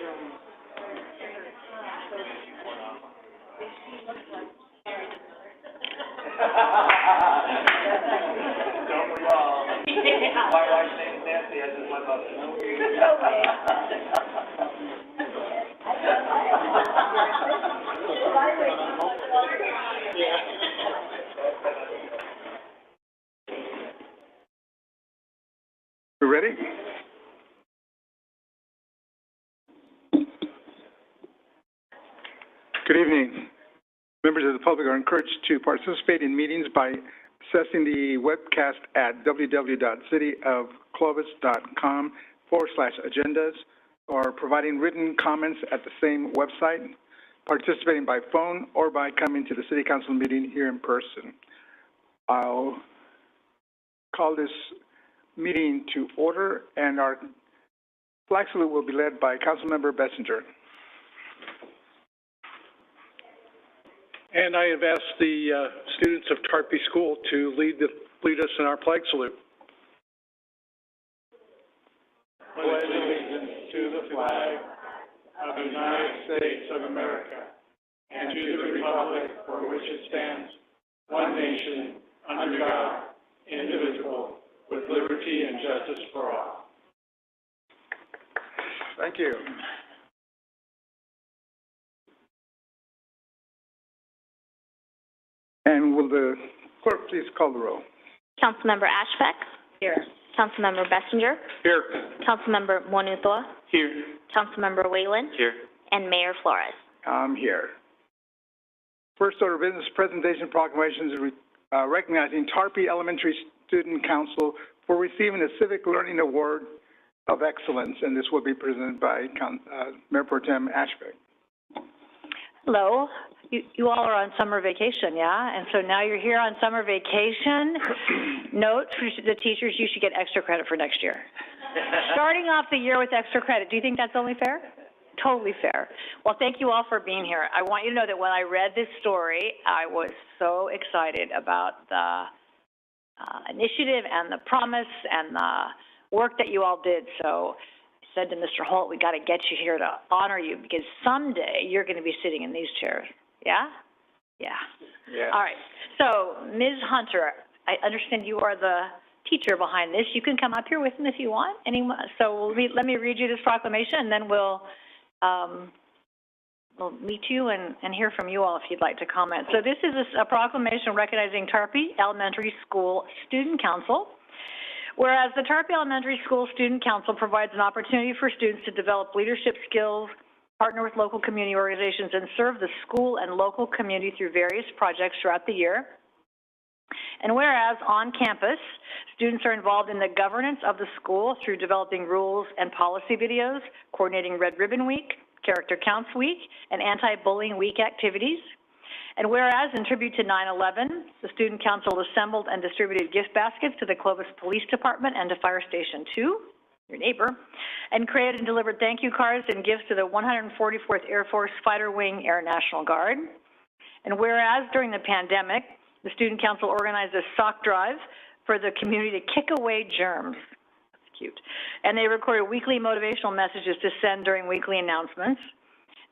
Don't we all? My wife's name is Nancy, I just went up to know. We ready? Good evening. Members of the public are encouraged to participate in meetings by accessing the webcast at www.cityofclovis.com/agendas or providing written comments at the same website, participating by phone, or by coming to the City Council meeting here in person. I'll call this meeting to order, and our flag salute will be led by Councilmember Bessinger. And I have asked the students of Tarpey School to lead us in our flag salute. Pledge allegiance to the flag of the United States of America and to the republic for which it stands, one nation, under God, indivisible, with liberty and justice for all. Thank you. And will the clerk please call the roll? Councilmember Ashbeck. Here. Councilmember Bessinger. Here. Councilmember Monuthua. Here. Councilmember Whalen. Here. And Mayor Flores. I'm here. First order of business, presentation proclamations recognizing Tarpey Elementary Student Council for receiving the Civic Learning Award of Excellence, and this will be presented by Mayor Pro Tem Ashbeck. Hello. You all are on summer vacation, yeah? And so now you're here on summer vacation. Note for the teachers, you should get extra credit for next year. Starting off the year with extra credit, do you think that's only fair? Totally fair. Well, thank you all for being here. I want you to know that when I read this story, I was so excited about the initiative and the promise and the work that you all did. So I said to Mr. Holt, we got to get you here to honor you because someday you're going to be sitting in these chairs. Yeah? Yeah. Yeah. All right. So, Ms. Hunter, I understand you are the teacher behind this. You can come up here with me if you want. Anyone? So let me read you this proclamation, and then we'll meet you and hear from you all if you'd like to comment. So this is a proclamation recognizing Tarpey Elementary School Student Council. Whereas the Tarpey Elementary School Student Council provides an opportunity for students to develop leadership skills, partner with local community organizations, and serve the school and local community through various projects throughout the year. And whereas on campus, students are involved in the governance of the school through developing rules and policy videos, coordinating Red Ribbon Week, Character Counts Week, and Anti-Bullying Week activities. And whereas in tribute to 9/11, the Student Council assembled and distributed gift baskets to the Clovis Police Department and to Fire Station 2, your neighbor, and created and delivered thank you cards and gifts to the 144th Air Force Fighter Wing Air National Guard. And whereas during the pandemic, the Student Council organized a sock drive for the community to kick away germs. That's cute. And they recorded weekly motivational messages to send during weekly announcements.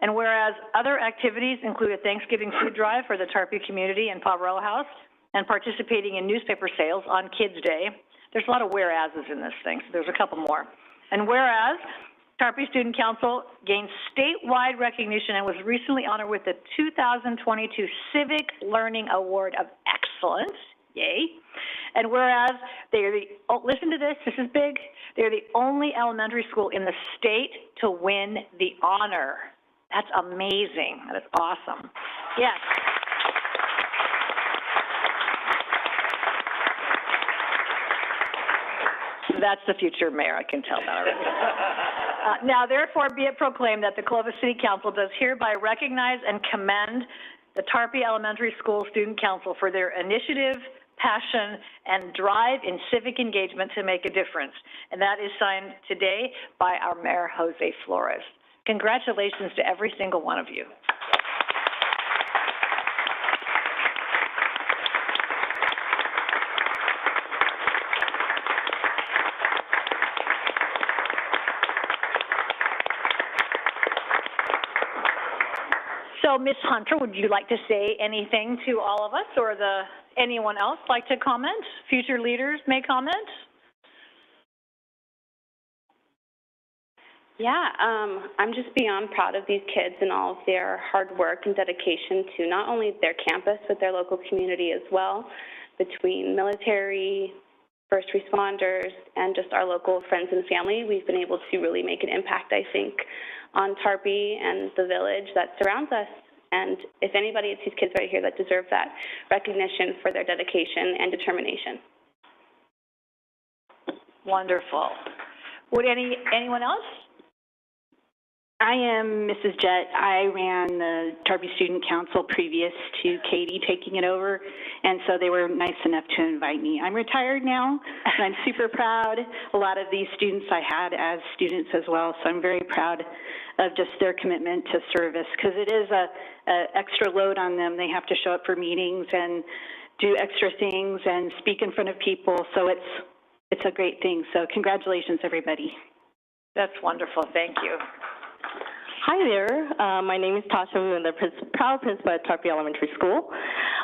And whereas other activities include a Thanksgiving food drive for the Tarpey community and Poverello House and participating in newspaper sales on Kids Day. There's a lot of whereases in this thing, so there's a couple more. And whereas Tarpey Student Council gained statewide recognition and was recently honored with the 2022 Civic Learning Award of Excellence, yay. And whereas they are the, listen to this, this is big, they're the only elementary school in the state to win the honor. That's amazing, that is awesome. Yes. That's the future mayor, I can tell that already. Now, therefore, be it proclaimed that the Clovis City Council does hereby recognize and commend the Tarpey Elementary School Student Council for their initiative, passion, and drive in civic engagement to make a difference. And that is signed today by our Mayor, Jose Flores. Congratulations to every single one of you. So, Ms. Hunter, would you like to say anything to all of us, or anyone else like to comment? Future leaders may comment? Yeah, I'm just beyond proud of these kids and all of their hard work and dedication to not only their campus, but their local community as well, between military, first responders, and just our local friends and family. We've been able to really make an impact, I think, on Tarpey and the village that surrounds us. And if anybody, it's these kids right here that deserve that recognition for their dedication and determination. Wonderful. Would anyone else? I am Mrs. Jett. I ran the Tarpey Student Council previous to Katie taking it over, and so they were nice enough to invite me. I'm retired now, and I'm super proud. A lot of these students I had as students as well, so I'm very proud of just their commitment to service, because it is a extra load on them. They have to show up for meetings and do extra things and speak in front of people, so it's a great thing. So congratulations, everybody. That's wonderful. Thank you. Hi there. My name is Tasha Wu, and I'm the proud principal at Tarpey Elementary School.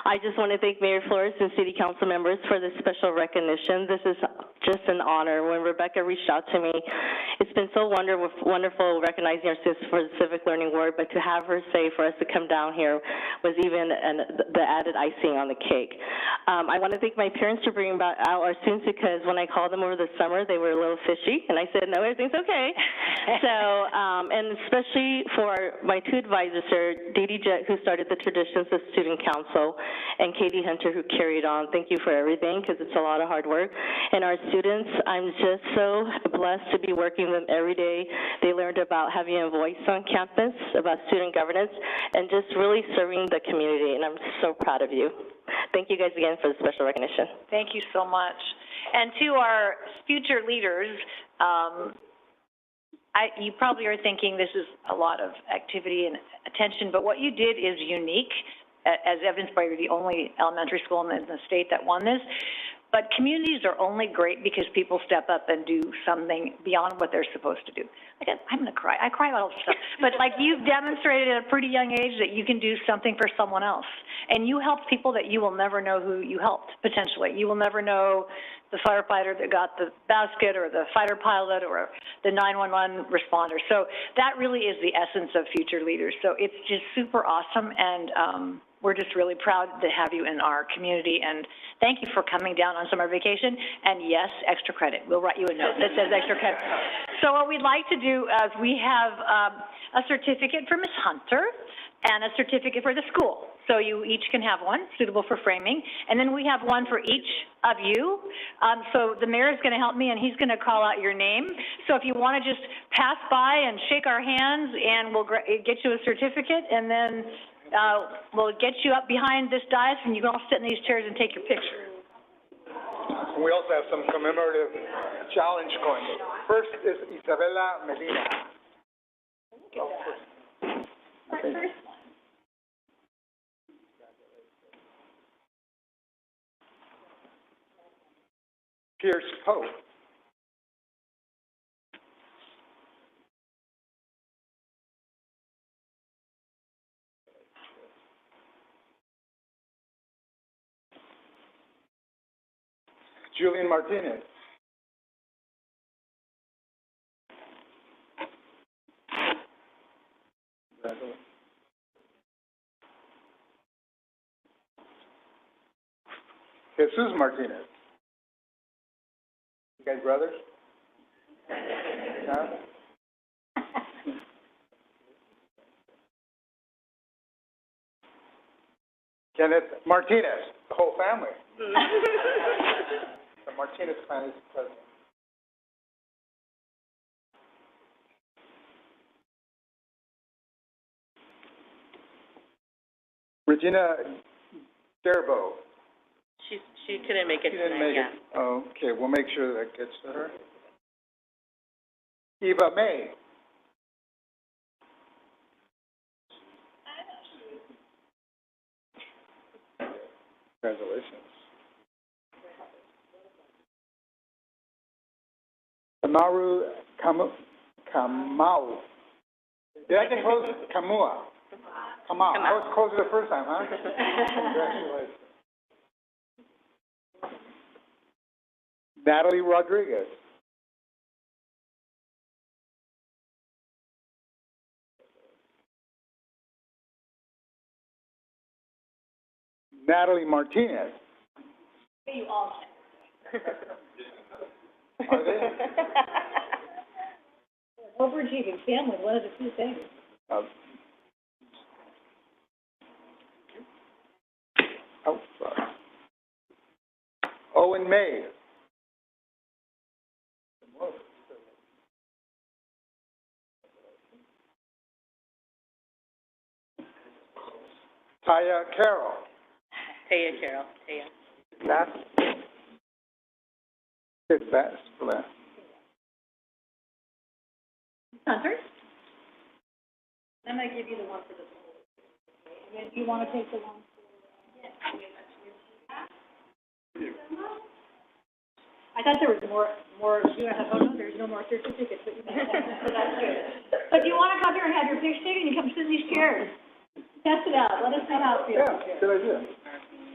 I just want to thank Mayor Flores and City Council members for this special recognition. This is just an honor. When Rebecca reached out to me, it's been so wonderful recognizing our students for the Civic Learning Award, but to have her say for us to come down here was even the added icing on the cake. I want to thank my parents for bringing out our students, because when I called them over the summer, they were a little fishy, and I said, no, everything's okay. So, and especially for my two advisors, Sir Dee Dee Jett, who started the traditions of Student Council, and Katie Hunter, who carried on. Thank you for everything, because it's a lot of hard work. And our students, I'm just so blessed to be working with them every day. They learned about having a voice on campus, about student governance, and just really serving the community, and I'm so proud of you. Thank you guys again for the special recognition. Thank you so much. And to our future leaders, you probably are thinking this is a lot of activity and attention, but what you did is unique, as evidenced by you're the only elementary school in the state that won this. But communities are only great because people step up and do something beyond what they're supposed to do. I'm going to cry. I cry about all this stuff. But like, you've demonstrated at a pretty young age that you can do something for someone else. And you helped people that you will never know who you helped, potentially. You will never know the firefighter that got the basket, or the fighter pilot, or the 911 responder. So that really is the essence of future leaders. So it's just super awesome, and we're just really proud to have you in our community, and thank you for coming down on summer vacation. And yes, extra credit. We'll write you a note that says extra credit. So what we'd like to do is we have a certificate for Ms. Hunter and a certificate for the school. So you each can have one, suitable for framing. And then we have one for each of you. So the mayor is going to help me, and he's going to call out your name. So if you want to just pass by and shake our hands, and we'll get you a certificate, and then we'll get you up behind this dais, and you can all sit in these chairs and take your picture. We also have some commemorative challenge going. First is Isabella Medina. Okay. Pierce Pope. Julian Martinez. Jesus Martinez. You guys brothers? No? Kenneth Martinez, the whole family. The Martinez clan is present. Regina Derbo. She couldn't make it tonight, yeah. Oh, okay, we'll make sure that gets to her. Eva May. Congratulations. Amaru Kamau. Did I get close? Kamua. Come on, I was closer the first time, huh? Congratulations. Natalie Rodriguez. Natalie Martinez. You all Are they? Overachieving family, one of the two things. Oh, sorry. Owen May. Taya Carroll. Taya Carroll, Taya. That's good, that's for that. Hunter? I'm gonna give you the one for the school. And do you wanna take the one for? I thought there was more, you have, oh no, there's no more certificates, but you can, so that's good. But if you wanna come here and have your picture taken, you come sit in these chairs. Test it out, let us know how it feels. Yeah, good idea.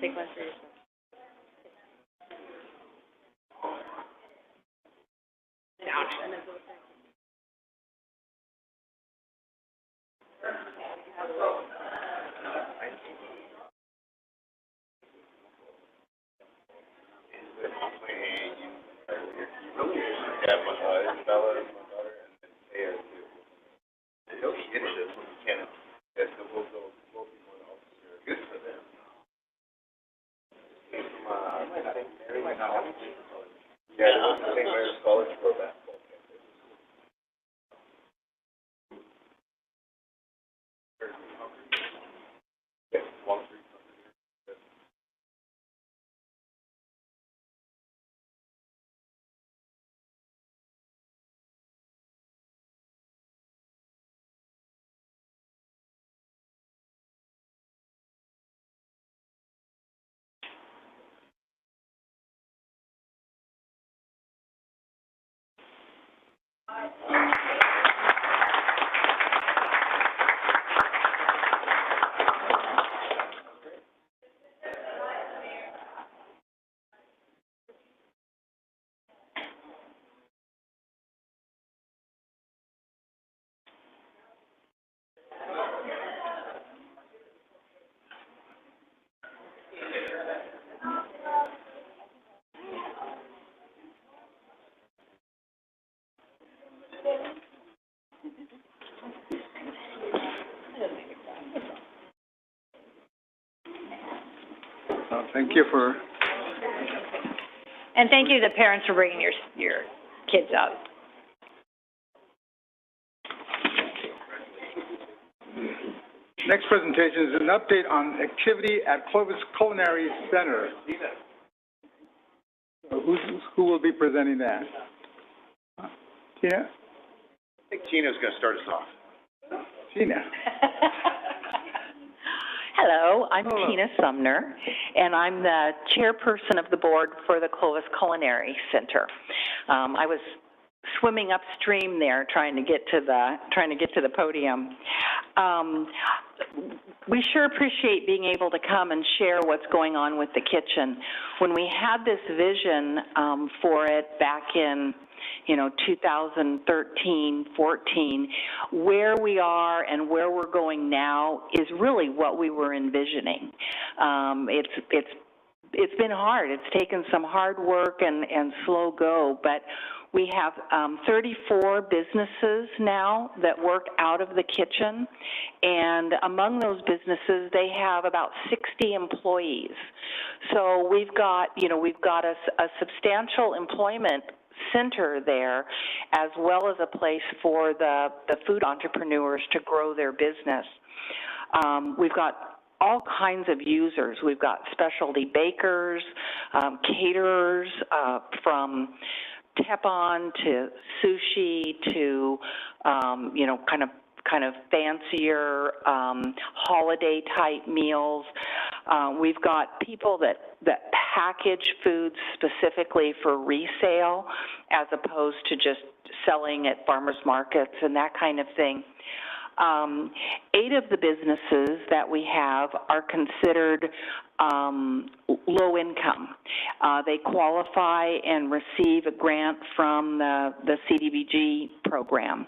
Take one for yourself. Thank you for. And thank you to the parents for bringing your kids out. Next presentation is an update on activity at Clovis Culinary Center. So who will be presenting that? Tina? I think Tina's going to start us off. Tina. Hello, I'm Hello. Tina Sumner, and I'm the chairperson of the board for the Clovis Culinary Center. I was swimming upstream there, trying to get to the podium. We sure appreciate being able to come and share what's going on with the kitchen. When we had this vision for it back in 2013, 14, where we are and where we're going now is really what we were envisioning. It's been hard. It's taken some hard work and slow go, but we have 34 businesses now that work out of the kitchen, and among those businesses, they have about 60 employees. So we've got a substantial employment center there, as well as a place for the food entrepreneurs to grow their business. We've got all kinds of users. We've got specialty bakers, caterers, from teppan to sushi to, kind of fancier holiday type meals. We've got people that package foods specifically for resale as opposed to just selling at farmers markets and that kind of thing. 8 of the businesses that we have are considered low income. They qualify and receive a grant from the CDBG program.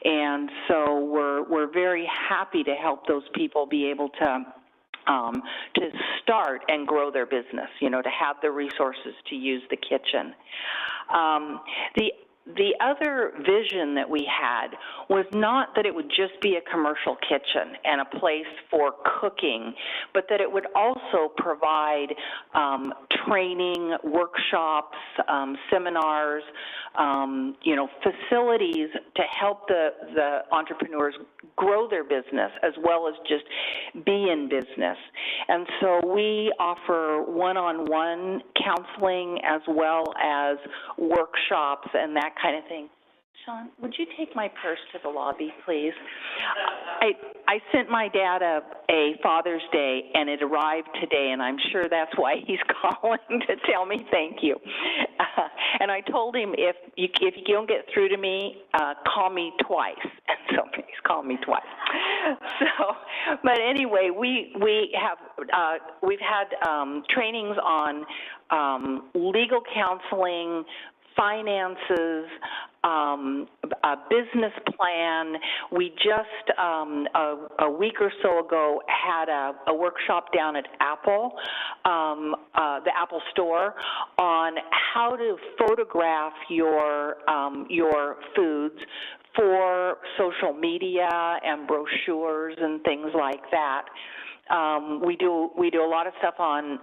And so we're very happy to help those people be able to start and grow their business, you know, to have the resources to use the kitchen. The other vision that we had was not that it would just be a commercial kitchen and a place for cooking, but that it would also provide training, workshops, seminars, you know, facilities to help the entrepreneurs grow their business as well as just be in business. And so we offer one-on-one counseling as well as workshops and that kind of thing. Sean, would you take my purse to the lobby, please? I sent my dad a Father's Day, and it arrived today, and I'm sure that's why he's calling to tell me thank you. And I told him if you don't get through to me, call me twice. And so he's called me twice. So, but anyway, we've had trainings on legal counseling, finances, a business plan. We just, a week or so ago, had a workshop down at Apple, the Apple store, on how to photograph your foods for social media and brochures and things like that. We do a lot of stuff on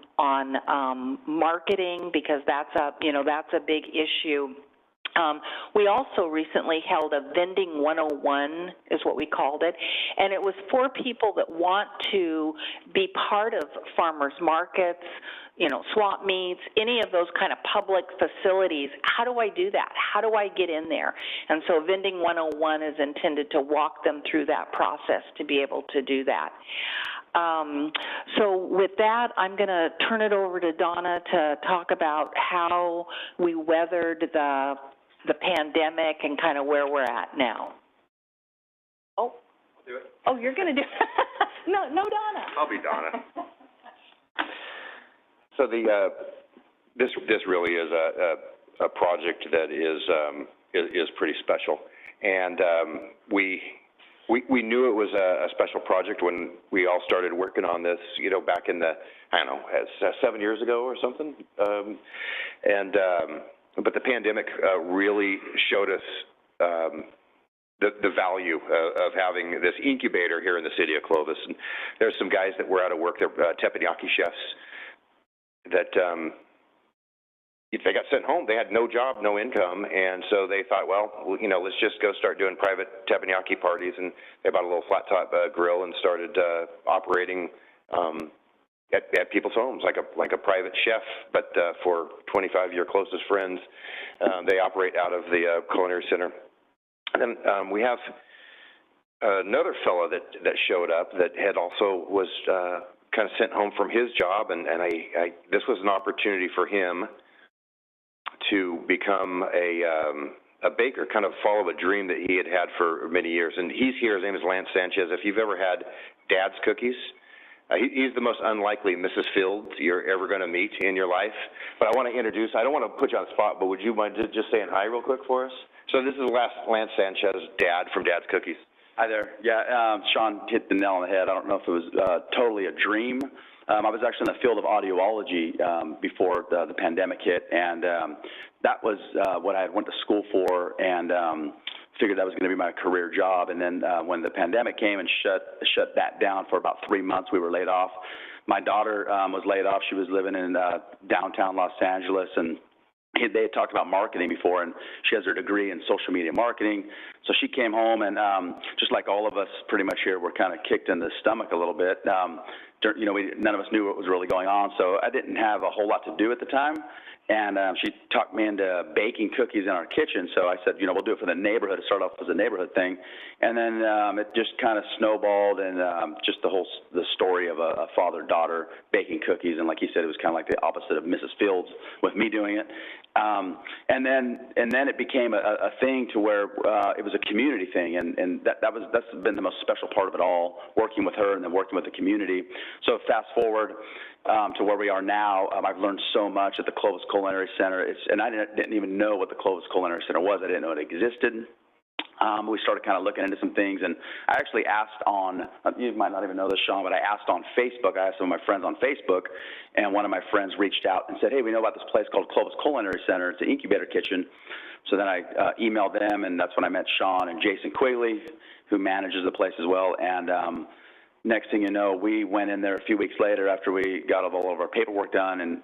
marketing, because that's a big issue. We also recently held a Vending 101, is what we called it, and it was for people that want to be part of farmers markets, you know, swap meets, any of those kind of public facilities. How do I do that? How do I get in there? And so Vending 101 is intended to walk them through that process to be able to do that. So with that, I'm going to turn it over to Donna to talk about how we weathered the pandemic and kind of where we're at now. Oh, I'll do it. Oh, you're going to do it. No, Donna. I'll be Donna. So this really is a project that is pretty special, and we knew it was a special project when we all started working on this, you know, back in the, I don't know, 7 years ago or something. But the pandemic really showed us the value of having this incubator here in the city of Clovis. And there's some guys that were out of work, they're teppanyaki chefs, that if they got sent home, they had no job, no income, and so they thought, well, you know, let's just go start doing private teppanyaki parties. And they bought a little flat top grill and started operating at people's homes like a private chef, but for 25 of your closest friends. They operate out of the Culinary Center. And then we have another fellow that showed up that had also was kind of sent home from his job, and this was an opportunity for him to become a baker, kind of follow a dream that he had for many years. And he's here. His name is Lance Sanchez. If you've ever had Dad's Cookies, he's the most unlikely Mrs. Fields you're ever going to meet in your life. But I want to introduce, I don't want to put you on the spot, but would you mind just saying hi real quick for us? So this is Lance Sanchez, Dad from Dad's Cookies. Hi there. Yeah, Sean hit the nail on the head. I don't know if it was totally a dream. I was actually in the field of audiology before the pandemic hit, and that was what I had went to school for, and figured that was going to be my career job. And then when the pandemic came and shut that down for about 3 months, we were laid off. My daughter was laid off. She was living in downtown Los Angeles, and they had talked about marketing before, and she has her degree in social media marketing. So she came home, and just like all of us pretty much here, we're kind of kicked in the stomach a little bit. You know, none of us knew what was really going on, so I didn't have a whole lot to do at the time. And she talked me into baking cookies in our kitchen. So I said, you know, we'll do it for the neighborhood. It started off as a neighborhood thing. And then it just kind of snowballed, and just the story of a father-daughter baking cookies. And like you said, it was kind of like the opposite of Mrs. Fields with me doing it. And then it became a thing to where it was a community thing, and that's been the most special part of it all, working with her and then working with the community. So fast forward to where we are now, I've learned so much at the Clovis Culinary Center. And I didn't even know what the Clovis Culinary Center was. I didn't know it existed. We started kind of looking into some things, and I actually asked on, you might not even know this, Sean, but I asked on Facebook. I asked some of my friends on Facebook, and one of my friends reached out and said, hey, we know about this place called Clovis Culinary Center. It's an incubator kitchen. So then I emailed them, and that's when I met Sean and Jason Quigley, who manages the place as well. And next thing you know, we went in there a few weeks later after we got all of our paperwork done, and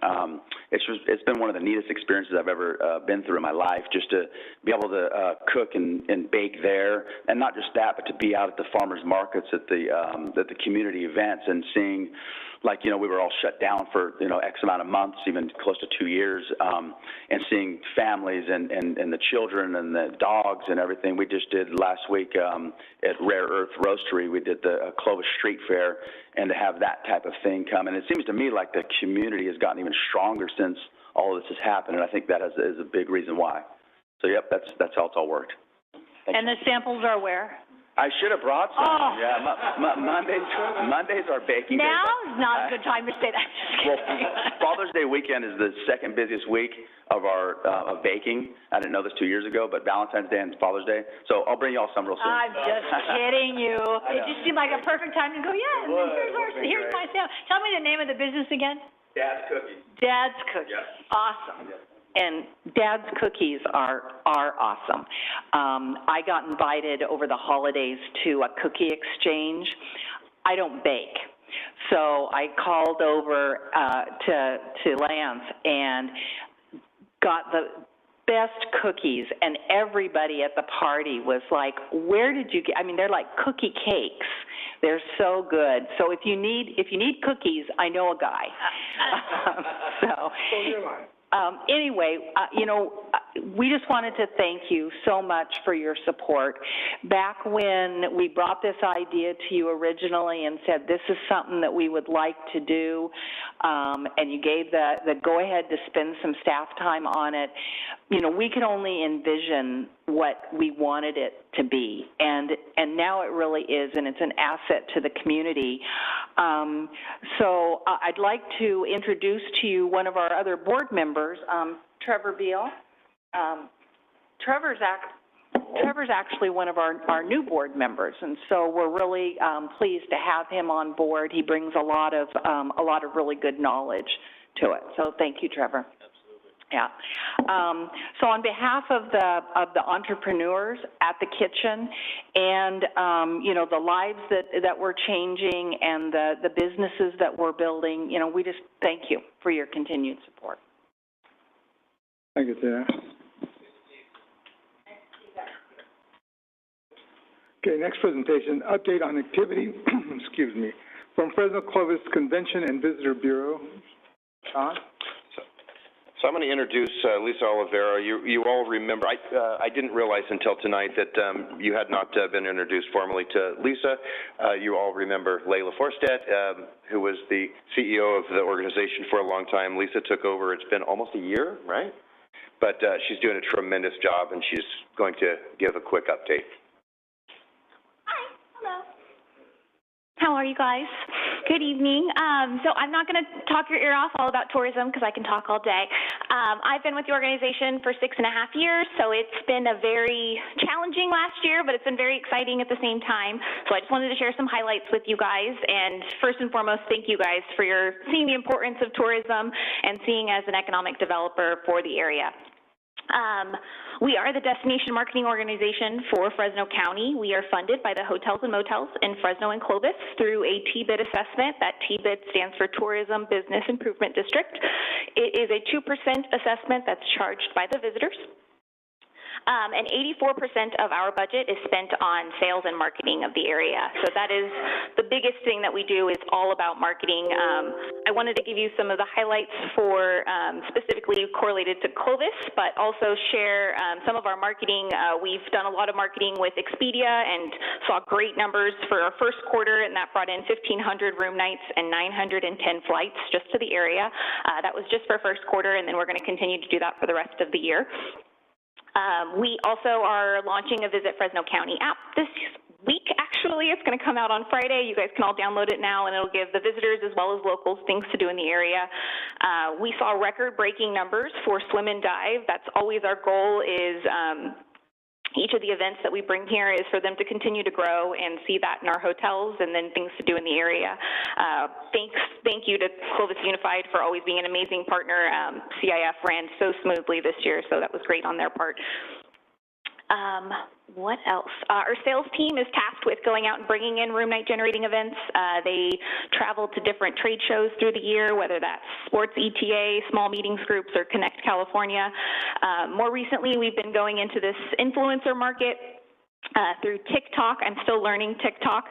it's been one of the neatest experiences I've ever been through in my life, just to be able to cook and bake there, and not just that, but to be out at the farmers markets, at the community events, and seeing, like, you know, we were all shut down for, you know, X amount of months, even close to 2 years, and seeing families and the children and the dogs and everything. We just did last week at Rare Earth Roastery, we did the Clovis Street Fair, and to have that type of thing come. And it seems to me like the community has gotten even stronger since all of this has happened, and I think that is a big reason why. So, yep, that's how it's all worked. And the samples are where? I should have brought some. Oh. Yeah, Mondays are baking days. Now is not a good time to say that. Well, Father's Day weekend is the second busiest week of our of baking. I didn't know this 2 years ago, but Valentine's Day and Father's Day. So I'll bring you all some real soon. I'm just kidding you. It just seemed like a perfect time to go, yeah, here's my sample. Tell me the name of the business again. Dad's Cookies. Dad's Cookies. Yes. Awesome. Yes. And Dad's cookies are awesome. I got invited over the holidays to a cookie exchange. I don't bake, so I called over to Lance and got the best cookies, and everybody at the party was like, where did you get, I mean, they're like cookie cakes. They're so good. So if you need cookies, I know a guy. Anyway, you know, we just wanted to thank you so much for your support. Back when we brought this idea to you originally and said this is something that we would like to do, and you gave the go-ahead to spend some staff time on it, you know, we could only envision what we wanted it to be, and now it really is, and it's an asset to the community. So I'd like to introduce to you one of our other board members, Trevor Beale. Trevor's actually one of our new board members, and so we're really pleased to have him on board. He brings a lot of really good knowledge to it. So thank you, Trevor. Yeah. So on behalf of the entrepreneurs at the kitchen and, you know, the lives that we're changing and the businesses that we're building, you know, we just thank you for your continued support. Thank you, Tina. Okay, next presentation, update on activity, excuse me, from Fresno Clovis Convention and Visitor Bureau. Sean? So I'm going to introduce Lisa Oliveira. You all remember, I didn't realize until tonight that you had not been introduced formally to Lisa. You all remember Layla Forstedt, who was the CEO of the organization for a long time. Lisa took over, it's been almost a year, right? But she's doing a tremendous job, and she's going to give a quick update. Hi, hello. How are you guys? Good evening. So I'm not going to talk your ear off all about tourism because I can talk all day. I've been with the organization for 6.5 years, so it's been a very challenging last year, but it's been very exciting at the same time. So I just wanted to share some highlights with you guys. And first and foremost, thank you guys for seeing the importance of tourism and seeing as an economic developer for the area. We are the destination marketing organization for Fresno County. We are funded by the hotels and motels in Fresno and Clovis through a TBID assessment. That TBID stands for Tourism Business Improvement District. It is a 2% assessment that's charged by the visitors. And 84% of our budget is spent on sales and marketing of the area. So that is the biggest thing that we do, is all about marketing. I wanted to give you some of the highlights for specifically correlated to Clovis, but also share some of our marketing. We've done a lot of marketing with Expedia and saw great numbers for our first quarter, and that brought in 1,500 room nights and 910 flights just to the area. That was just for first quarter, and then we're going to continue to do that for the rest of the year. We also are launching a Visit Fresno County app this week, actually. It's going to come out on Friday. You guys can all download it now, and it'll give the visitors as well as locals things to do in the area. We saw record-breaking numbers for Swim and Dive. That's always our goal, is each of the events that we bring here is for them to continue to grow and see that in our hotels, and then things to do in the area. Thank you to Clovis Unified for always being an amazing partner. CIF ran so smoothly this year, so that was great on their part. What else? Our sales team is tasked with going out and bringing in room night generating events. They travel to different trade shows through the year, whether that's Sports ETA, Small Meetings Groups, or Connect California. More recently, we've been going into this influencer market through TikTok. I'm still learning TikTok,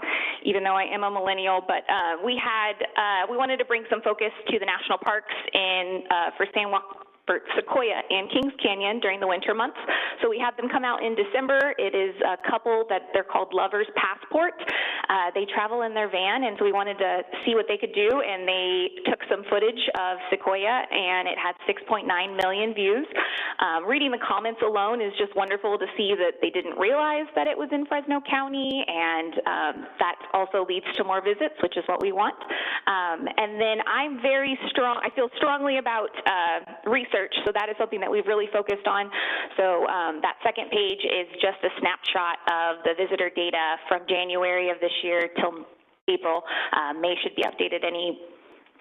even though I am a millennial, but we wanted to bring some focus to the national parks for Sequoia and Kings Canyon during the winter months. So we had them come out in December. It is a couple that they're called Lovers Passport. They travel in their van, and so we wanted to see what they could do, and they took some footage of Sequoia, and it had 6.9 million views. Reading the comments alone is just wonderful to see that they didn't realize that it was in Fresno County, and that also leads to more visits, which is what we want. And then I feel strongly about research. So that is something that we've really focused on. So that second page is just a snapshot of the visitor data from January of this year till April. May should be updated any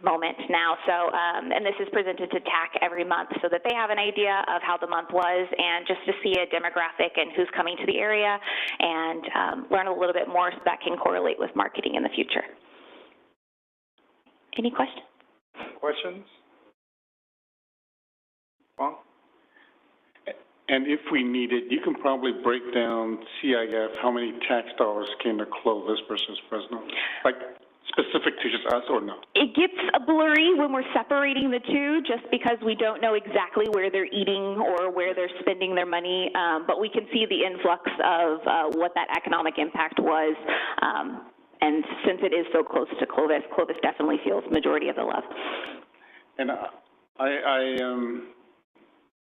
moment now. So, and this is presented to TAC every month so that they have an idea of how the month was, and just to see a demographic and who's coming to the area, and learn a little bit more so that can correlate with marketing in the future. Any questions? Questions? Well, and if we need it, you can probably break down CIF, how many tax dollars came to Clovis versus Fresno, like specific to just us, or no? It gets blurry when we're separating the two, just because we don't know exactly where they're eating or where they're spending their money, but we can see the influx of what that economic impact was. And since it is so close to Clovis, Clovis definitely feels the majority of the love. And I am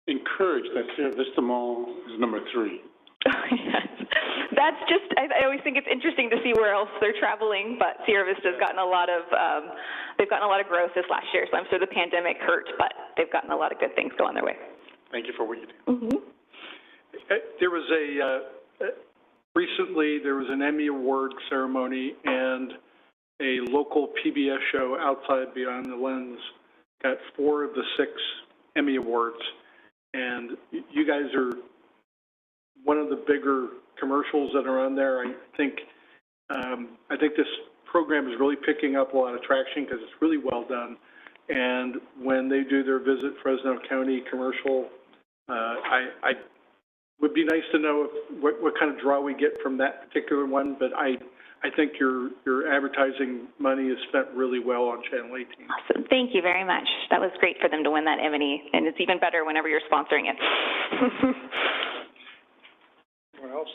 encouraged that Sierra Vista Mall is number 3. Yes. That's just, I always think it's interesting to see where else they're traveling, but Sierra Vista's gotten a lot of, they've gotten a lot of growth this last year, so I'm sure the pandemic hurt, but they've gotten a lot of good things going their way. Thank you for what you do. Mm-hmm. There was recently there was an Emmy Award ceremony, and a local PBS show, Outside Beyond the Lens, got 4 of the 6 Emmy Awards. And you guys are one of the bigger commercials that are on there. I think this program is really picking up a lot of traction because it's really well done. And when they do their Visit Fresno County commercial, I would be nice to know what kind of draw we get from that particular one. But I think your advertising money is spent really well on Channel 18. Awesome. Thank you very much. That was great for them to win that Emmy, and it's even better whenever you're sponsoring it. What else?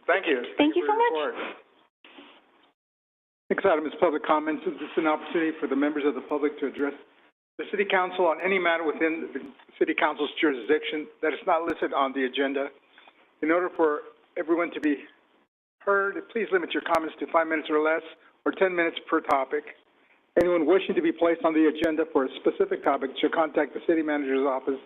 Thank you. Thank you so much. Next item is public comments. This is an opportunity for the members of the public to address the City Council on any matter within the City Council's jurisdiction that is not listed on the agenda. In order for everyone to be heard, please limit your comments to 5 minutes or less, or 10 minutes per topic. Anyone wishing to be placed on the agenda for a specific topic should contact the City Manager's office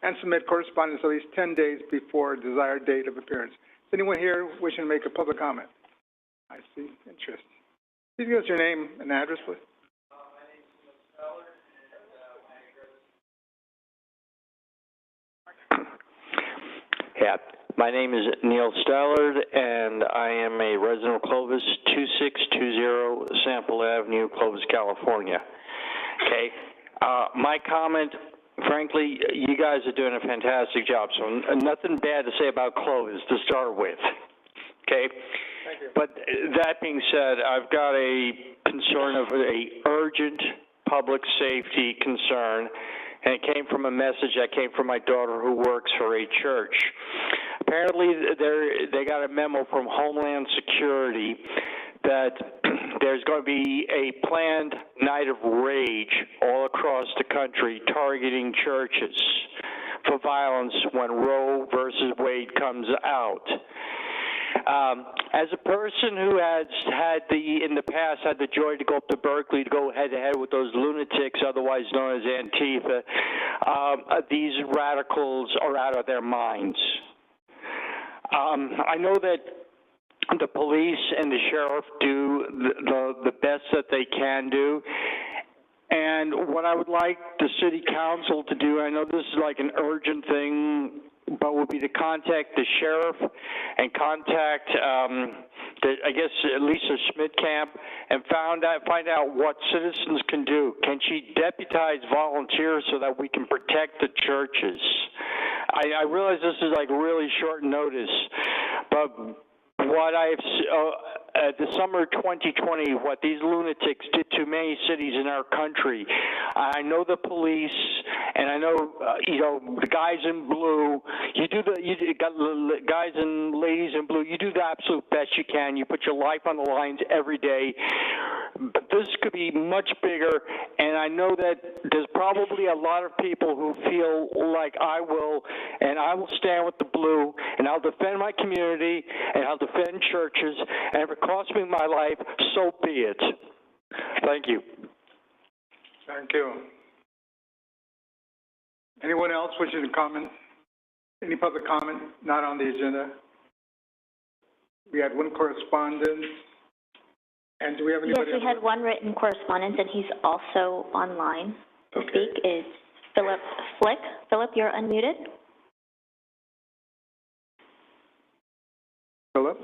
and submit correspondence at least 10 days before a desired date of appearance. Is anyone here wishing to make a public comment? I see interest. Please give us your name and address, please. My name is Neil Stellar, and my name is Neil Stallard, and I am a resident of Clovis, 2620 Sample Avenue, Clovis, California. Okay, my comment frankly, you guys are doing a fantastic job, so nothing bad to say about Clovis to start with, okay? Thank you. But that being said, I've got a concern of a urgent public safety concern, and it came from a message that came from my daughter who works for a church. Apparently, they got a memo from Homeland Security that there's going to be a planned night of rage all across the country targeting churches for violence when Roe versus Wade comes out. As a person who has in the past had the joy to go up to Berkeley to go head-to-head with those lunatics, otherwise known as Antifa, these radicals are out of their minds. I know that the police and the sheriff do the best that they can do. And what I would like the city council to do, I know this is like an urgent thing, but would be to contact the sheriff and contact, I guess, Lisa Schmidtkamp and find out what citizens can do. Can she deputize volunteers so that we can protect the churches? I realize this is like really short notice, but what the summer 2020, what these lunatics did to many cities in our country. I know the police, and I know, the guys in blue. You got guys and ladies in blue. You do the absolute best you can. You put your life on the lines every day. But this could be much bigger, and I know that there's probably a lot of people who feel like I will, and I will stand with the blue, and I'll defend my community, and I'll defend churches, and if it costs me my life, so be it. Thank you. Thank you. Anyone else wishing to comment? Any public comment not on the agenda? We had one correspondence. And do we have anybody? Yes, we had one written correspondence, and he's also online to speak. Is Philip Flick. Philip, you're unmuted. Philip?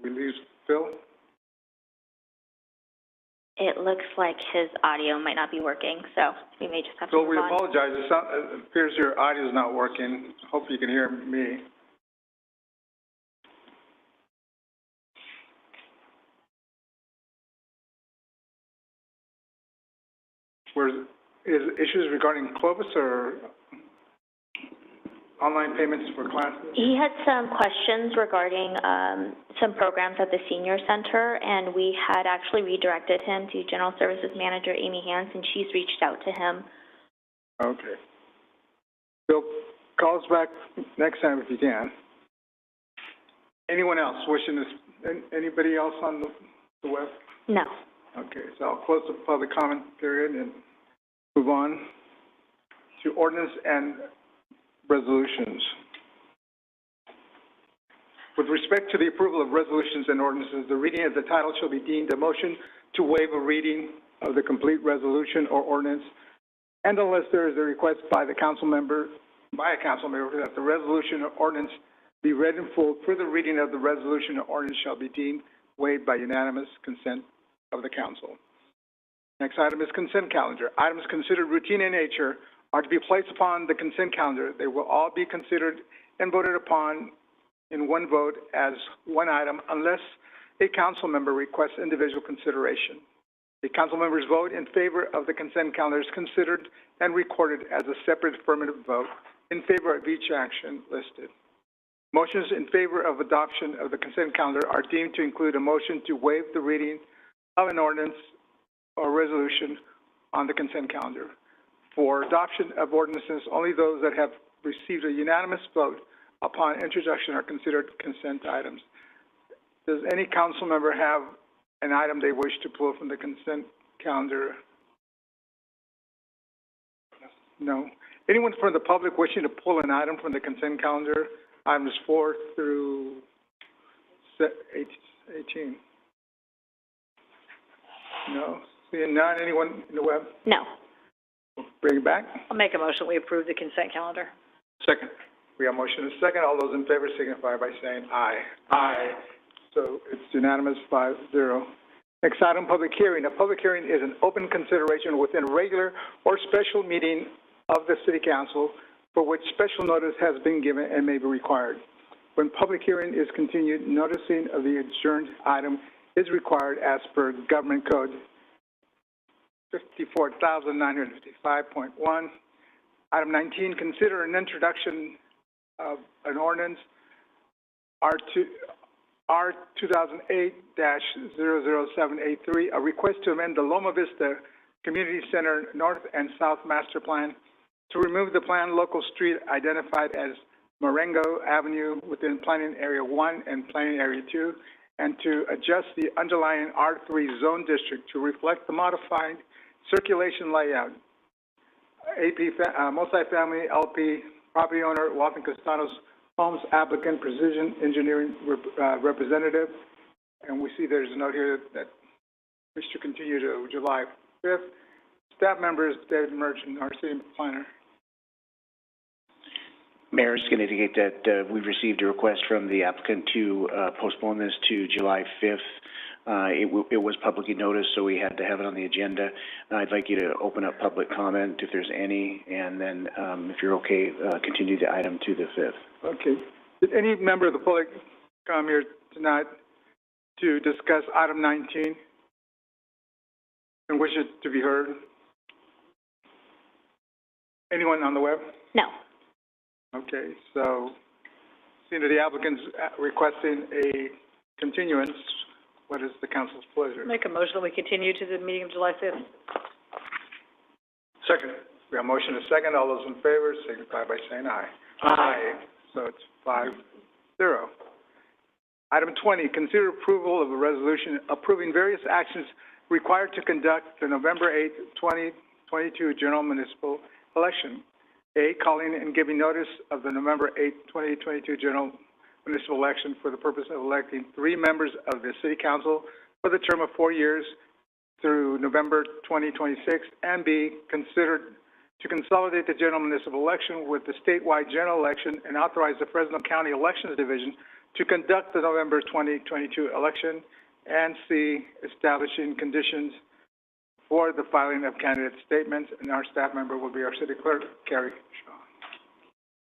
We lose Phil? It looks like his audio might not be working, so we may just have to Phil, move we on. apologize. It appears your audio is not working. Hope you can hear me. Is issues regarding Clovis or online payments for classes? He had some questions regarding some programs at the Senior Center, and we had actually redirected him to General Services Manager Amy Hans, and she's reached out to him. Okay. Bill, call us back next time if you can. Anyone else wishing to, anybody else on the web? No. Okay, so I'll close the public comment period and move on to ordinance and resolutions. With respect to the approval of resolutions and ordinances, the reading of the title shall be deemed a motion to waive a reading of the complete resolution or ordinance, and unless there is a request by a council member that the resolution or ordinance be read in full, further reading of the resolution or ordinance shall be deemed waived by unanimous consent of the council. Next item is consent calendar. Items considered routine in nature are to be placed upon the consent calendar. They will all be considered and voted upon in one vote as one item unless a council member requests individual consideration. A council member's vote in favor of the consent calendar is considered and recorded as a separate affirmative vote in favor of each action listed. Motions in favor of adoption of the consent calendar are deemed to include a motion to waive the reading of an ordinance or resolution on the consent calendar. For adoption of ordinances, only those that have received a unanimous vote upon introduction are considered consent items. Does any council member have an item they wish to pull from the consent calendar? No. Anyone from the public wishing to pull an item from the consent calendar, items 4 through 18? No. Seeing none, anyone in the web? No. Bring it back. I'll make a motion, we approve the consent calendar. Second. We have motion and second. All those in favor signify by saying aye. Aye. So it's unanimous, 5-0. Next item, public hearing. A public hearing is an open consideration within a regular or special meeting of the City Council for which special notice has been given and may be required. When public hearing is continued, noticing of the adjourned item is required as per Government Code 54,955.1. Item 19, consider an introduction of an ordinance R 2008-00783, a request to amend the Loma Vista Community Center North and South Master Plan to remove the planned local street identified as Marengo Avenue within Planning Area 1 and Planning Area 2, and to adjust the underlying R3 zone district to reflect the modified circulation layout. Multifamily LP property owner, Walton Castanos Homes applicant, Precision Engineering representative, and we see there's a note here that wish to continue to July 5th. Staff members, David Merchant, our city planner. Mayor, is going to indicate that we've received a request from the applicant to postpone this to July 5th. It was publicly noticed, so we had to have it on the agenda. I'd like you to open up public comment if there's any, and then if you're okay, continue the item to the 5th. Okay. Did any member of the public come here tonight to discuss item 19 and wish it to be heard? Anyone on the web? No. Okay, so seeing that the applicant's requesting a continuance, what is the council's pleasure? Make a motion that we continue to the meeting of July 5th. Second. We have motion and second. All those in favor signify by saying aye. Aye. So it's 5-0. Item 20, consider approval of a resolution approving various actions required to conduct the November 8, 2022 general municipal election. A, calling and giving notice of the November 8, 2022 general municipal election for the purpose of electing 3 members of the City Council for the term of 4 years through November 2026, and B, considered to consolidate the general municipal election with the statewide general election and authorize the Fresno County Elections Division to conduct the November 2022 election, and C, establishing conditions for the filing of candidate statements. And our staff member will be our city clerk, Carrie Shaw.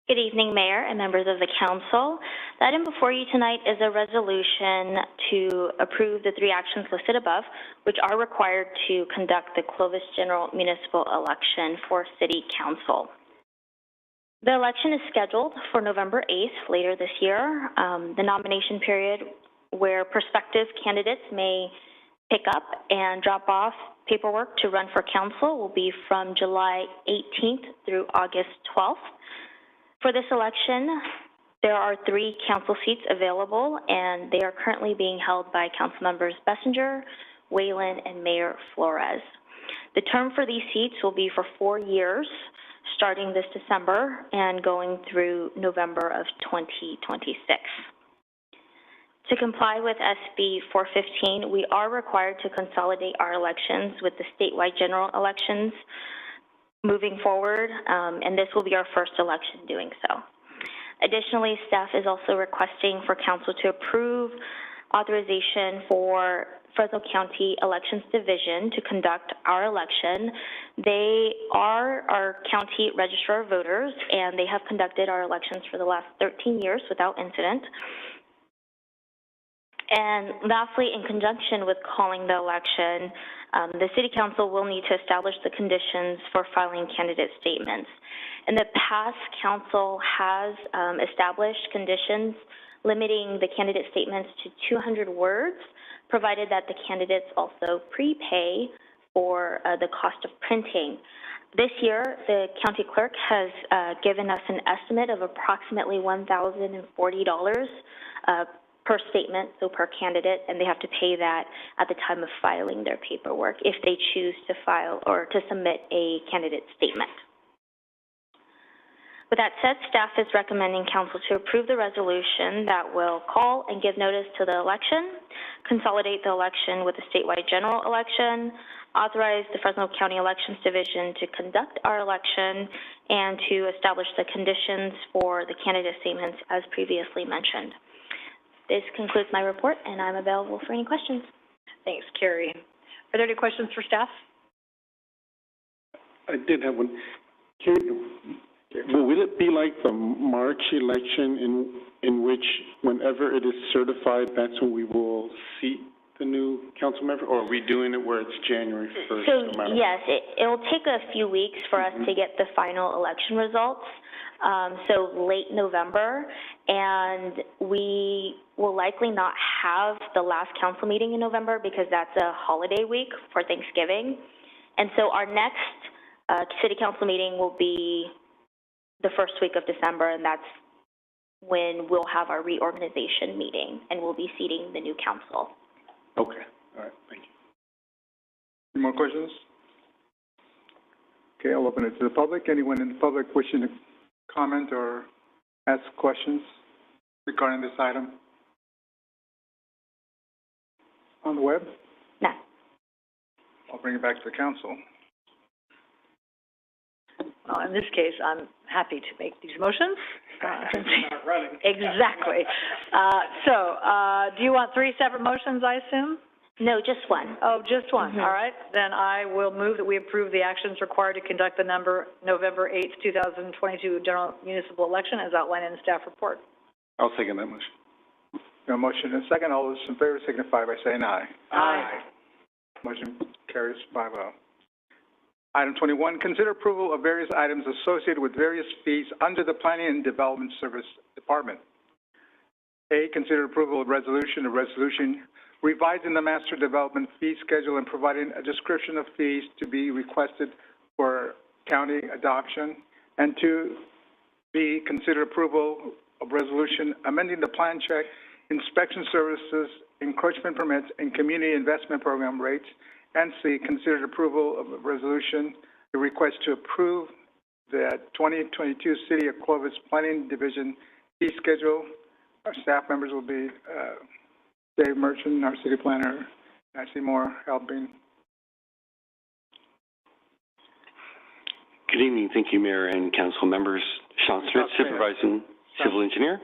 Good evening, Mayor and members of the Council. The item before you tonight is a resolution to approve the 3 actions listed above, which are required to conduct the Clovis General Municipal Election for City Council. The election is scheduled for November 8th, later this year. The nomination period where prospective candidates may pick up and drop off paperwork to run for council will be from July 18th through August 12th. For this election, there are 3 council seats available, and they are currently being held by council members Bessinger, Whalen, and Mayor Flores. The term for these seats will be for 4 years, starting this December and going through November of 2026. To comply with SB 415, we are required to consolidate our elections with the statewide general elections moving forward, and this will be our first election doing so. Additionally, staff is also requesting for council to approve authorization for Fresno County Elections Division to conduct our election. They are our county registrar of voters, and they have conducted our elections for the last 13 years without incident. And lastly, in conjunction with calling the election, the City Council will need to establish the conditions for filing candidate statements. In the past, Council has established conditions limiting the candidate statements to 200 words, provided that the candidates also prepay for the cost of printing. This year, the county clerk has given us an estimate of approximately $1,040 per statement, so per candidate, and they have to pay that at the time of filing their paperwork if they choose to file or to submit a candidate statement. With that said, staff is recommending council to approve the resolution that will call and give notice to the election, consolidate the election with the statewide general election, authorize the Fresno County Elections Division to conduct our election and to establish the conditions for the candidate statements as previously mentioned. This concludes my report, and I'm available for any questions. Thanks, Carrie. Are there any questions for staff? I did have one. Will it be like the March election in which whenever it is certified, that's when we will seat the new council member, or are we doing it where it's January 1st? So, yes, it'll take a few weeks for us to get the final election results, so late November, and we will likely not have the last council meeting in November because that's a holiday week for Thanksgiving. And so our next city council meeting will be the first week of December, and that's when we'll have our reorganization meeting, and we'll be seating the new council. Okay, all right, thank you. Any more questions? Okay, I'll open it to the public. Anyone in the public wishing to comment or ask questions regarding this item? On the web? No. I'll bring it back to the council. Well, in this case, I'm happy to make these motions. Not running. Exactly. Do you want 3 separate motions, I assume? No, just one. Oh, just one. All right. Then I will move that we approve the actions required to conduct the November 8th, 2022 general municipal election as outlined in the staff report. I'll second that motion. A motion and a second. All those in favor signify by saying aye. Aye. Motion carries 5-0. Item 21, consider approval of various items associated with various fees under the Planning and Development Service Department. A, consider approval of resolution revising the master development fee schedule and providing a description of fees to be requested for county adoption. And 2, B, consider approval of resolution amending the plan check, inspection services, encroachment permits, and community investment program rates. And C, considered approval of a resolution, the request to approve the 2022 City of Clovis Planning Division fee schedule. Our staff members will be Dave Merchant, our city planner, Nancy Moore helping. Good evening. Thank you, Mayor and Council members. Sean Smith, Supervising Civil Engineer.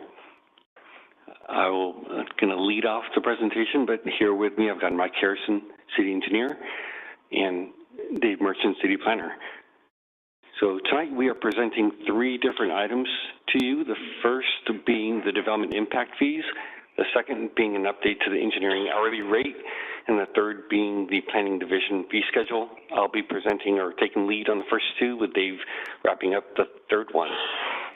I will going to lead off the presentation, but here with me I've got Mike Harrison, City Engineer, and Dave Merchant, City Planner. So tonight we are presenting 3 different items to you, the first being the development impact fees, the second being an update to the engineering hourly rate, and the third being the planning division fee schedule. I'll be presenting or taking lead on the first 2 with Dave wrapping up the third one.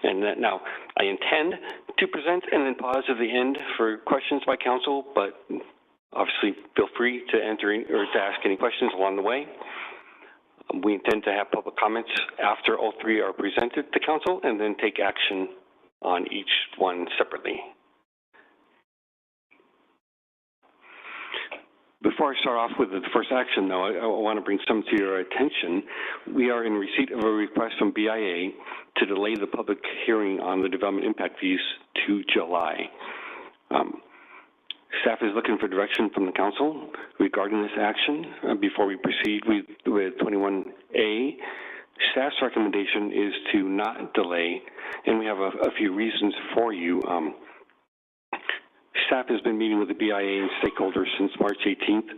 And now, I intend to present and then pause at the end for questions by council, but obviously feel free to enter in, or to ask any questions along the way. We intend to have public comments after all 3 are presented to council and then take action on each one separately. Before I start off with the first action, though, I want to bring some to your attention. We are in receipt of a request from BIA to delay the public hearing on the development impact fees to July. Staff is looking for direction from the council regarding this action. Before we proceed with 21A, staff's recommendation is to not delay, and we have a few reasons for you. Staff has been meeting with the BIA and stakeholders since March 18th.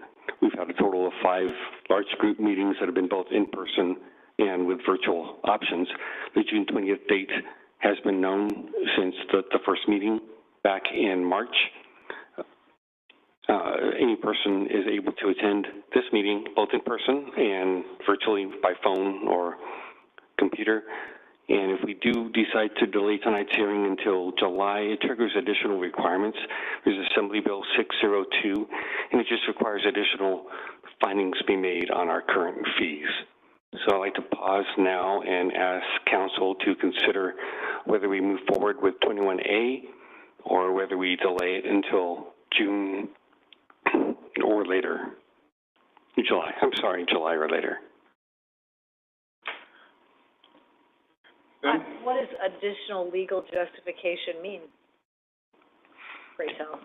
We've had a total of 5 large group meetings that have been both in person and with virtual options. The June 20th date has been known since the first meeting back in March. Any person is able to attend this meeting both in person and virtually by phone or computer. And if we do decide to delay tonight's hearing until July, it triggers additional requirements. There's Assembly Bill 602, and it just requires additional findings be made on our current fees. So I'd like to pause now and ask council to consider whether we move forward with 21A or whether we delay it until June or later. July or later. What does additional legal justification mean? Pray tell.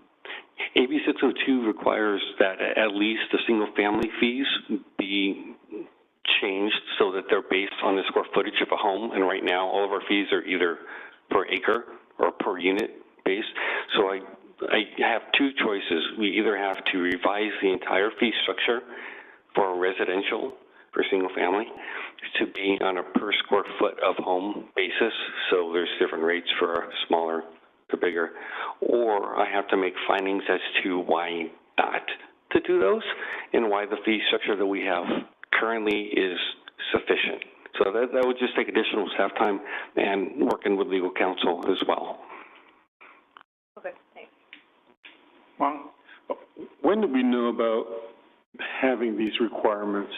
AB 602 requires that at least the single-family fees be changed so that they're based on the square footage of a home, and right now all of our fees are either per acre or per unit based. So I have two choices. We either have to revise the entire fee structure for a residential, for single family, to be on a per square foot of home basis, so there's different rates for smaller to bigger, or I have to make findings as to why not to do those and why the fee structure that we have currently is sufficient. So that would just take additional staff time and working with legal counsel as well. Okay, thanks. Well, When did we know about having these requirements,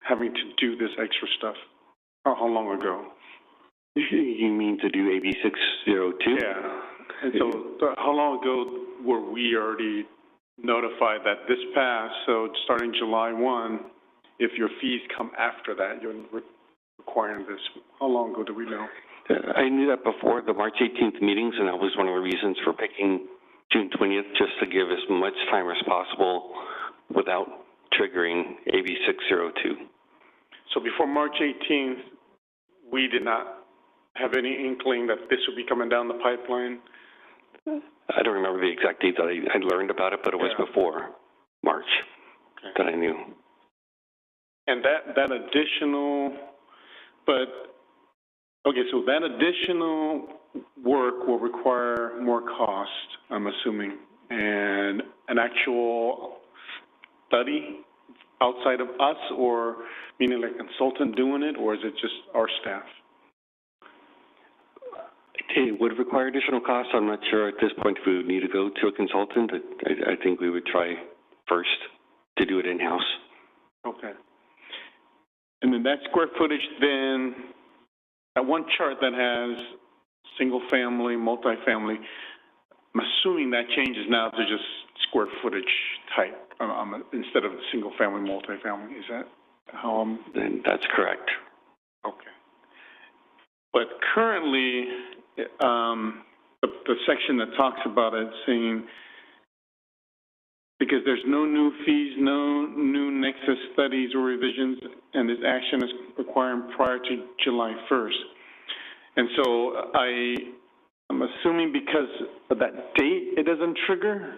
having to do this extra stuff? How long ago? You mean to do AB 602? Yeah. And so how long ago were we already notified that this passed, so starting July 1, if your fees come after that, you're requiring this? How long ago did we know? I knew that before the March 18th meetings, and that was one of the reasons for picking June 20th, just to give as much time as possible without triggering AB 602. So before March 18th, we did not have any inkling that this would be coming down the pipeline? I don't remember the exact date that I learned about it, but it was before March that I knew. And that additional, so that additional work will require more cost, I'm assuming, and an actual study outside of us, or meaning like a consultant doing it, or is it just our staff? It would require additional costs. I'm not sure at this point if we would need to go to a consultant. I think we would try first to do it in-house. Okay. And then that square footage, then, that one chart that has single-family, multifamily, I'm assuming that changes now to just square footage type instead of single-family, multifamily. Is that how Then that's correct. Okay. But currently, the section that talks about it saying, because there's no new fees, no new nexus studies or revisions, and this action is required prior to July 1st. And so I'm assuming because of that date, it doesn't trigger,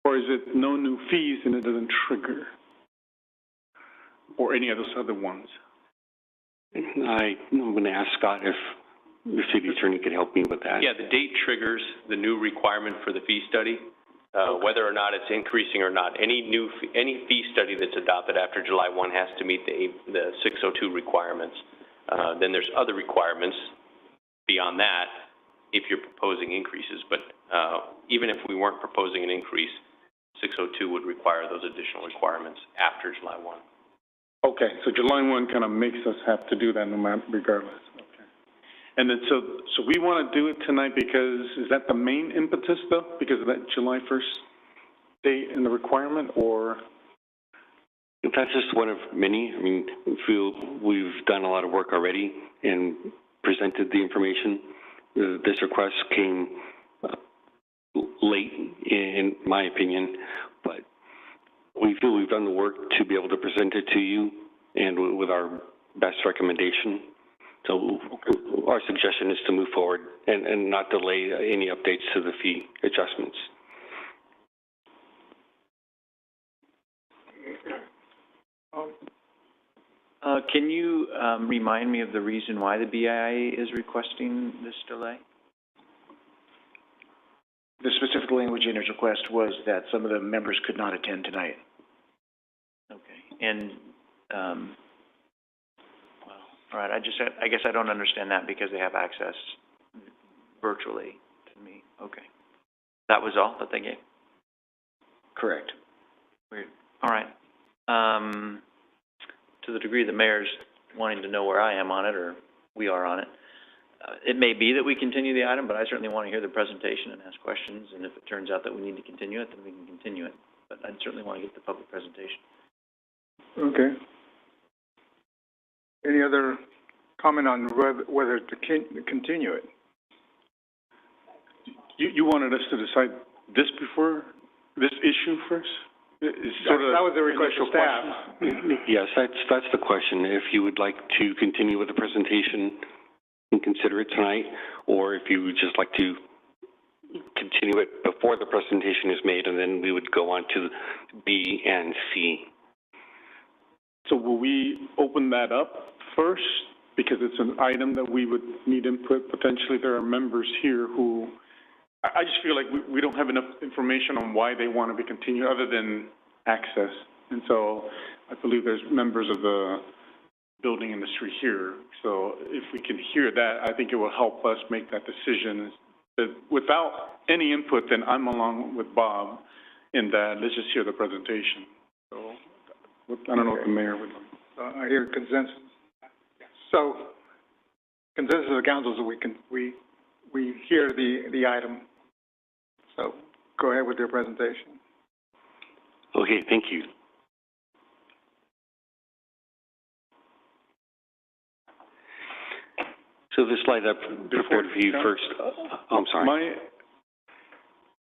or is it no new fees and it doesn't trigger, or any of those other ones? I'm going to ask Scott if the city attorney could help me with that. Yeah, the date triggers the new requirement for the fee study, whether or not it's increasing or not. Any fee study that's adopted after July 1 has to meet the 602 requirements. Then there's other requirements beyond that if you're proposing increases. But even if we weren't proposing an increase, 602 would require those additional requirements after July 1. Okay, so July 1 kind of makes us have to do that no matter, regardless. Okay. And then, so we want to do it tonight because, is that the main impetus though? Because of that July 1st date and the requirement, or? That's just one of many. I mean, we feel we've done a lot of work already and presented the information. This request came late, in my opinion, but we feel we've done the work to be able to present it to you and with our best recommendation. So our suggestion is to move forward and not delay any updates to the fee adjustments. Can you remind me of the reason why the BIA is requesting this delay? The specific language in his request was that some of the members could not attend tonight. Okay, and, well, all right, I guess I don't understand that because they have access virtually to me. Okay. That was all that they gave? Correct. Weird. All right. To the degree the mayor's wanting to know where I am on it, or we are on it, it may be that we continue the item, but I certainly want to hear the presentation and ask questions, and if it turns out that we need to continue it, then we can continue it. But I'd certainly want to get the public presentation. Okay. Any other comment on whether to continue it? You wanted us to decide this before, this issue first? Is sort of That was the request of initial staff. question. Yes, that's the question. If you would like to continue with the presentation and consider it tonight, or if you would just like to continue it before the presentation is made, and then we would go on to B and C. So will we open that up first? Because it's an item that we would need input. Potentially there are members here who, I just feel like we don't have enough information on why they want to be continued other than access. And so I believe there's members of the building industry here. So if we can hear that, I think it will help us make that decision. But without any input, then I'm along with Bob in that. Let's just hear the presentation. So I don't know what the mayor would like. I hear consensus. So consensus of the council is that we hear the item. So go ahead with your presentation. Okay, thank you. So this slide I prepared for you first. I'm sorry.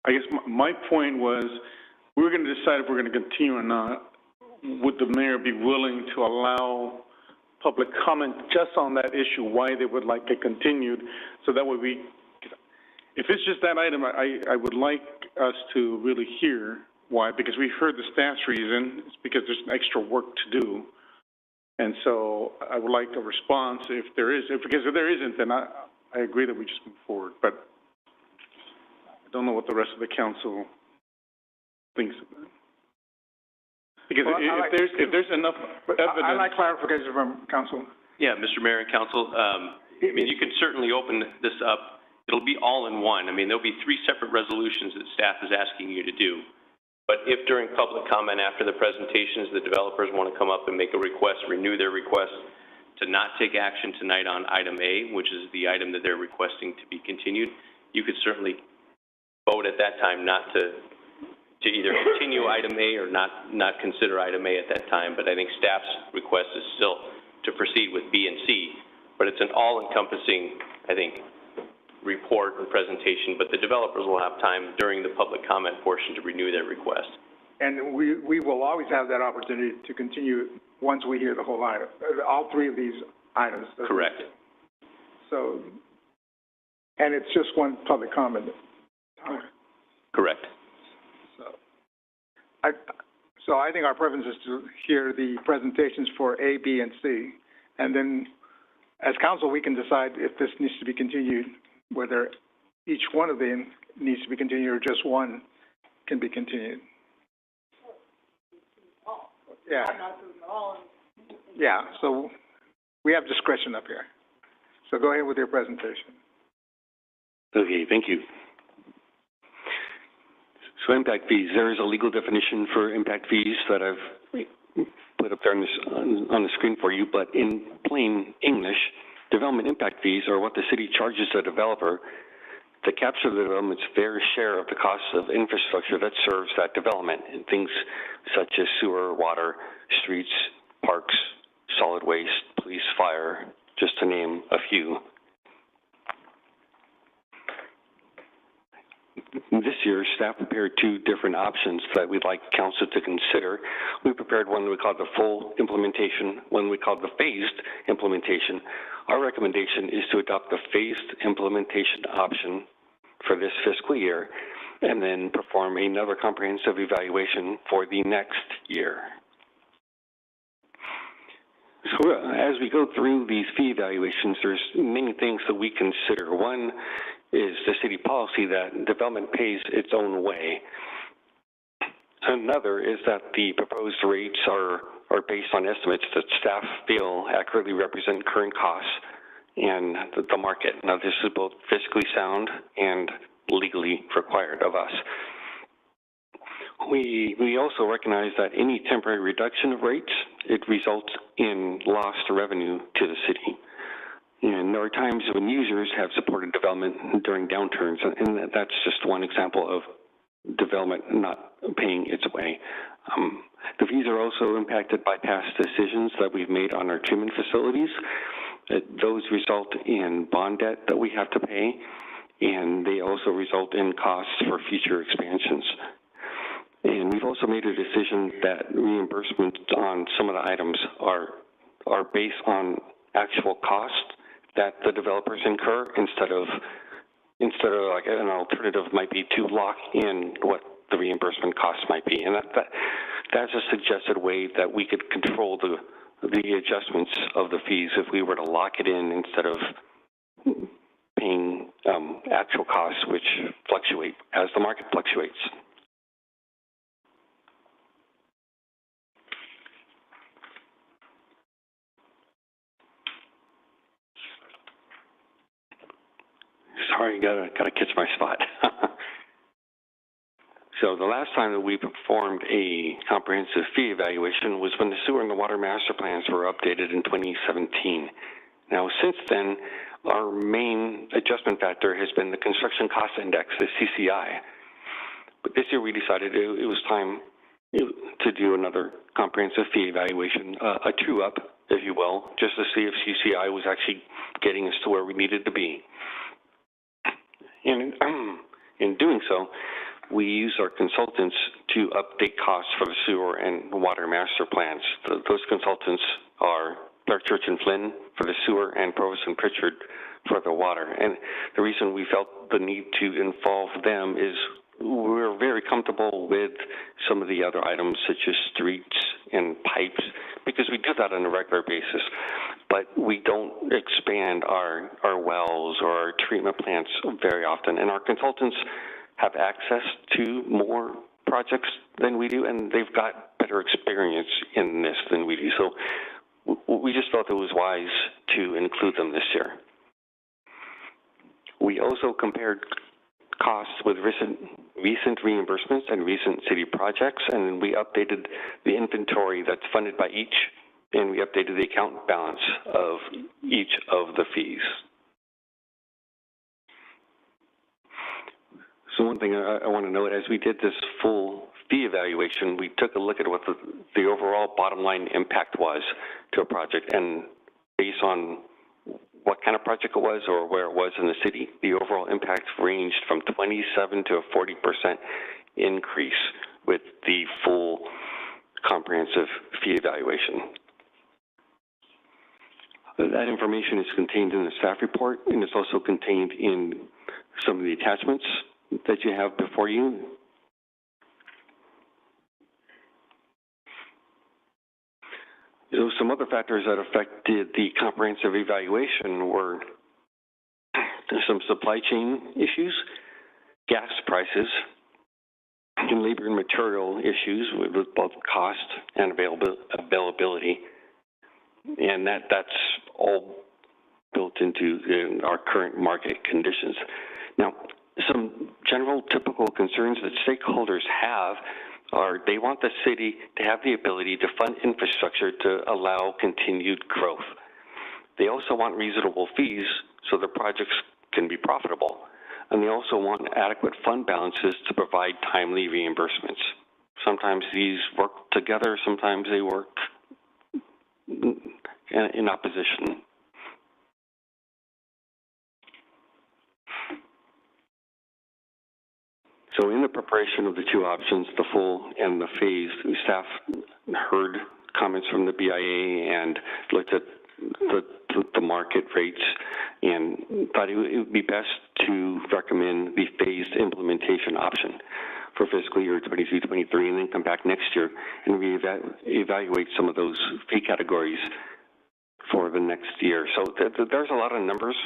I guess my point was, we were going to decide if we're going to continue or not. Would the mayor be willing to allow public comment just on that issue, why they would like it continued, so that way if it's just that item, I would like us to really hear why, because we heard the staff's reason. It's because there's extra work to do. And so I would like a response if there is, because if there isn't, then I agree that we just move forward. But I don't know what the rest of the council thinks of that. Because if there's enough evidence. I like clarification from council. Yeah, Mr. Mayor and Council, I mean, you could certainly open this up. It'll be all in one. I mean, there'll be 3 separate resolutions that staff is asking you to do. But if during public comment after the presentations, the developers want to come up and make a request, renew their request to not take action tonight on item A, which is the item that they're requesting to be continued, you could certainly vote at that time not to either continue item A or not consider item A at that time. But I think staff's request is still to proceed with B and C. But it's an all-encompassing, I think, report and presentation, but the developers will have time during the public comment portion to renew their request. And we will always have that opportunity to continue once we hear the whole item, all 3 of these items. Correct. So, and it's just one public comment. Correct. So I think our preference is to hear the presentations for A, B, and C, and then as council we can decide if this needs to be continued, whether each one of them needs to be continued or just one can be continued. Yeah. Yeah, so we have discretion up here. So go ahead with your presentation. Okay, thank you. So impact fees, there is a legal definition for impact fees that I've put up there on the screen for you, but in plain English, development impact fees are what the city charges the developer to capture the development's fair share of the costs of infrastructure that serves that development, and things such as sewer, water, streets, parks, solid waste, police, fire, just to name a few. This year, staff prepared 2 different options that we'd like council to consider. We prepared one that we called the full implementation, one we called the phased implementation. Our recommendation is to adopt the phased implementation option for this fiscal year and then perform another comprehensive evaluation for the next year. So as we go through these fee evaluations, there's many things that we consider. One is the city policy that development pays its own way. Another is that the proposed rates are based on estimates that staff feel accurately represent current costs and the market. Now, this is both fiscally sound and legally required of us. We also recognize that any temporary reduction of rates, it results in lost revenue to the city. And there are times when users have supported development during downturns, and that's just one example of development not paying its way. The fees are also impacted by past decisions that we've made on our treatment facilities. Those result in bond debt that we have to pay, and they also result in costs for future expansions. And we've also made a decision that reimbursement on some of the items are based on actual cost that the developers incur instead of like an alternative might be to lock in what the reimbursement costs might be. And that's a suggested way that we could control the adjustments of the fees if we were to lock it in instead of paying actual costs, which fluctuate as the market fluctuates. Sorry, gotta catch my spot. So the last time that we performed a comprehensive fee evaluation was when the sewer and the water master plans were updated in 2017. Now, since then, our main adjustment factor has been the construction cost index, the CCI. But this year we decided it was time to do another comprehensive fee evaluation, a true-up, if you will, just to see if CCI was actually getting us to where we needed to be. And in doing so, we use our consultants to update costs for the sewer and water master plans. Those consultants are Clark Church and Flynn for the sewer and Provost and Pritchard for the water. And the reason we felt the need to involve them is we're very comfortable with some of the other items such as streets and pipes because we do that on a regular basis. But we don't expand our wells or our treatment plants very often. And our consultants have access to more projects than we do, and they've got better experience in this than we do. So we just felt it was wise to include them this year. We also compared costs with recent reimbursements and recent city projects, and we updated the inventory that's funded by each, and we updated the account balance of each of the fees. So one thing I want to note, as we did this full fee evaluation, we took a look at what the overall bottom line impact was to a project, and based on what kind of project it was or where it was in the city, the overall impact ranged from 27 to a 40% increase with the full comprehensive fee evaluation. That information is contained in the staff report, and it's also contained in some of the attachments that you have before you. So some other factors that affected the comprehensive evaluation were some supply chain issues, gas prices, and labor and material issues with both cost and availability. And that's all built into our current market conditions. Now, some general typical concerns that stakeholders have are they want the city to have the ability to fund infrastructure to allow continued growth. They also want reasonable fees so the projects can be profitable. And they also want adequate fund balances to provide timely reimbursements. Sometimes these work together, sometimes they work in opposition. So in the preparation of the two options, the full and the phased, staff heard comments from the BIA and looked at the market rates and thought it would be best to recommend the phased implementation option for fiscal year 22-23, and then come back next year and reevaluate some of those fee categories for the next year. So there's a lot of numbers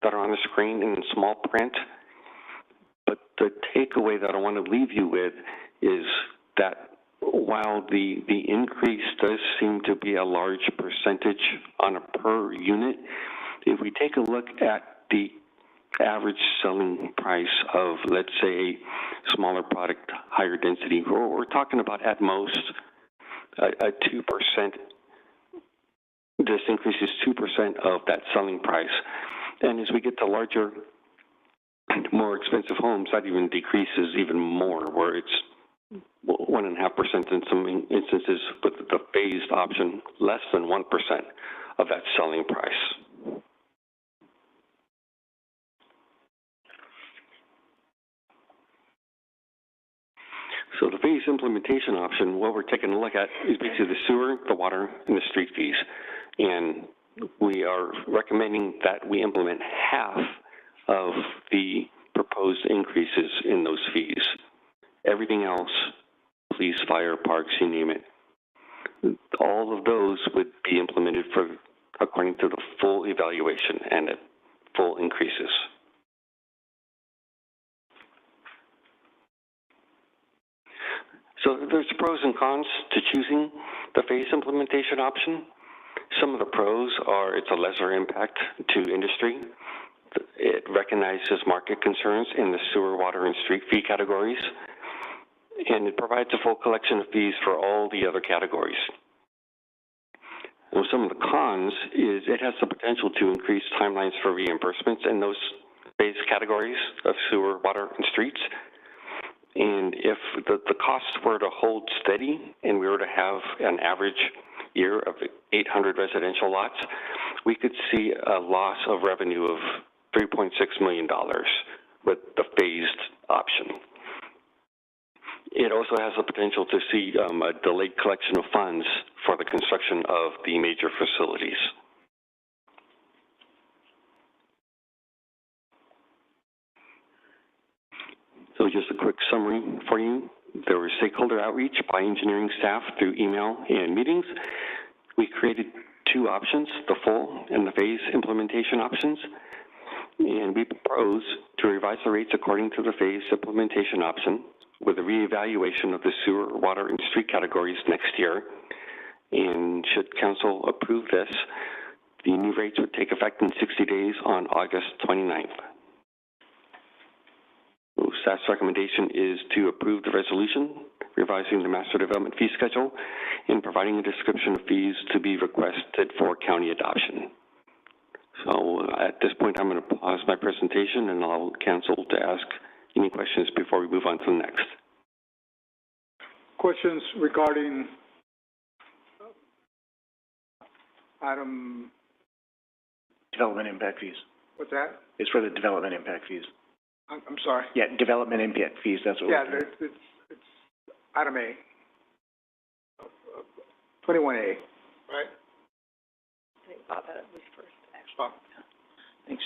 that are on the screen in small print. But the takeaway that I want to leave you with is that while the increase does seem to be a large percentage on a per unit, if we take a look at the average selling price of, let's say, a smaller product, higher density, we're talking about at most a 2%. This increase is 2% of that selling price. And as we get to larger, more expensive homes, that even decreases even more, where it's 1.5% in some instances, but the phased option, less than 1% of that selling price. phase implementation option, what we're taking a look at is basically the sewer, the water, and the street fees. And we are recommending that we implement half of the proposed increases in those fees. Everything else, police, fire, parks, you name it, all of those would be implemented according to the full evaluation and at full increases. So there's pros and cons to choosing the phase implementation option. Some of the pros are it's a lesser impact to industry. It recognizes market concerns in the sewer, water, and street fee categories, and it provides a full collection of fees for all the other categories. And some of the cons is it has the potential to increase timelines for reimbursements in those phase categories of sewer, water, and streets. And if the costs were to hold steady and we were to have an average year of 800 residential lots, we could see a loss of revenue of $3.6 million with the phased option. It also has the potential to see a delayed collection of funds for the construction of the major facilities. So just a quick summary for you. There was stakeholder outreach by engineering staff through email and meetings. We created two options, the full and the phase implementation options. And we propose to revise the rates according to the phase implementation option with a reevaluation of the sewer, water, and street categories next year. And should council approve this, the new rates would take effect in 60 days on August 29th. Staff's recommendation is to approve the resolution, revising the master development fee schedule, and providing a description of fees to be requested for county adoption. So at this point, I'm going to pause my presentation and allow council to ask any questions before we move on to the next. Questions regarding item? Development impact fees. What's that? It's for the development impact fees. I'm sorry? Yeah, development impact fees, that's what we're doing. Yeah, it's item A. 21A, right? I think Bob had it first, actually. Bob. Thanks.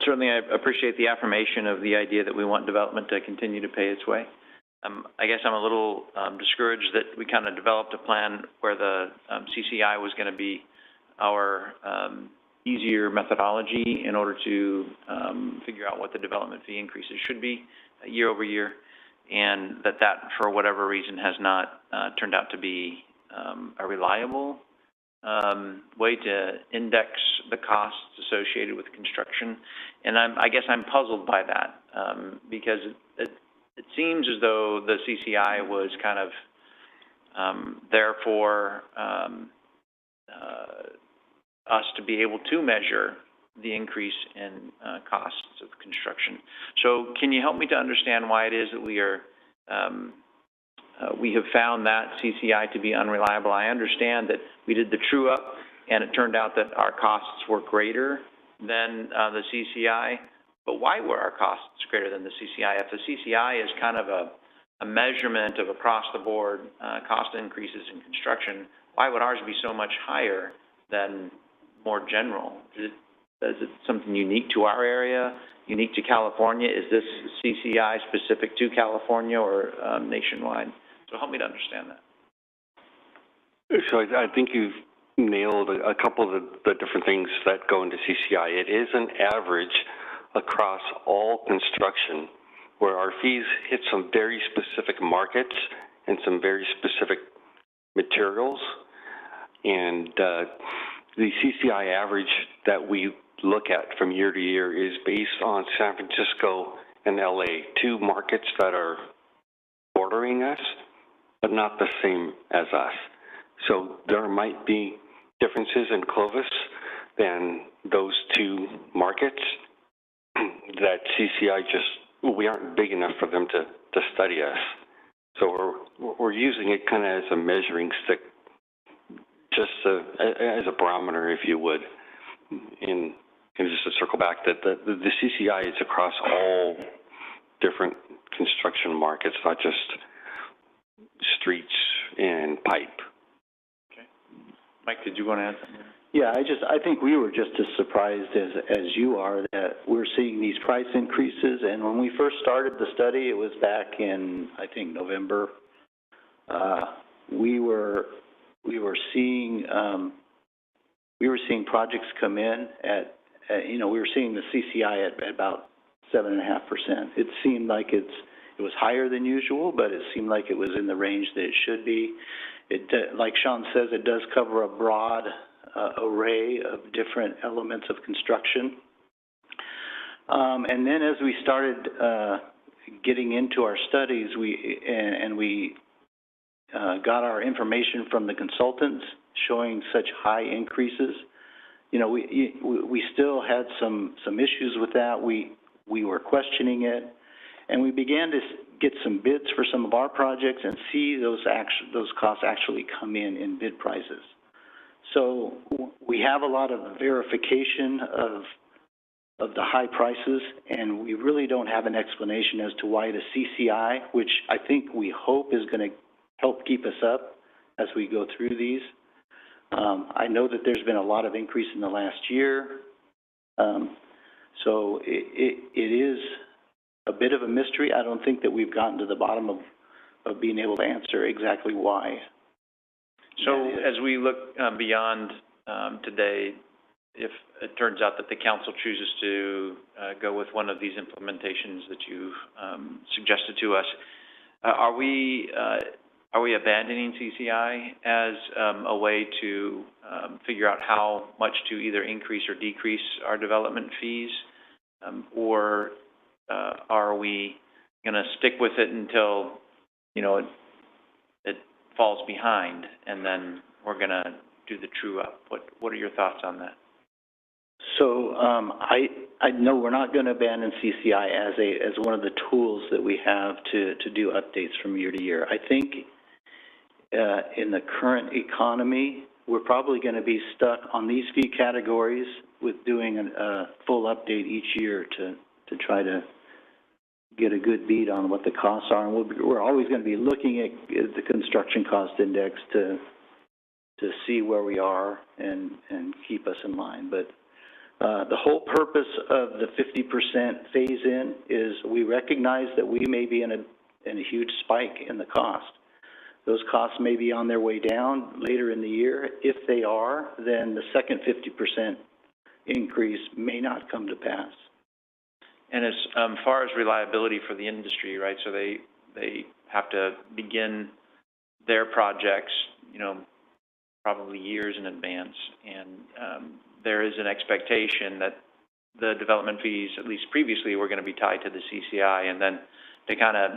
Certainly I appreciate the affirmation of the idea that we want development to continue to pay its way. I guess I'm a little discouraged that we kind of developed a plan where the CCI was going to be our easier methodology in order to figure out what the development fee increases should be year over year, and that for whatever reason has not turned out to be a reliable way to index the costs associated with construction. And I guess I'm puzzled by that because it seems as though the CCI was kind of there for us to be able to measure the increase in costs of construction. So can you help me to understand why it is that we have found that CCI to be unreliable? I understand that we did the true up and it turned out that our costs were greater than the CCI, but why were our costs greater than the CCI? If the CCI is kind of a measurement of across the board cost increases in construction, why would ours be so much higher than more general? Is it something unique to our area, unique to California? Is this CCI specific to California or nationwide? So help me to understand that. So I think you've nailed a couple of the different things that go into CCI. It is an average across all construction where our fees hit some very specific markets and some very specific materials. And the CCI average that we look at from year to year is based on San Francisco and LA, two markets that are bordering us, but not the same as us. So there might be differences in Clovis than those two markets that CCI we aren't big enough for them to study us. So we're using it kind of as a measuring stick, just as a barometer, if you would. And just to circle back, that the CCI is across all different construction markets, not just streets and pipe. Mike, did you want to add something? Yeah, I think we were just as surprised as you are that we're seeing these price increases. And when we first started the study, it was back in, I think, November. We were seeing projects come in at we were seeing the CCI at about 7.5%. It seemed like it was higher than usual, but it seemed like it was in the range that it should be. Like Sean says, it does cover a broad array of different elements of construction. And then as we started getting into our studies, we got our information from the consultants showing such high increases. We still had some issues with that. We were questioning it, and we began to get some bids for some of our projects and see those costs actually come in bid prices. So we have a lot of verification of the high prices, and we really don't have an explanation as to why the CCI, which I think we hope is going to help keep us up as we go through these. I know that there's been a lot of increase in the last year, so it is a bit of a mystery. I don't think that we've gotten to the bottom of being able to answer exactly why. So as we look beyond today, if it turns out that the council chooses to go with one of these implementations that you've suggested to us, are we abandoning CCI as a way to figure out how much to either increase or decrease our development fees, or are we going to stick with it until it falls behind, and then we're going to do the true up? What are your thoughts on that? So I know we're not going to abandon CCI as one of the tools that we have to do updates from year to year. I think in the current economy, we're probably going to be stuck on these few categories with doing a full update each year to try to get a good beat on what the costs are. And we're always going to be looking at the construction cost index to see where we are and keep us in line. But the whole purpose of the 50% phase-in is we recognize that we may be in a huge spike in the cost. Those costs may be on their way down later in the year. If they are, then the second 50% increase may not come to pass. And as far as reliability for the industry, right, so they have to begin their projects, probably years in advance, and there is an expectation that the development fees, at least previously, were going to be tied to the CCI, and then to kind of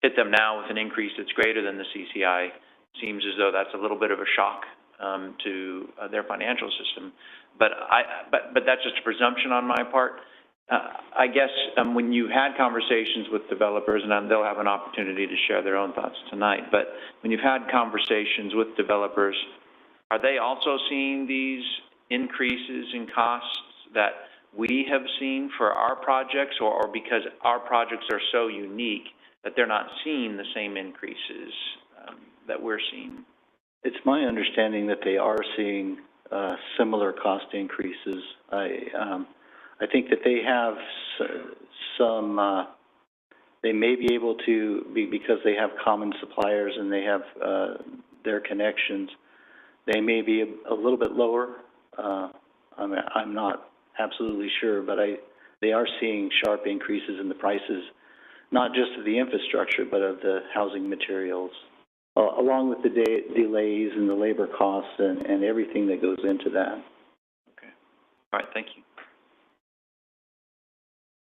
hit them now with an increase that's greater than the CCI seems as though that's a little bit of a shock to their financial system. But that's just a presumption on my part. I guess when you had conversations with developers, and they'll have an opportunity to share their own thoughts tonight, but when you've had conversations with developers, are they also seeing these increases in costs that we have seen for our projects, or because our projects are so unique that they're not seeing the same increases that we're seeing? It's my understanding that they are seeing similar cost increases. I think that they have some, they may be able to, because they have common suppliers and they have their connections, they may be a little bit lower. I'm not absolutely sure, but they are seeing sharp increases in the prices, not just of the infrastructure, but of the housing materials, along with the delays and the labor costs and everything that goes into that. Okay. All right, thank you.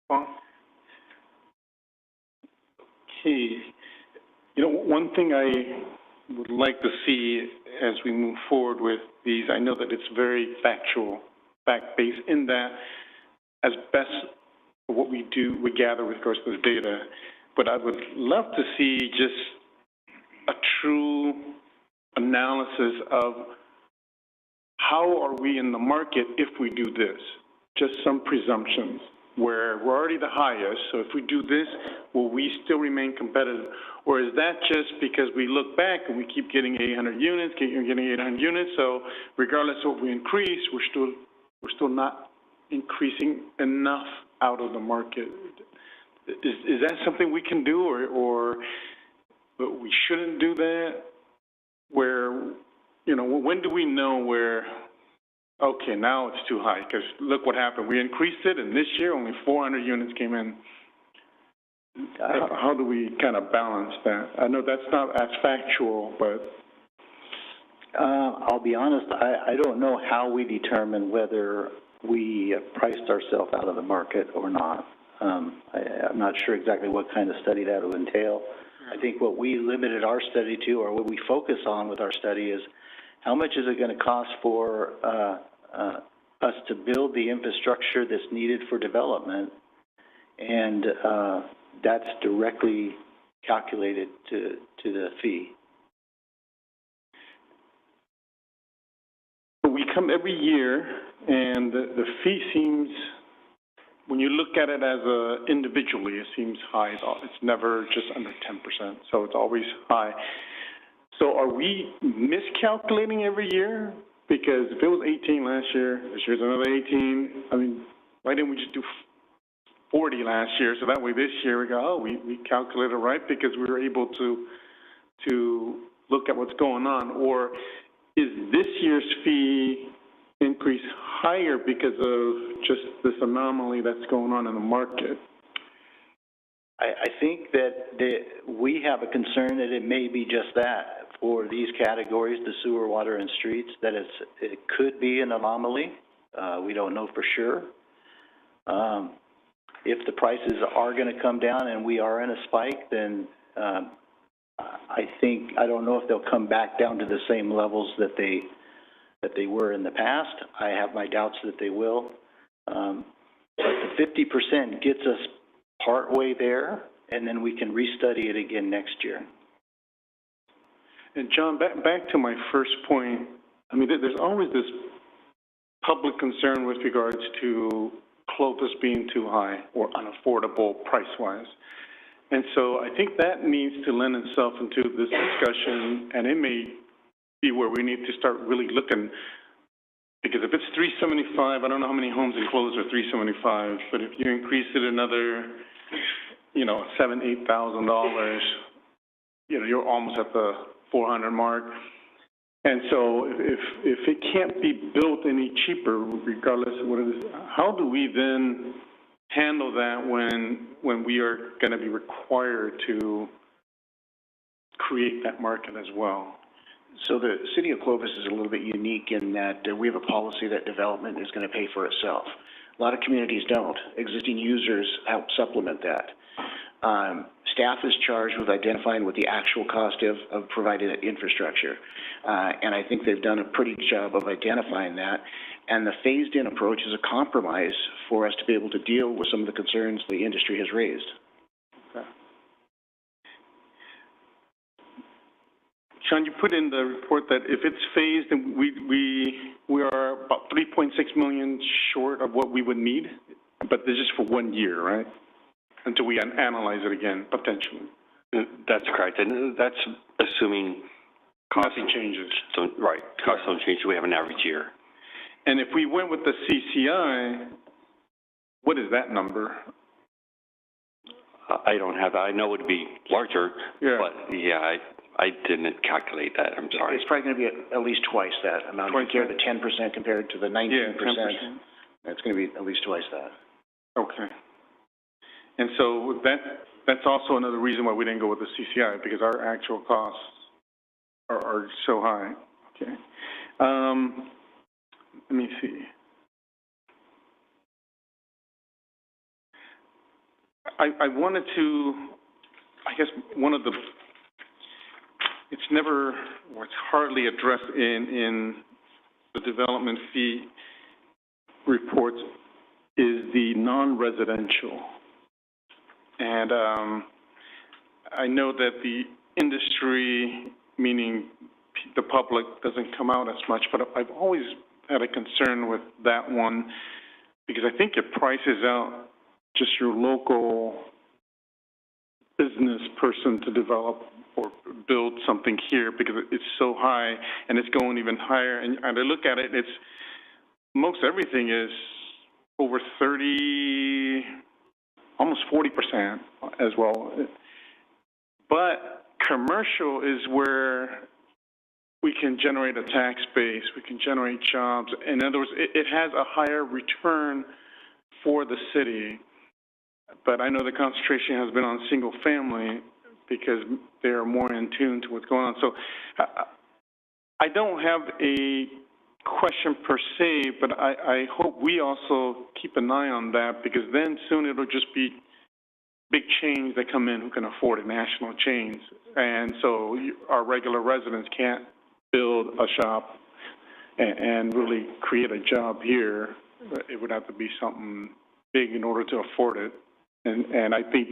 Paul? Okay. One thing I would like to see as we move forward with these, I know that it's very factual, fact-based in that as best what we do, we gather with regards to the data, but I would love to see just a true analysis of how are we in the market if we do this, just some presumptions. where we're already the highest, so if we do this, will we still remain competitive? Or is that just because we look back and we keep getting 800 units, getting 800 units, so regardless of what we increase, we're still not increasing enough out of the market? Is that something we can do, or we shouldn't do that? Where, you know, when do we know where, okay, now it's too high? Because look what happened. We increased it, and this year only 400 units came in. How do we kind of balance that? I know that's not as factual, but... I'll be honest, I don't know how we determine whether we priced ourselves out of the market or not. I'm not sure exactly what kind of study that would entail. I think what we limited our study to, or what we focus on with our study, is how much is it going to cost for us to build the infrastructure that's needed for development, and that's directly calculated to the fee. We come every year, and the fee seems, when you look at it as individually, it seems high. It's never just under 10%, so it's always high. So are we miscalculating every year? Because if it was 18 last year, this year's another 18. I mean, why didn't we just do 40 last year? So that way this year we go, oh, we calculated right because we were able to look at what's going on. Or is this year's fee increase higher because of just this anomaly that's going on in the market? I think that we have a concern that it may be just that. For these categories, the sewer, water, and streets, that it could be an anomaly. We don't know for sure. If the prices are going to come down and we are in a spike, then I don't know if they'll come back down to the same levels that they were in the past. I have my doubts that they will. But the 50% gets us partway there, and then we can restudy it again next year. And John, back to my first point, I mean, there's always this public concern with regards to Clovis being too high or unaffordable price-wise. And so I think that needs to lend itself into this discussion, and it may be where we need to start really looking, because if it's $375, I don't know how many homes in Clovis are $375, but if you increase it another, you know, $7,000, $8,000, you know, you're almost at the 400 mark. And so if it can't be built any cheaper, regardless of what it is, how do we then handle that when we are going to be required to create that market as well? So the city of Clovis is a little bit unique in that we have a policy that development is going to pay for itself. A lot of communities don't. Existing users help supplement that. Staff is charged with identifying what the actual cost of providing infrastructure. And I think they've done a pretty good job of identifying that. And the phased-in approach is a compromise for us to be able to deal with some of the concerns the industry has raised. Okay. Sean, you put in the report that if it's phased, then we are about 3.6 million short of what we would need, but this is for 1 year, right? Until we analyze it again, potentially. That's correct, and that's assuming nothing changes. So, right, costs don't change, so we have an average year. And if we went with the CCI, what is that number? I don't have that. I know it would be larger, but yeah, I didn't calculate that. I'm sorry. It's probably going to be at least twice that amount. Compared to the 10% compared to the 19%. Yeah, 10%. It's going to be at least twice that. Okay. And so that's also another reason why we didn't go with the CCI, because our actual costs are so high. Okay. Let me see. I wanted to, I guess one of the, it's never, or it's hardly addressed in the development fee reports, is the non-residential. And I know that the industry, meaning the public, doesn't come out as much, but I've always had a concern with that one, because I think it prices out just your local business person to develop or build something here because it's so high and it's going even higher. And I look at it, it's most everything is over 30, almost 40% as well. But commercial is where we can generate a tax base, we can generate jobs. In other words, it has a higher return for the city. But I know the concentration has been on single family because they are more in tune to what's going on. So I don't have a question per se, but I hope we also keep an eye on that because then soon it'll just be big chains that come in who can afford it, national chains. And so our regular residents can't build a shop and really create a job here. It would have to be something big in order to afford it. And I think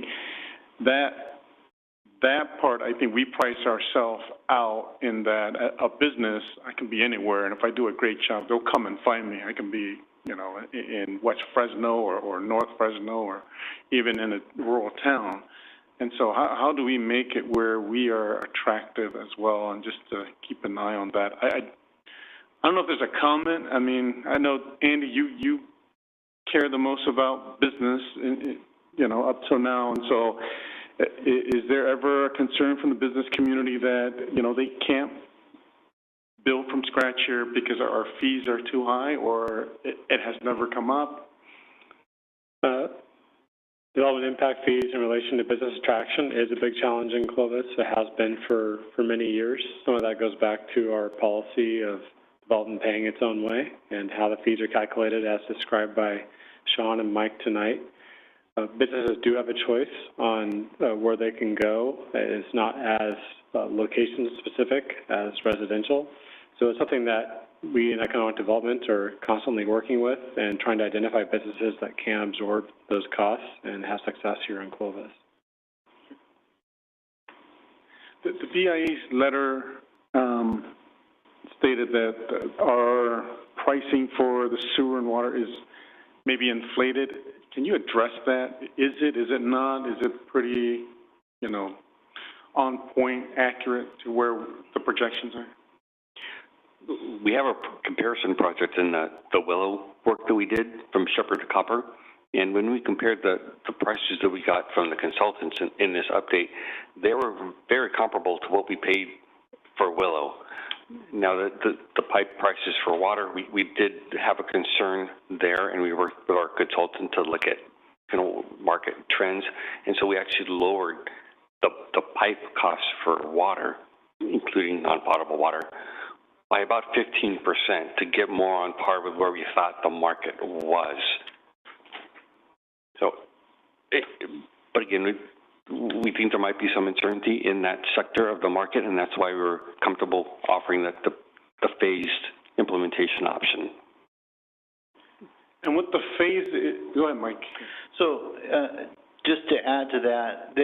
that part, I think we price ourselves out in that a business, I can be anywhere, and if I do a great job, they'll come and find me. I can be, you know, in West Fresno or North Fresno or even in a rural town. And so how do we make it where we are attractive as well, and just to keep an eye on that? I don't know if there's a comment. I mean, I know, Andy, you care the most about business, you know, up till now, and so is there ever a concern from the business community that, you know, they can't build from scratch here because our fees are too high, or it has never come up? Development impact fees in relation to business attraction is a big challenge in Clovis. It has been for many years. Some of that goes back to our policy of development paying its own way and how the fees are calculated as described by Sean and Mike tonight. Businesses do have a choice on where they can go. It's not as location specific as residential. So it's something that we in economic development are constantly working with and trying to identify businesses that can absorb those costs and have success here in Clovis. The BIA's letter stated that our pricing for the sewer and water is maybe inflated. Can you address that? Is it not? Is it pretty, you know, on point, accurate to where the projections are? We have a comparison project in the Willow work that we did from Shepherd to Copper. And when we compared the prices that we got from the consultants in this update, they were very comparable to what we paid for Willow. Now, the pipe prices for water, we did have a concern there, and we worked with our consultant to look at, you know, market trends. And so we actually lowered the pipe costs for water, including non-potable water, by about 15% to get more on par with where we thought the market was. So, but again, we think there might be some uncertainty in that sector of the market, and that's why we were comfortable offering the phased implementation option. And with the phase, go ahead, Mike. So, just to add to that,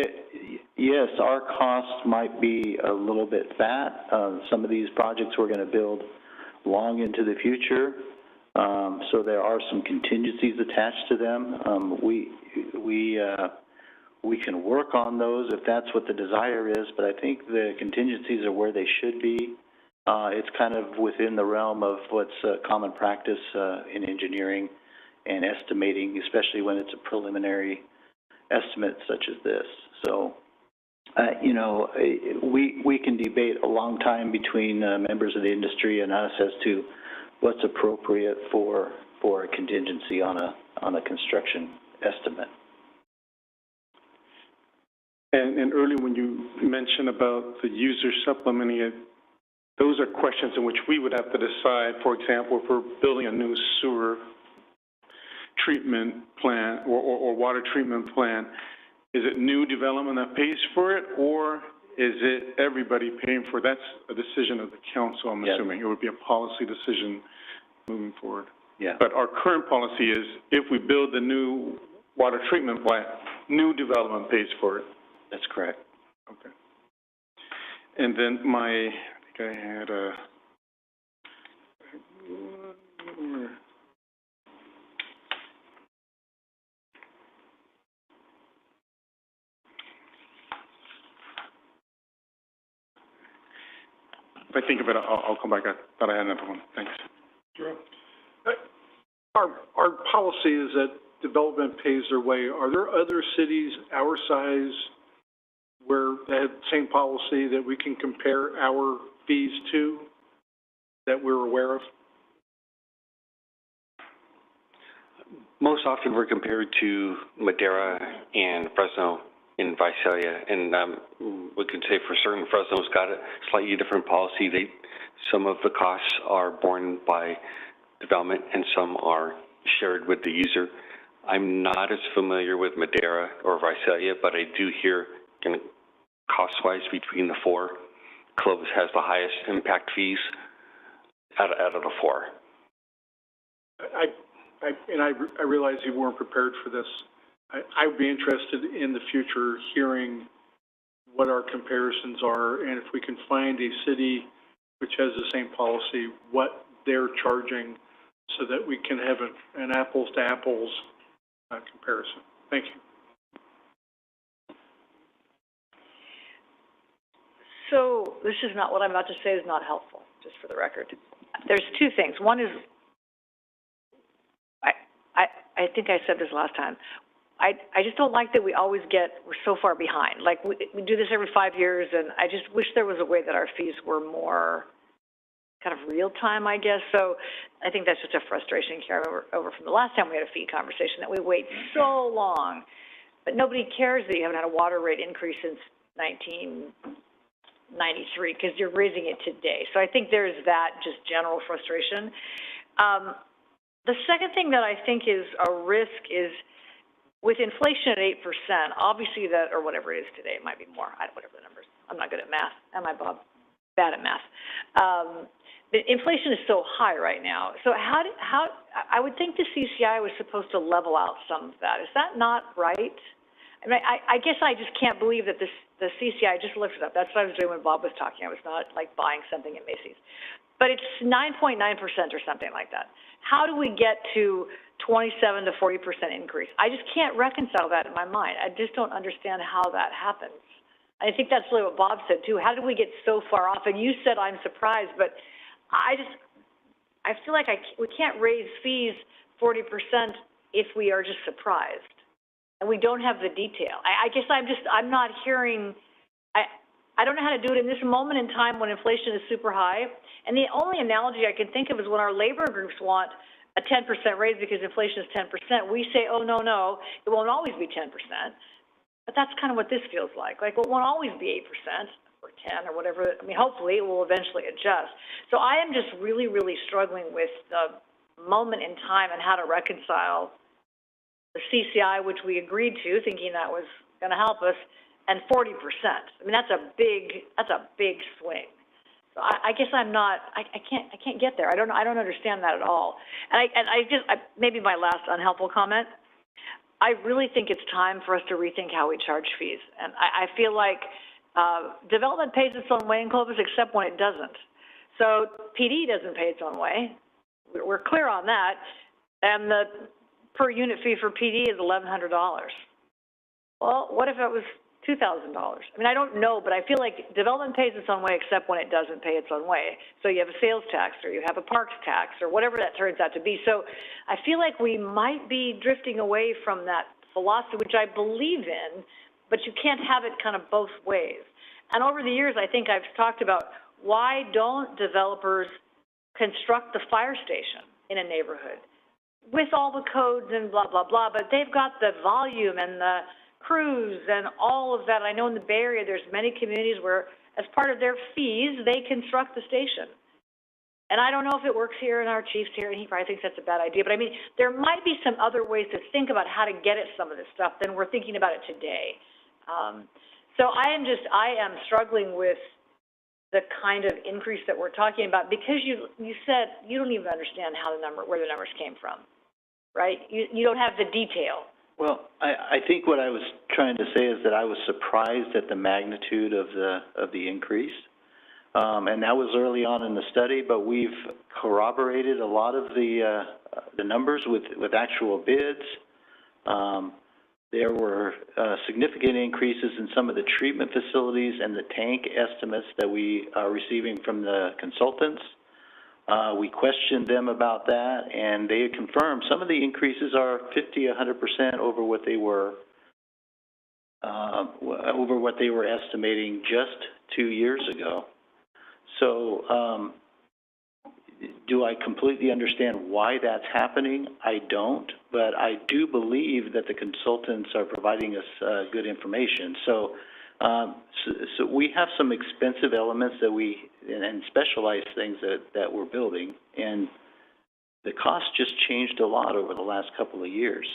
yes, our costs might be a little bit fat. Some of these projects we're going to build long into the future, so there are some contingencies attached to them. We can work on those if that's what the desire is, but I think the contingencies are where they should be. It's kind of within the realm of what's common practice in engineering and estimating, especially when it's a preliminary estimate such as this. So, you know, we can debate a long time between members of the industry and us as to what's appropriate for a contingency on a construction estimate. And earlier when you mentioned about the user supplementing it, those are questions in which we would have to decide. For example, if we're building a new sewer treatment plant or water treatment plant, is it new development that pays for it, or is it everybody paying for it? That's a decision of the council, I'm assuming. It would be a policy decision moving forward. Yeah. But our current policy is if we build the new water treatment plant, new development pays for it. That's correct. Okay. And then I think I had a, If I think of it, I'll come back. I thought I had another one. Thanks. Our policy is that development pays their way. Are there other cities our size where they have the same policy that we can compare our fees to, that we're aware of? Most often we're compared to Madera and Fresno in Visalia, and we can say for certain Fresno's got a slightly different policy. Some of the costs are borne by development and some are shared with the user. I'm not as familiar with Madera or Visalia, but I do hear kind of cost-wise between the four, Clovis has the highest impact fees out of the four. I realize you weren't prepared for this. I would be interested in the future hearing what our comparisons are, and if we can find a city which has the same policy, what they're charging, so that we can have an apples-to-apples comparison. Thank you. So this is not, what I'm about to say is not helpful, just for the record. There's two things. One is, I think I said this last time, I just don't like that we're so far behind. Like, we do this every 5 years, and I just wish there was a way that our fees were more kind of real time, I guess. So I think that's just a frustration carried over from the last time we had a fee conversation, that we wait so long. But nobody cares that you haven't had a water rate increase since 1993, because you're raising it today. So I think there's that just general frustration. The second thing that I think is a risk is, with inflation at 8%, obviously that, or whatever it is today, it might be more, whatever the numbers. I'm not good at math. Am I, Bob? Bad at math. But inflation is so high right now. So how I would think the CCI was supposed to level out some of that. Is that not right? I mean, I guess I just can't believe that the CCI, I just looked it up. That's what I was doing when Bob was talking. I was not like buying something at Macy's. But it's 9.9% or something like that. How do we get to 27 to 40% increase? I just can't reconcile that in my mind. I just don't understand how that happens. I think that's really what Bob said too. How did we get so far off? And you said I'm surprised, but I feel like we can't raise fees 40% if we are just surprised and we don't have the detail. I guess I'm not hearing. I don't know how to do it in this moment in time when inflation is super high. And the only analogy I can think of is when our labor groups want a 10% raise because inflation is 10%. We say, oh, no, it won't always be 10%. But that's kind of what this feels like. Like, it won't always be 8% or 10 or whatever. I mean, hopefully it will eventually adjust. So I am just really, really struggling with the moment in time and how to reconcile the CCI, which we agreed to, thinking that was going to help us, and 40%. I mean, that's a big swing. So I guess I can't get there. I don't understand that at all. And maybe my last unhelpful comment, I really think it's time for us to rethink how we charge fees. And I feel like development pays its own way in Clovis, except when it doesn't. So PD doesn't pay its own way. We're clear on that. And the per unit fee for PD is $1,100. Well, what if it was $2,000? I mean, I don't know, but I feel like development pays its own way except when it doesn't pay its own way. So you have a sales tax, or you have a parks tax, or whatever that turns out to be. So I feel like we might be drifting away from that philosophy, which I believe in, but you can't have it kind of both ways. And over the years, I think I've talked about, why don't developers construct the fire station in a neighborhood with all the codes and blah, blah, blah, but they've got the volume and the crews and all of that. I know in the Bay Area, there's many communities where, as part of their fees, they construct the station. And I don't know if it works here, and our chief's here, and he probably thinks that's a bad idea. But I mean, there might be some other ways to think about how to get at some of this stuff than we're thinking about it today. So I am struggling with the kind of increase that we're talking about, because you said you don't even understand where the numbers came from, right? You don't have the detail. Well, I think what I was trying to say is that I was surprised at the magnitude of the increase, and that was early on in the study. But we've corroborated a lot of the numbers with actual bids. There were significant increases in some of the treatment facilities and the tank estimates that we are receiving from the consultants. We questioned them about that, and they confirmed some of the increases are 50, 100% over what they were estimating just 2 years ago. So, do I completely understand why that's happening? I don't, but I do believe that the consultants are providing us good information. So, so we have some expensive elements that and specialized things that we're building, and the cost just changed a lot over the last couple of years.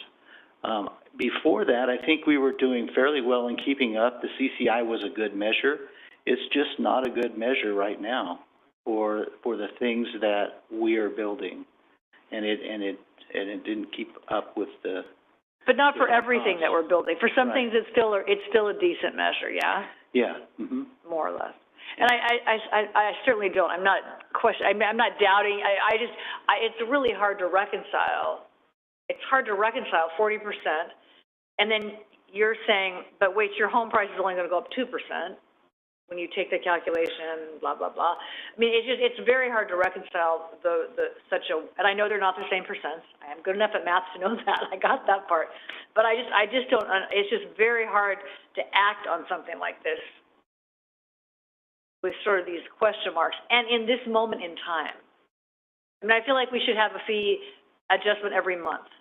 Before that, I think we were doing fairly well in keeping up. The CCI was a good measure. It's just not a good measure right now for the things that we are building, and it didn't keep up with the. But not for everything that we're building. For some things, it's still a decent measure, yeah? Yeah. Mm-hmm. More or less. And I certainly don't. I'm not I'm not doubting. It's really hard to reconcile. It's hard to reconcile 40%, and then you're saying, but wait, your home price is only going to go up 2%. When you take the calculation, blah, blah, blah. I mean, it's very hard to reconcile and I know they're not the same percents. I am good enough at math to know that. I got that part. But I just don't, it's just very hard to act on something like this with sort of these question marks, and in this moment in time. I mean, I feel like we should have a fee adjustment every month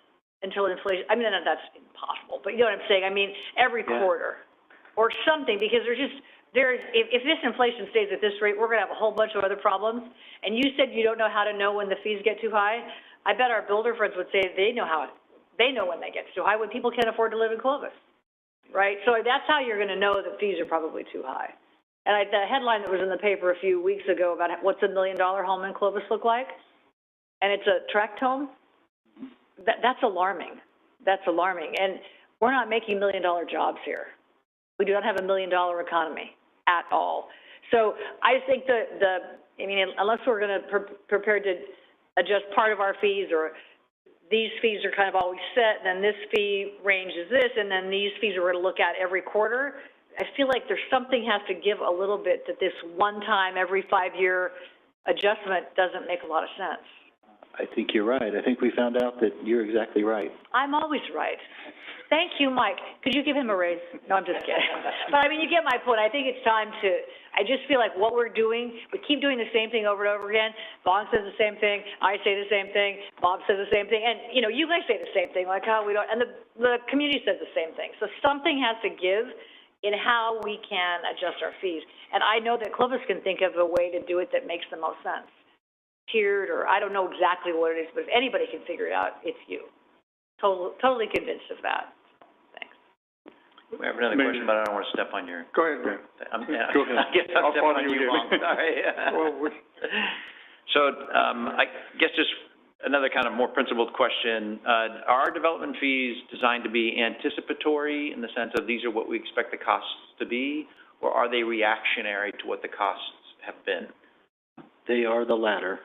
until inflation, I mean, that's impossible, but you know what I'm saying? I mean, every quarter or something, because if this inflation stays at this rate, we're going to have a whole bunch of other problems. And you said you don't know how to know when the fees get too high. I bet our builder friends would say they know when they get too high, when people can't afford to live in Clovis, right? So that's how you're going to know that fees are probably too high. And the headline that was in the paper a few weeks ago about what's $1 million home in Clovis look like, and it's a tract home, that's alarming. That's alarming. And we're not making $1 million jobs here. We do not have $1 million economy at all. So I think unless we're going to prepared to adjust part of our fees, or these fees are kind of always set, and then this fee range is this, and then these fees we're going to look at every quarter, I feel like there's something has to give a little bit, that this one-time every 5-year adjustment doesn't make a lot of sense. I think you're right. I think we found out that you're exactly right. I'm always right. Thank you, Mike. Could you give him a raise? No, I'm just kidding. But I mean, you get my point. I think it's time I just feel like what we're doing, we keep doing the same thing over and over again. Vaughn says the same thing. I say the same thing. Bob says the same thing. And, you guys say the same thing, like how we don't, and the community says the same thing. So something has to give in how we can adjust our fees. And I know that Clovis can think of a way to do it that makes the most sense. Tiered, or I don't know exactly what it is, but if anybody can figure it out, it's you. Totally convinced of that. Thanks. We have another question, but I don't want to step on your. Go ahead, Brent. Go ahead. I guess I'll step on you wrong. Sorry. So, I guess just another kind of more principled question. Are development fees designed to be anticipatory in the sense of these are what we expect the costs to be, or are they reactionary to what the costs have been? They are the latter.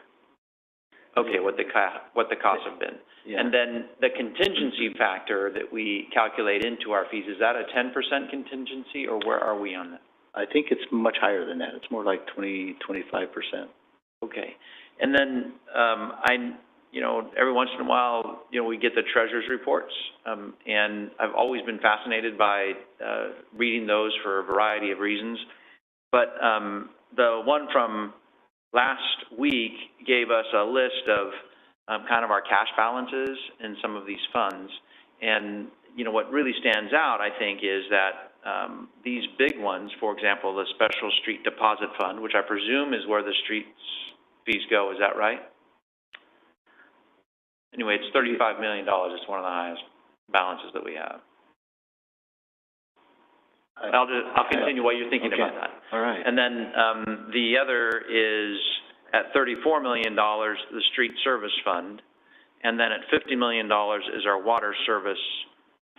Okay, what the costs have been. Yeah. And then the contingency factor that we calculate into our fees, is that a 10% contingency, or where are we on that? I think it's much higher than that. It's more like 25%. Okay. And then, every once in a while, we get the treasurer's reports, and I've always been fascinated by reading those for a variety of reasons. But the one from last week gave us a list of kind of our cash balances in some of these funds. And, what really stands out, I think, is that these big ones, for example, the Special Street Deposit Fund, which I presume is where the streets fees go, is that right? Anyway, it's $35 million. It's one of the highest balances that we have. I'll continue while you're thinking about that. All right. And then the other is at $34 million, the Street Service Fund, and then at $50 million is our Water Service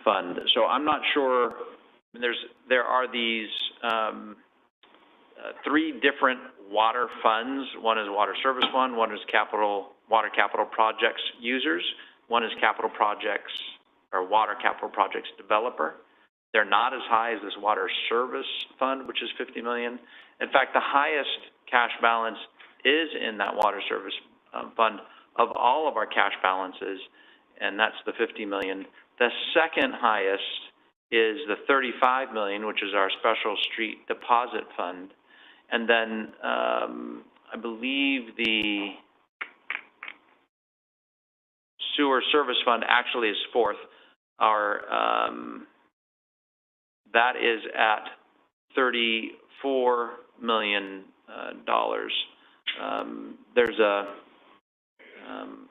Fund. So I'm not sure. There are these 3 different water funds. One is Water Service Fund. One is Water Capital Projects Users. One is Capital Projects or water capital projects developer. They're not as high as this water service fund, which is $50 million. In fact, the highest cash balance is in that water service fund of all of our cash balances, and that's the $50 million. The second highest is the $35 million, which is our special street deposit fund. And then I believe the sewer service fund actually is fourth. Our that is at $34 million. There's a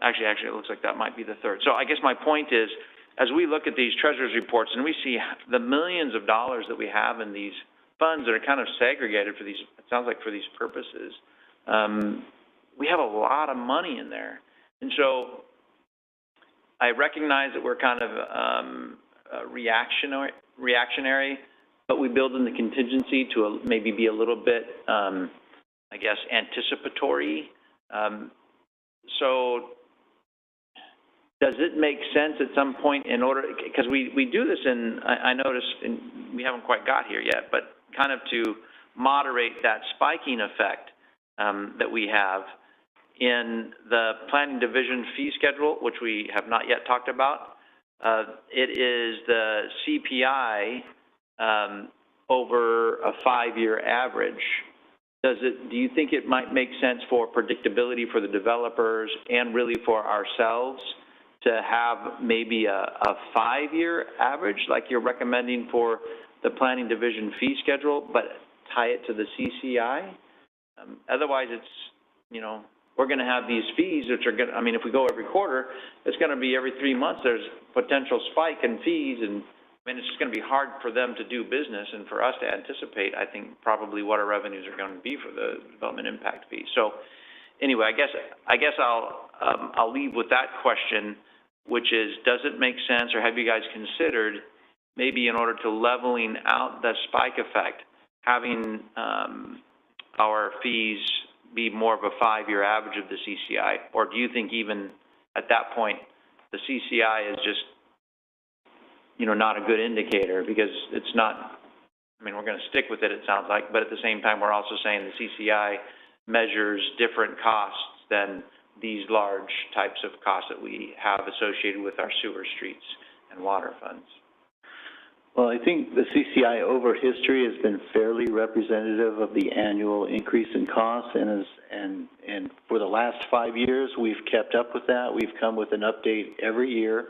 actually it looks like that might be the third. So I guess my point is, as we look at these treasurer's reports and we see the millions of dollars that we have in these funds that are kind of segregated for these, it sounds like for these purposes, we have a lot of money in there. And so I recognize that we're kind of reactionary, but we build in the contingency to maybe be a little bit, I guess, anticipatory. So does it make sense at some point in order, because we do this in, I noticed, and we haven't quite got here yet, but kind of to moderate that spiking effect that we have in the planning division fee schedule, which we have not yet talked about. It is the CPI over a 5-year average. Do you think it might make sense for predictability for the developers and really for ourselves to have maybe a 5-year average like you're recommending for the planning division fee schedule, but tie it to the CCI? Otherwise, it's, you know, we're going to have these fees, which are going to, I mean, if we go every quarter, it's going to be every 3 months there's potential spike in fees, and I mean, it's just going to be hard for them to do business and for us to anticipate, I think, probably what our revenues are going to be for the development impact fee. So anyway, I guess I'll leave with that question, which is, does it make sense, or have you guys considered maybe in order to leveling out the spike effect, having our fees be more of a 5-year average of the CCI? Or do you think even at that point the CCI is just, you know, not a good indicator, because it's not, I mean, we're going to stick with it, it sounds like, but at the same time we're also saying the CCI measures different costs than these large types of costs that we have associated with our sewer, streets, and water funds. Well, I think the CCI over history has been fairly representative of the annual increase in costs, and for the last 5 years, we've kept up with that. We've come with an update every year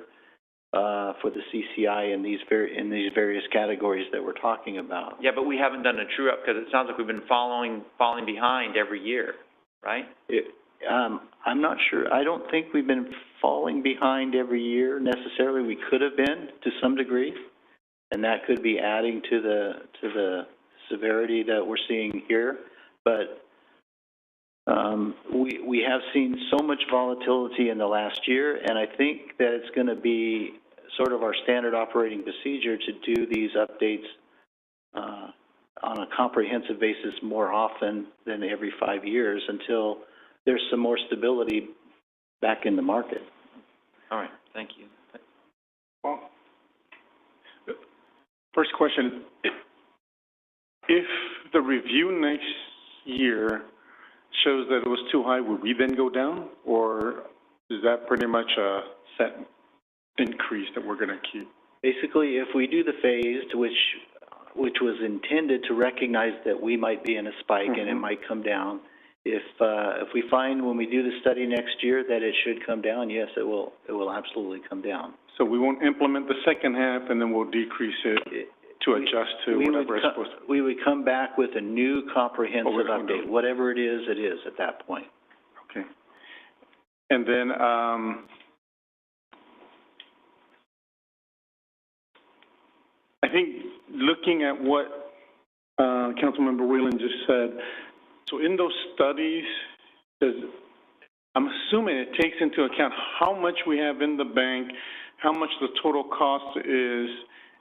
for the CCI in these various categories that we're talking about. Yeah, but we haven't done a true up, because it sounds like we've been falling behind every year, right? I'm not sure. I don't think we've been falling behind every year necessarily. We could have been to some degree, and that could be adding to the severity that we're seeing here. But we have seen so much volatility in the last year, and I think that it's going to be sort of our standard operating procedure to do these updates on a comprehensive basis more often than every 5 years until there's some more stability back in the market. All right, thank you. Well, first question, if the review next year shows that it was too high, would we then go down, or is that pretty much a set increase that we're going to keep? Basically, if we do the phased, which was intended to recognize that we might be in a spike and it might come down, if we find when we do the study next year that it should come down, yes, it will absolutely come down. So we won't implement the second half and then we'll decrease it to adjust to whatever it's supposed to be? We would come back with a new comprehensive update. Whatever it is at that point. Okay. And then, I think looking at what Councilmember Whelan just said, so in those studies, I'm assuming it takes into account how much we have in the bank, how much the total cost is,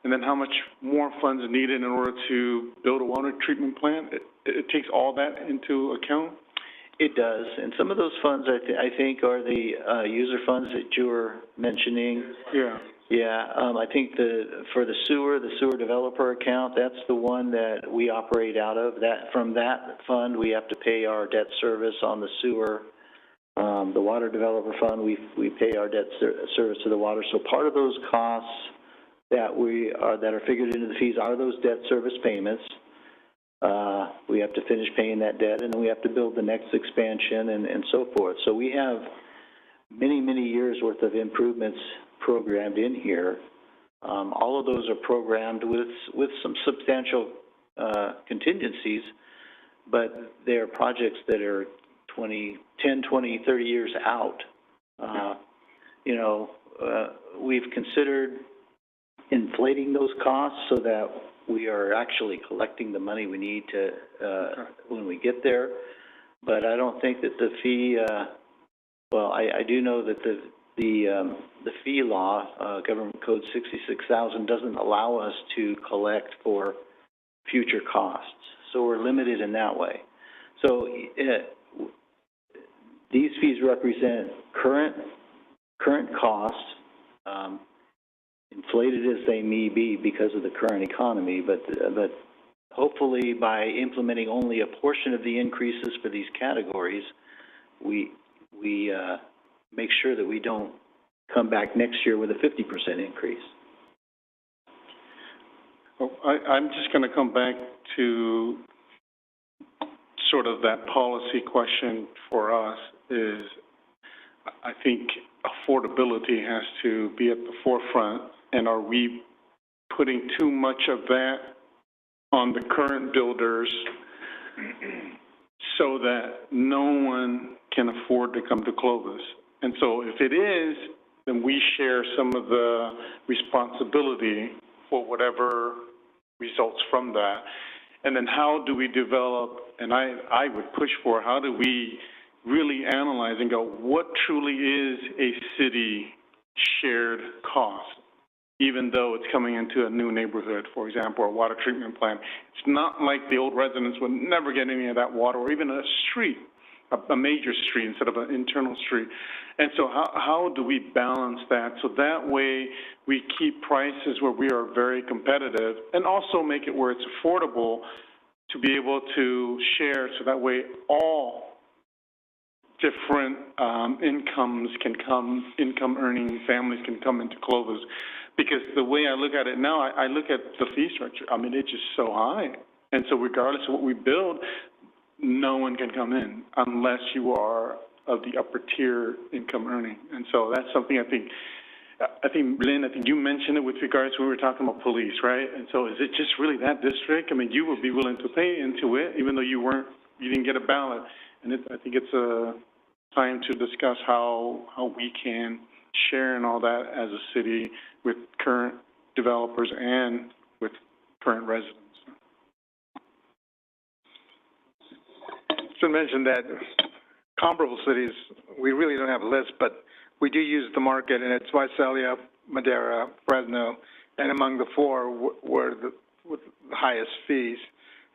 and then how much more funds needed in order to build a water treatment plant. It takes all that into account? It does, and some of those funds I think are the user funds that you were mentioning. Yeah. Yeah, I think for the sewer developer account, that's the one that we operate out of. From that fund, we have to pay our debt service on the sewer. The water developer fund, we pay our debt service to the water. So part of those costs that are figured into the fees are those debt service payments. We have to finish paying that debt, and then we have to build the next expansion and so forth. So we have many, many years worth of improvements programmed in here. All of those are programmed with some substantial contingencies, but they're projects that are 10, 20, 30 years out. We've considered inflating those costs so that we are actually collecting the money we need to when we get there. But I don't think that the fee. I do know that the fee law, Government Code 66,000, doesn't allow us to collect for future costs. So we're limited in that way. So these fees represent current costs, inflated as they may be because of the current economy, but hopefully by implementing only a portion of the increases for these categories, we make sure that we don't come back next year with a 50% increase. Well, I'm just going to come back to sort of that policy question for us is, I think affordability has to be at the forefront, and are we putting too much of that on the current builders so that no one can afford to come to Clovis? And so if it is, then we share some of the responsibility for whatever results from that. And then how do we develop, and I would push for, how do we really analyze and go, what truly is a city shared cost, even though it's coming into a new neighborhood, for example, a water treatment plant. It's not like the old residents would never get any of that water, or even a street, a major street instead of an internal street. And so how do we balance that so that way we keep prices where we are very competitive and also make it where it's affordable to be able to share, so that way all different incomes can come, income earning families can come into Clovis. Because the way I look at it now, I look at the fee structure. I mean, it's just so high. And so regardless of what we build, no one can come in unless you are of the upper tier income earning. And so that's something I think, Lynn, I think you mentioned it with regards to, we were talking about police, right? And so is it just really that district? I mean, you would be willing to pay into it, even though you didn't get a ballot. And I think it's a time to discuss how we can share in all that as a city with current developers and with current residents. It's been mentioned that comparable cities, we really don't have a list, but we do use the market, and it's Visalia, Madera, Fresno, and among the four were with the highest fees.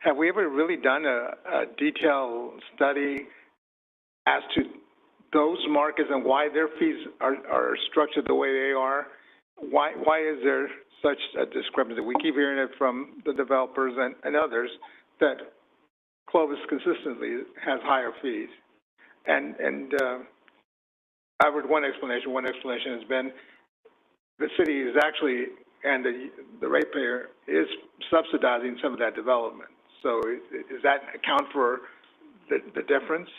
Have we ever really done a detailed study as to those markets and why their fees are structured the way they are? Why is there such a discrepancy? We keep hearing it from the developers and others that Clovis consistently has higher fees. And I've heard one explanation has been the city is actually, and the ratepayer is subsidizing some of that development. So does that account for the difference?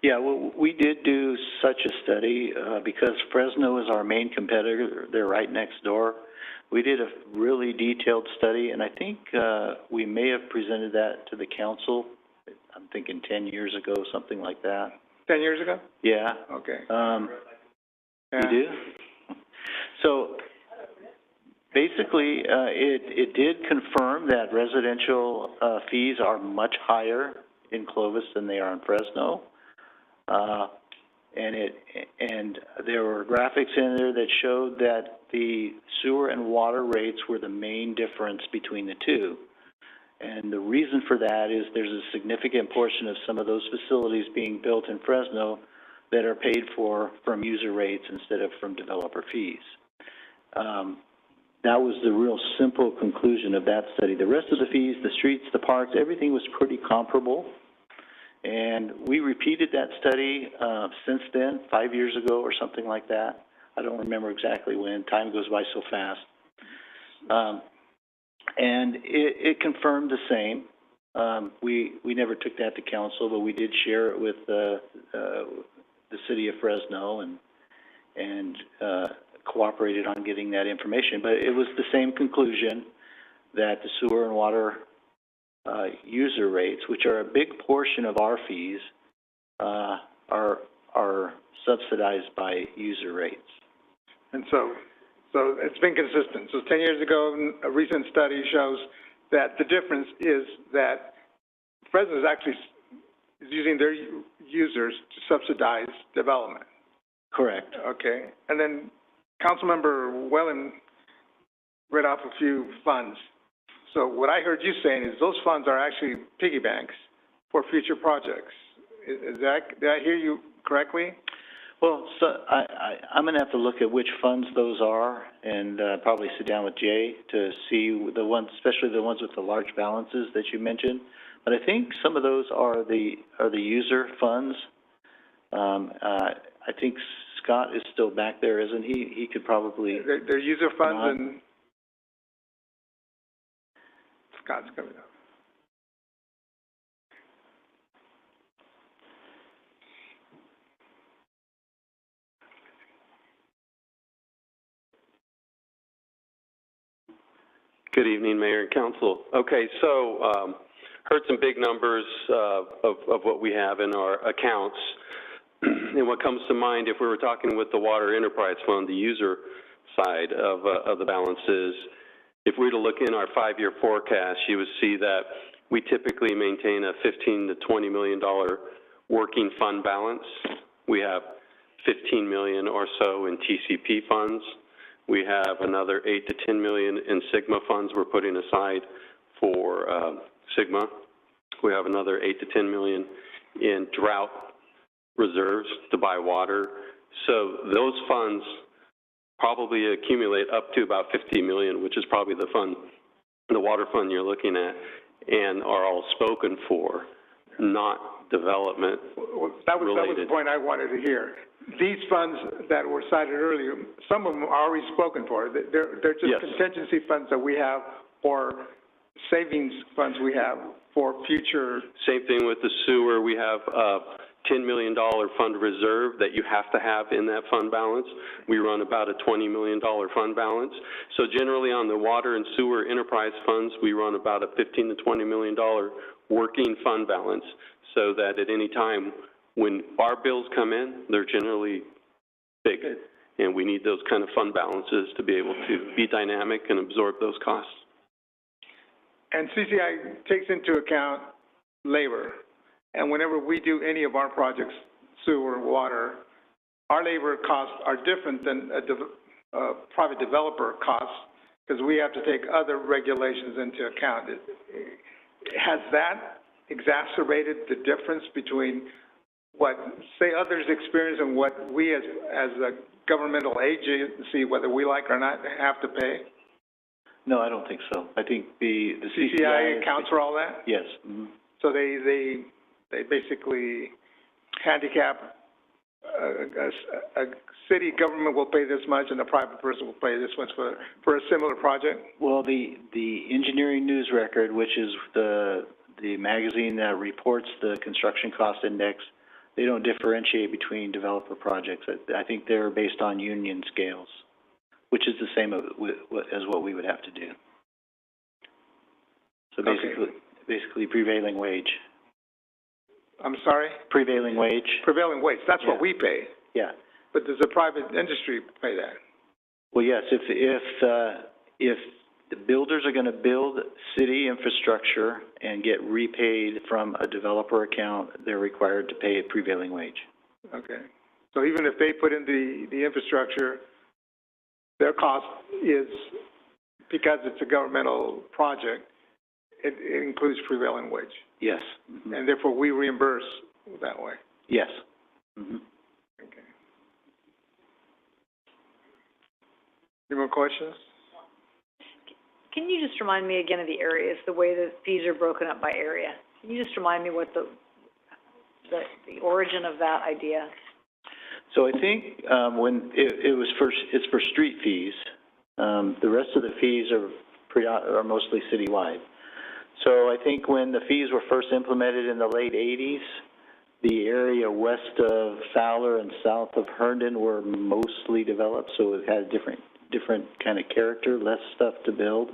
Yeah, well, we did do such a study because Fresno is our main competitor. They're right next door. We did a really detailed study, and I think we may have presented that to the council. I'm thinking 10 years ago, something like that. 10 years ago? Yeah. Okay. You do? So basically, it did confirm that residential fees are much higher in Clovis than they are in Fresno. And there were graphics in there that showed that the sewer and water rates were the main difference between the two. And the reason for that is there's a significant portion of some of those facilities being built in Fresno that are paid for from user rates instead of from developer fees. That was the real simple conclusion of that study. The rest of the fees, the streets, the parks, everything was pretty comparable. And we repeated that study since then, 5 years ago or something like that. I don't remember exactly when. Time goes by so fast. And it confirmed the same. We never took that to council, but we did share it with the city of Fresno and cooperated on getting that information. But it was the same conclusion that the sewer and water user rates, which are a big portion of our fees, are subsidized by user rates. And so it's been consistent. So 10 years ago, a recent study shows that the difference is that Fresno is actually using their users to subsidize development. Correct. Okay. And then Councilmember Wellen read off a few funds. So what I heard you saying is those funds are actually piggy banks for future projects. Is that, did I hear you correctly? Well, so I'm going to have to look at which funds those are and probably sit down with Jay to see the ones, especially the ones with the large balances that you mentioned. But I think some of those are the user funds. I think Scott is still back there, isn't he? He could probably. They're user funds and Scott's coming up. Good evening, Mayor and Council. Okay, so heard some big numbers of what we have in our accounts. And what comes to mind, if we were talking with the Water Enterprise Fund, the user side of the balances, if we were to look in our 5-year forecast, you would see that we typically maintain a $15 to $20 million working fund balance. We have $15 million or so in TCP funds. We have another $8 to $10 million in Sigma funds we're putting aside for Sigma. We have another $8 to $10 million in drought reserves to buy water. So those funds probably accumulate up to about $50 million, which is probably the water fund you're looking at, and are all spoken for, not development that was related. the point I wanted to hear. These funds that were cited earlier, some of them are already spoken for. They're just Yes. contingency funds that we have, or savings funds we have for future. Same thing with the sewer. We have a $10 million fund reserve that you have to have in that fund balance. We run about a $20 million fund balance. So generally on the water and sewer enterprise funds, we run about a $15 to $20 million working fund balance, so that at any time when our bills come in, they're generally big. And we need those kind of fund balances to be able to be dynamic and absorb those costs. And CCI takes into account labor. And whenever we do any of our projects, sewer, water, our labor costs are different than a private developer costs, because we have to take other regulations into account. Has that exacerbated the difference between what, say, others experience and what we as a governmental agency, whether we like or not, have to pay? No, I don't think so. I think the CCI accounts for all that? Yes. Mm-hmm. So they basically handicap, a city government will pay this much and a private person will pay this much for a similar project? Well, the Engineering News Record, which is the magazine that reports the construction cost index, they don't differentiate between developer projects. I think they're based on union scales, which is the same as what we would have to do. So basically prevailing wage. I'm sorry? Prevailing wage. Prevailing wage, that's what we pay. Yeah. But does the private industry pay that? Well, yes, if the builders are going to build city infrastructure and get repaid from a developer account, they're required to pay a prevailing wage. Okay. So even if they put in the infrastructure, their cost is, because it's a governmental project, it includes prevailing wage. Yes. Mm-hmm. And therefore we reimburse that way. Yes. Mm-hmm. Any more questions? Can you just remind me again of the areas, the way that fees are broken up by area? Can you just remind me what the origin of that idea? So I think, when it's for street fees. The rest of the fees are mostly citywide. So I think when the fees were first implemented in the late 80s, the area west of Fowler and south of Herndon were mostly developed, so it had different kind of character, less stuff to build.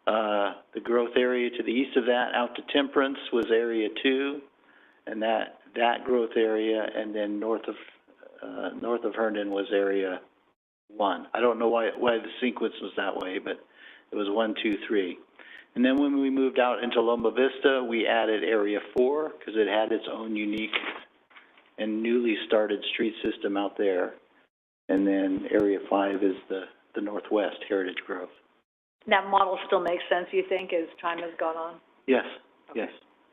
The growth area to the east of that, out to Temperance, was Area 2, and that growth area, and then north of Herndon was Area 1. I don't know why the sequence was that way, but it was 1, 2, 3. And then when we moved out into Loma Vista, we added Area 4 because it had its own unique and newly started street system out there. And then Area 5 is the Northwest Heritage Growth. That model still makes sense, you think, as time has gone on? Yes, okay. Yes.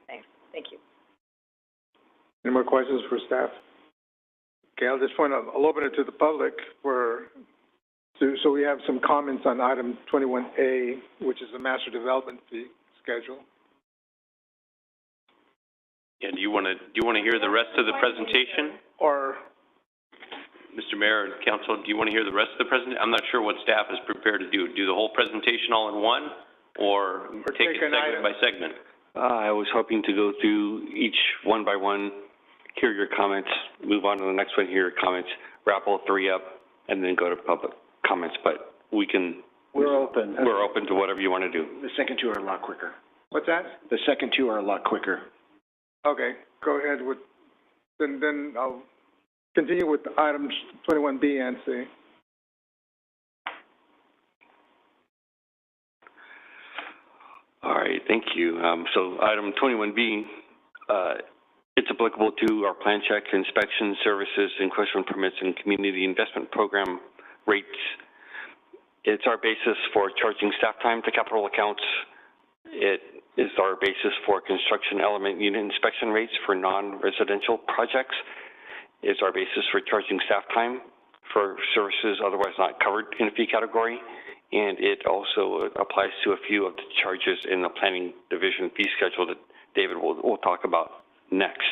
Thanks. Thank you. Any more questions for staff? Okay, I'll just point out, I'll open it to the public so we have some comments on item 21A, which is the master development fee schedule. Yeah, do you want to hear the rest of the presentation? Or, Mr. Mayor and Council, do you want to hear the rest of the presentation? I'm not sure what staff is prepared to do. Do the whole presentation all in one, or take it segment by segment? I was hoping to go through each one by one, hear your comments, move on to the next one, hear your comments, wrap all three up, and then go to public comments, but we're open to whatever you want to do. The second two are a lot quicker. What's that? The second two are a lot quicker. Okay, go ahead with, then I'll continue with items 21B and C. All right, thank you. So item 21B, it's applicable to our plan check, inspection services, encroachment permits, and community investment program rates. It's our basis for charging staff time to capital accounts. It is our basis for construction element unit inspection rates for non-residential projects. It's our basis for charging staff time for services otherwise not covered in a fee category. And it also applies to a few of the charges in the planning division fee schedule that David will talk about next.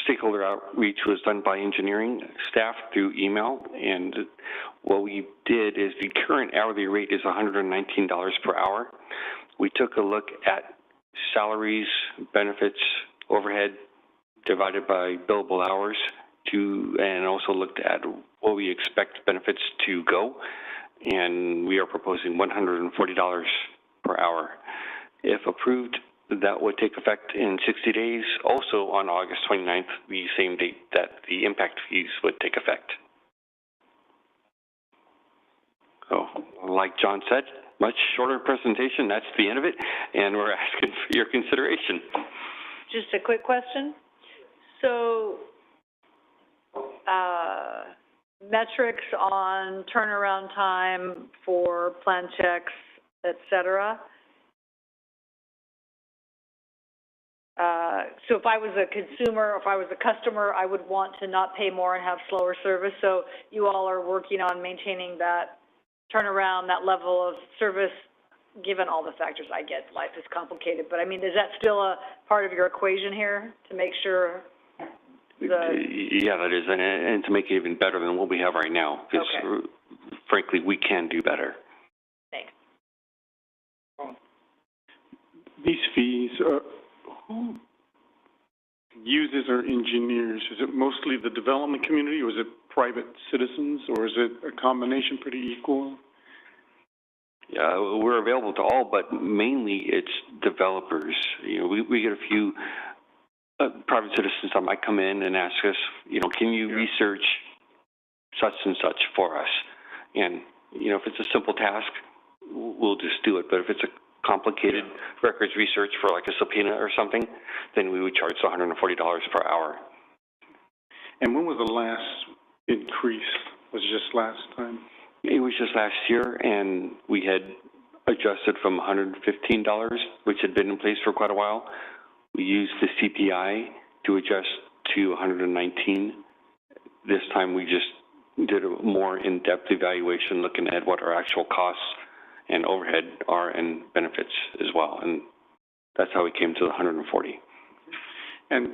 Stakeholder outreach was done by engineering staff through email, and what we did is the current hourly rate is $119 per hour. We took a look at salaries, benefits, overhead divided by billable hours and also looked at what we expect benefits to go, and we are proposing $140 per hour. If approved, that would take effect in 60 days, also on August 29th, the same date that the impact fees would take effect. So, like John said, much shorter presentation, that's the end of it, and we're asking for your consideration. Just a quick question. So, metrics on turnaround time for plan checks, et cetera. So if I was a consumer, if I was a customer, I would want to not pay more and have slower service. So you all are working on maintaining that turnaround, that level of service, given all the factors. I get life is complicated, but I mean, is that still a part of your equation here to make sure? Yeah, that is, and to make it even better than what we have right now, because frankly, we can do better. Thanks. These fees, who uses our engineers? Is it mostly the development community, or is it private citizens, or is it a combination, pretty equal? Yeah, we're available to all, but mainly it's developers. You know, we get a few private citizens that might come in and ask us, you know, can you research such and such for us? And, you know, if it's a simple task, we'll just do it. But if it's a complicated records research for like a subpoena or something, then we would charge $140 per hour. And when was the last increase? Was it just last time? It was just last year, and we had adjusted from $115, which had been in place for quite a while. We used the CPI to adjust to $119 this time we just did a more in-depth evaluation, looking at what our actual costs and overhead are and benefits as well. And that's how we came to the 140. And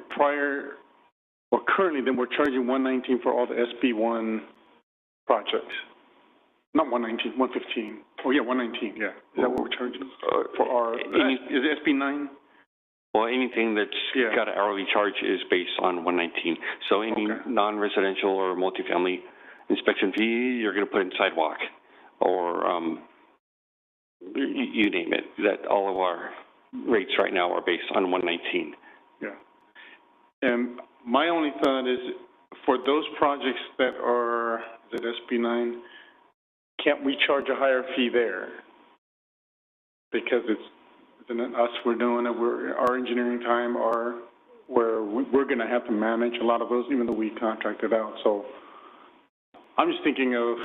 currently then we're charging $119 for all the SB1 projects. Not 119, 115. Oh yeah, 119, yeah. Is that what we're charging for our, is it SB9? Well, anything that's got an hourly charge is based on 119. So any non-residential or multifamily inspection fee, you're going to put in sidewalk or you name it. That all of our rates right now are based on 119. Yeah. And my only thought is for those projects that are at SB9, can't we charge a higher fee there? Because it's us, we're doing it, our engineering time, where we're going to have to manage a lot of those, even though we contracted out. So I'm just thinking of,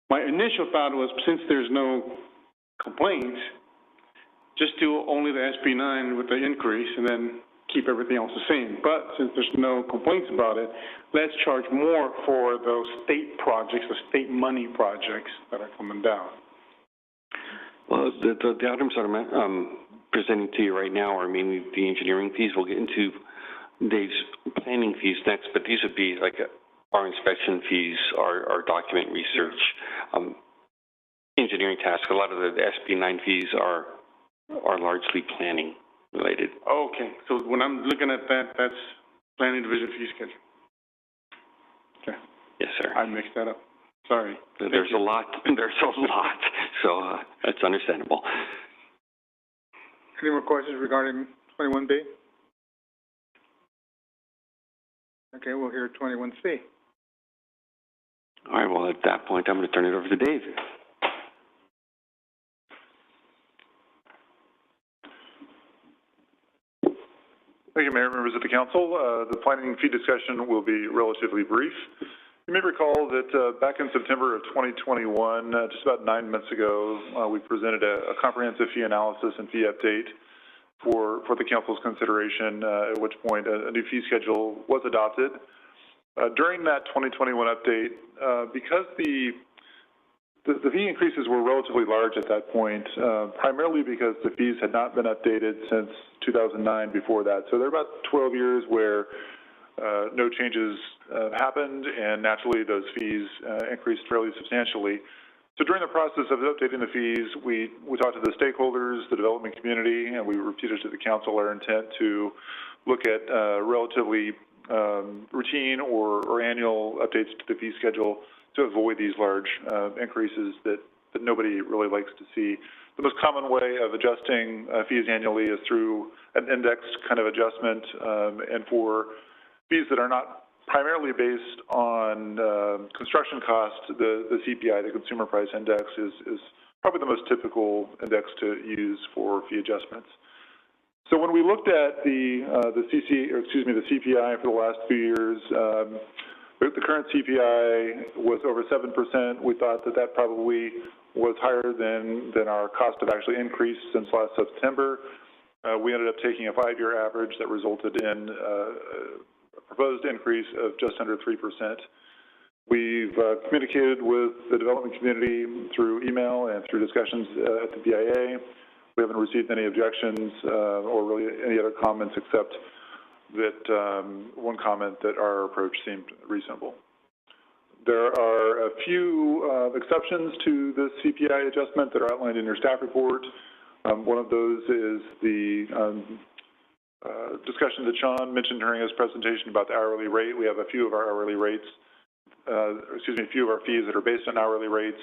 my initial thought was, since there's no complaints, just do only the SB9 with the increase and then keep everything else the same. But since there's no complaints about it, let's charge more for those state projects, the state money projects that are coming down. Well, the items that I'm presenting to you right now are mainly the engineering fees. We'll get into Dave's planning fees next, but these would be like our inspection fees, our document research, engineering tasks. A lot of the SB9 fees are largely planning related. Okay, so when I'm looking at that, that's planning division fee schedule. Okay. Yes, sir. I mixed that up. Sorry. There's a lot. There's a lot. So that's understandable. Any more questions regarding 21B? Okay, we'll hear 21C. All right, well, at that point, I'm going to turn it over to Dave. Thank you, Mayor, members of the council. The planning fee discussion will be relatively brief. You may recall that back in September of 2021, just about 9 months ago, we presented a comprehensive fee analysis and fee update for the council's consideration, at which point a new fee schedule was adopted. During that 2021 update, because the fee increases were relatively large at that point, primarily because the fees had not been updated since 2009 before that. So there are about 12 years where no changes happened, and naturally those fees increased fairly substantially. So during the process of updating the fees, we talked to the stakeholders, the development community, and we repeated to the council our intent to look at relatively routine or annual updates to the fee schedule to avoid these large increases that nobody really likes to see. The most common way of adjusting fees annually is through an indexed kind of adjustment, and for fees that are not primarily based on construction cost, the CPI, the Consumer Price Index, is probably the most typical index to use for fee adjustments. So when we looked at the CPI for the last few years, the current CPI was over 7%. We thought that probably was higher than our cost of actually increase since last September. We ended up taking a 5-year average that resulted in a proposed increase of just under 3%. We've communicated with the development community through email and through discussions at the BIA. We haven't received any objections or really any other comments except that one comment that our approach seemed reasonable. There are a few exceptions to the CPI adjustment that are outlined in your staff report. One of those is the discussion that Sean mentioned during his presentation about the hourly rate. We have a few of our hourly rates, a few of our fees that are based on hourly rates.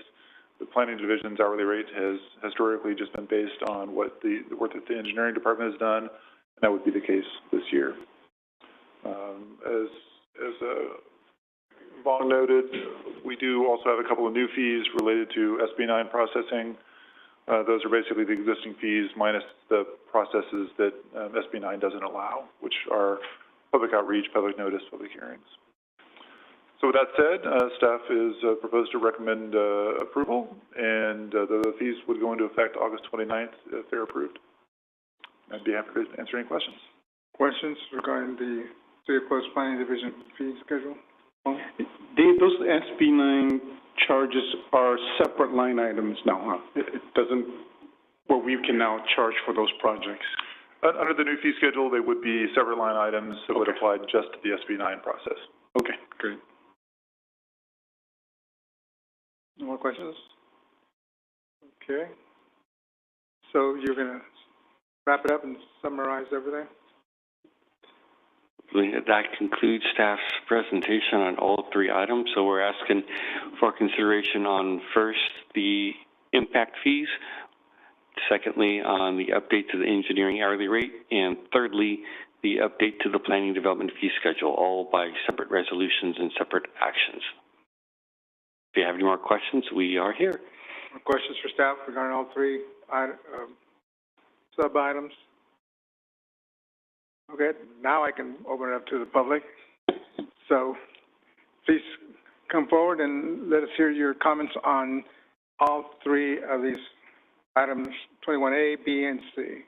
The planning division's hourly rate has historically just been based on what the work that the engineering department has done, and that would be the case this year. As Vaughn noted, we do also have a couple of new fees related to SB9 processing. Those are basically the existing fees minus the processes that SB9 doesn't allow, which are public outreach, public notice, public hearings. So with that said, staff is proposed to recommend approval, and the fees would go into effect August 29th if they're approved. I'd be happy to answer any questions. Questions regarding the City of Clovis Planning Division fee schedule? Those SB 9 charges are separate line items now, huh? It doesn't, where we can now charge for those projects. Under the new fee schedule, they would be separate line items that would apply just to the SB 9 process. Okay, great. No more questions? Okay. So you're going to wrap it up and summarize everything? That concludes staff's presentation on all three items. So we're asking for consideration on first the impact fees, secondly on the update to the engineering hourly rate, and thirdly the update to the planning development fee schedule, all by separate resolutions and separate actions. If you have any more questions, we are here. More questions for staff regarding all three sub-items? Okay, now I can open it up to the public. So please come forward and let us hear your comments on all three of these items, 21A, B, and C.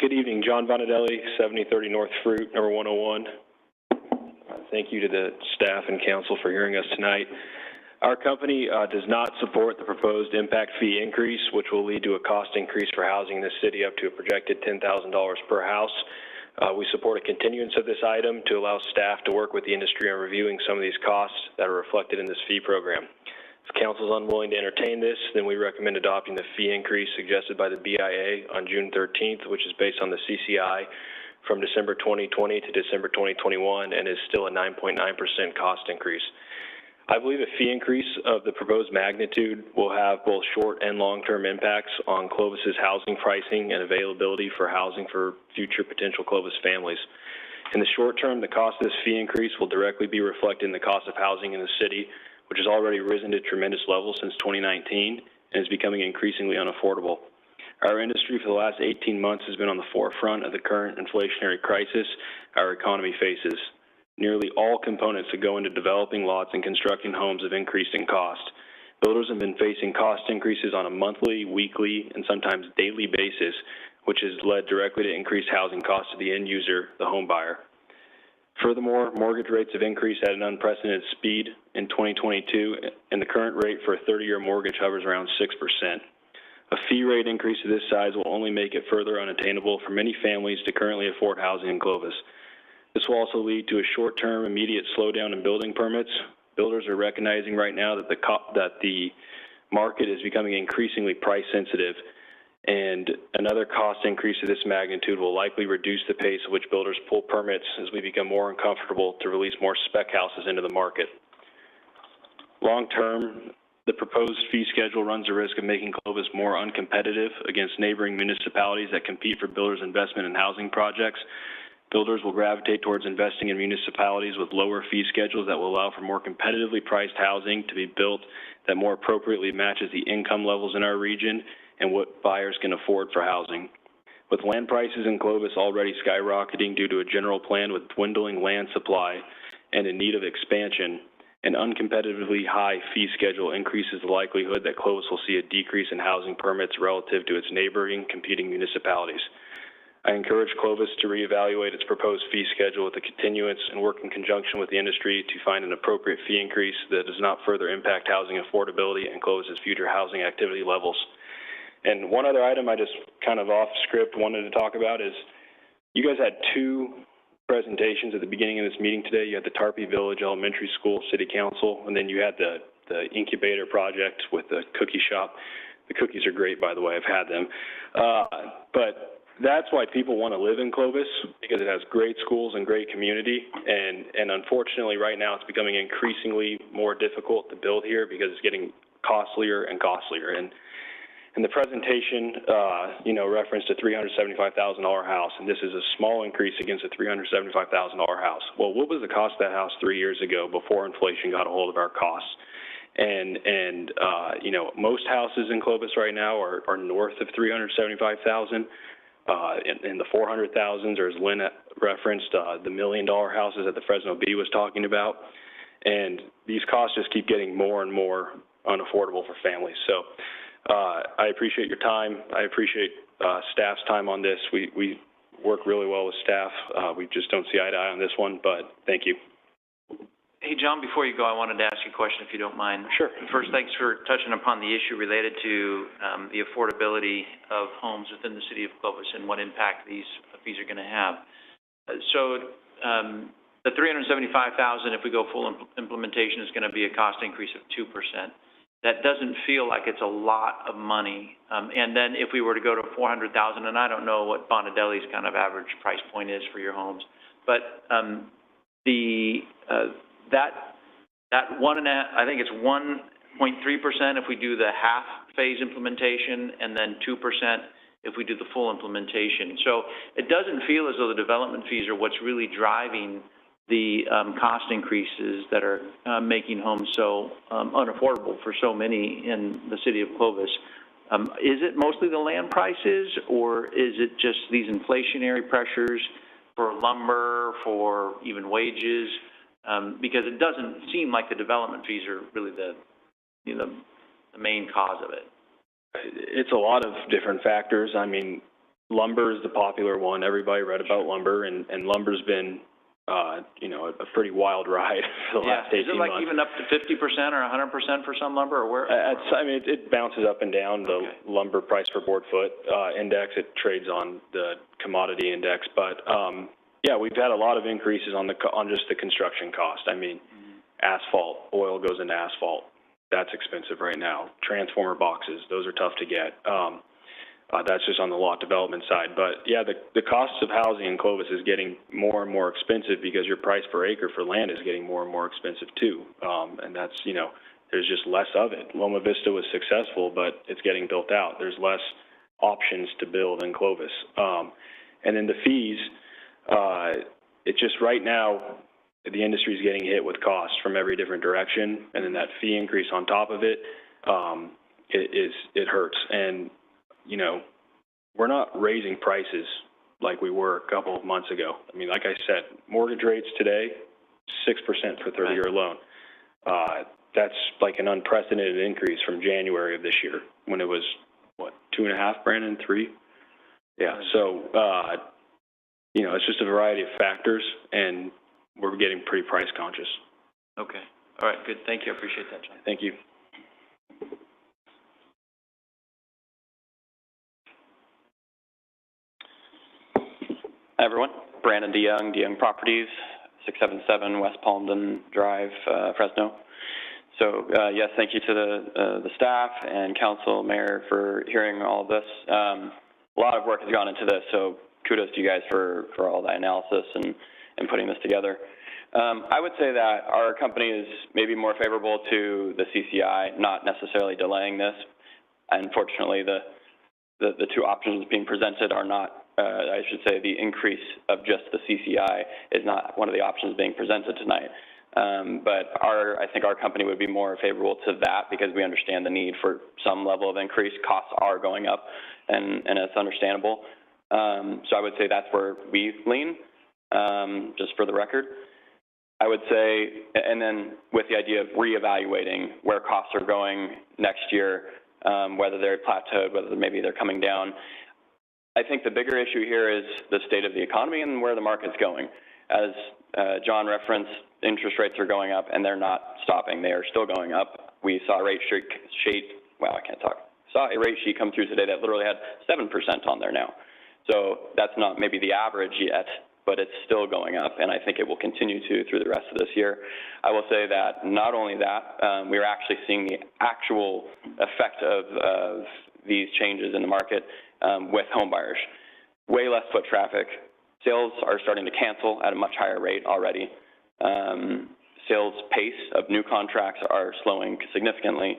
Good evening, John Bonadelli, 7030 North Fruit, number 101. Thank you to the staff and council for hearing us tonight. Our company does not support the proposed impact fee increase, which will lead to a cost increase for housing in the city up to a projected $10,000 per house. We support a continuance of this item to allow staff to work with the industry on reviewing some of these costs that are reflected in this fee program. If council is unwilling to entertain this, then we recommend adopting the fee increase suggested by the BIA on June 13th, which is based on the CCI from December 2020 to December 2021 and is still a 9.9% cost increase. I believe a fee increase of the proposed magnitude will have both short and long-term impacts on Clovis's housing pricing and availability for housing for future potential Clovis families. In the short term, the cost of this fee increase will directly be reflected in the cost of housing in the city, which has already risen to tremendous levels since 2019 and is becoming increasingly unaffordable. Our industry for the last 18 months has been on the forefront of the current inflationary crisis our economy faces. Nearly all components that go into developing lots and constructing homes have increased in cost. Builders have been facing cost increases on a monthly, weekly, and sometimes daily basis, which has led directly to increased housing costs to the end user, the home buyer. Furthermore, mortgage rates have increased at an unprecedented speed in 2022, and the current rate for a 30-year mortgage hovers around 6%. A fee rate increase of this size will only make it further unattainable for many families to currently afford housing in Clovis. This will also lead to a short-term, immediate slowdown in building permits. Builders are recognizing right now that the market is becoming increasingly price-sensitive, and another cost increase of this magnitude will likely reduce the pace at which builders pull permits as we become more uncomfortable to release more spec houses into the market. Long-term, the proposed fee schedule runs the risk of making Clovis more uncompetitive against neighboring municipalities that compete for builders' investment in housing projects. Builders will gravitate towards investing in municipalities with lower fee schedules that will allow for more competitively priced housing to be built that more appropriately matches the income levels in our region and what buyers can afford for housing. With land prices in Clovis already skyrocketing due to a general plan with dwindling land supply and in need of expansion, an uncompetitively high fee schedule increases the likelihood that Clovis will see a decrease in housing permits relative to its neighboring competing municipalities. I encourage Clovis to reevaluate its proposed fee schedule with a continuance and work in conjunction with the industry to find an appropriate fee increase that does not further impact housing affordability and Clovis's future housing activity levels. And one other item I just kind of off script wanted to talk about is you guys had two presentations at the beginning of this meeting today. You had the Tarpey Village Elementary School City Council, and then you had the incubator project with the cookie shop. The cookies are great, by the way. I've had them. But that's why people want to live in Clovis, because it has great schools and great community. And unfortunately, right now, it's becoming increasingly more difficult to build here because it's getting costlier and costlier. And the presentation, referenced a $375,000 house, and this is a small increase against a $375,000 house. Well, what was the cost of that house 3 years ago before inflation got a hold of our costs? And most houses in Clovis right now are north of $375,000. In the 400,000s, or as Lynn referenced, the $1 million houses that the Fresno Bee was talking about. And these costs just keep getting more and more unaffordable for families. So I appreciate your time. I appreciate staff's time on this. We work really well with staff. We just don't see eye to eye on this one, but thank you. Hey, John, before you go, I wanted to ask you a question, if you don't mind. Sure. First, thanks for touching upon the issue related to the affordability of homes within the city of Clovis and what impact these fees are going to have. The $375,000, if we go full implementation, is going to be a cost increase of 2%. That doesn't feel like it's a lot of money. And then if we were to go to $400,000, and I don't know what Bonnadelli's kind of average price point is for your homes, but that I think it's 1.3% if we do the half phase implementation, and then 2% if we do the full implementation. So it doesn't feel as though the development fees are what's really driving the cost increases that are making homes so unaffordable for so many in the city of Clovis. Is it mostly the land prices, or is it just these inflationary pressures for lumber, for even wages? Because it doesn't seem like the development fees are really the main cause of it. It's a lot of different factors. I mean, lumber is the popular one. Everybody read about lumber, and lumber's been, a pretty wild ride for the last 18 months. Is it like even up to 50% or 100% for some lumber, or where? It bounces up and down. The lumber price per board foot index, it trades on the commodity index, but yeah, we've had a lot of increases on just the construction cost. I mean, asphalt, oil goes into asphalt. That's expensive right now. Transformer boxes, those are tough to get. That's just on the lot development side. But yeah, the cost of housing in Clovis is getting more and more expensive because your price per acre for land is getting more and more expensive too. And that's, there's just less of it. Loma Vista was successful, but it's getting built out. There's less options to build in Clovis. And then the fees, it's just right now, the industry is getting hit with costs from every different direction, and then that fee increase on top of it, it hurts. And, we're not raising prices like we were a couple of months ago. I mean, like I said, mortgage rates today, 6% for 30-year loan. That's like an unprecedented increase from January of this year when it was, 2.5, Brandon, 3? Yeah, so, it's just a variety of factors, and we're getting pretty price conscious. Okay. All right, good. Thank you. I appreciate that, John. Thank you. Hi, everyone. Brandon DeYoung Properties, 677 West Palmdon Drive, Fresno. So, yes, thank you to the staff and council, mayor, for hearing all of this. A lot of work has gone into this, so kudos to you guys for all that analysis and putting this together. I would say that our company is maybe more favorable to the CCI, not necessarily delaying this. Unfortunately, the two options being presented are not, I should say the increase of just the CCI is not one of the options being presented tonight. But I think our company would be more favorable to that because we understand the need for some level of increase. Costs are going up, and it's understandable. So I would say that's where we lean, just for the record. I would say, and then with the idea of reevaluating where costs are going next year, whether they're plateaued, whether maybe they're coming down. I think the bigger issue here is the state of the economy and where the market's going. As John referenced, interest rates are going up, and they're not stopping. They are still going up. We saw a rate sheet, saw a rate sheet come through today that literally had 7% on there now. So that's not maybe the average yet, but it's still going up, and I think it will continue to through the rest of this year. I will say that not only that, we're actually seeing the actual effect of these changes in the market with home buyers. Way less foot traffic. Sales are starting to cancel at a much higher rate already. Sales pace of new contracts are slowing significantly.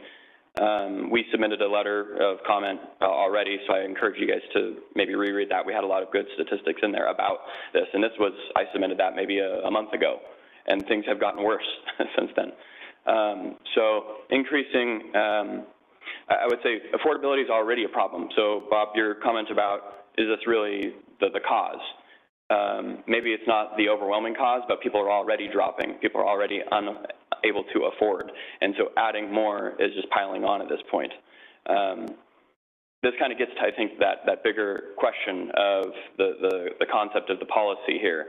We submitted a letter of comment already, so I encourage you guys to maybe reread that. We had a lot of good statistics in there about this, and I submitted that maybe a month ago, and things have gotten worse since then. So increasing, I would say affordability is already a problem. So Bob, your comment about, is this really the cause? Maybe it's not the overwhelming cause, but people are already dropping. People are already unable to afford. And so adding more is just piling on at this point. this kind of gets to, I think, that bigger question of the concept of the policy here.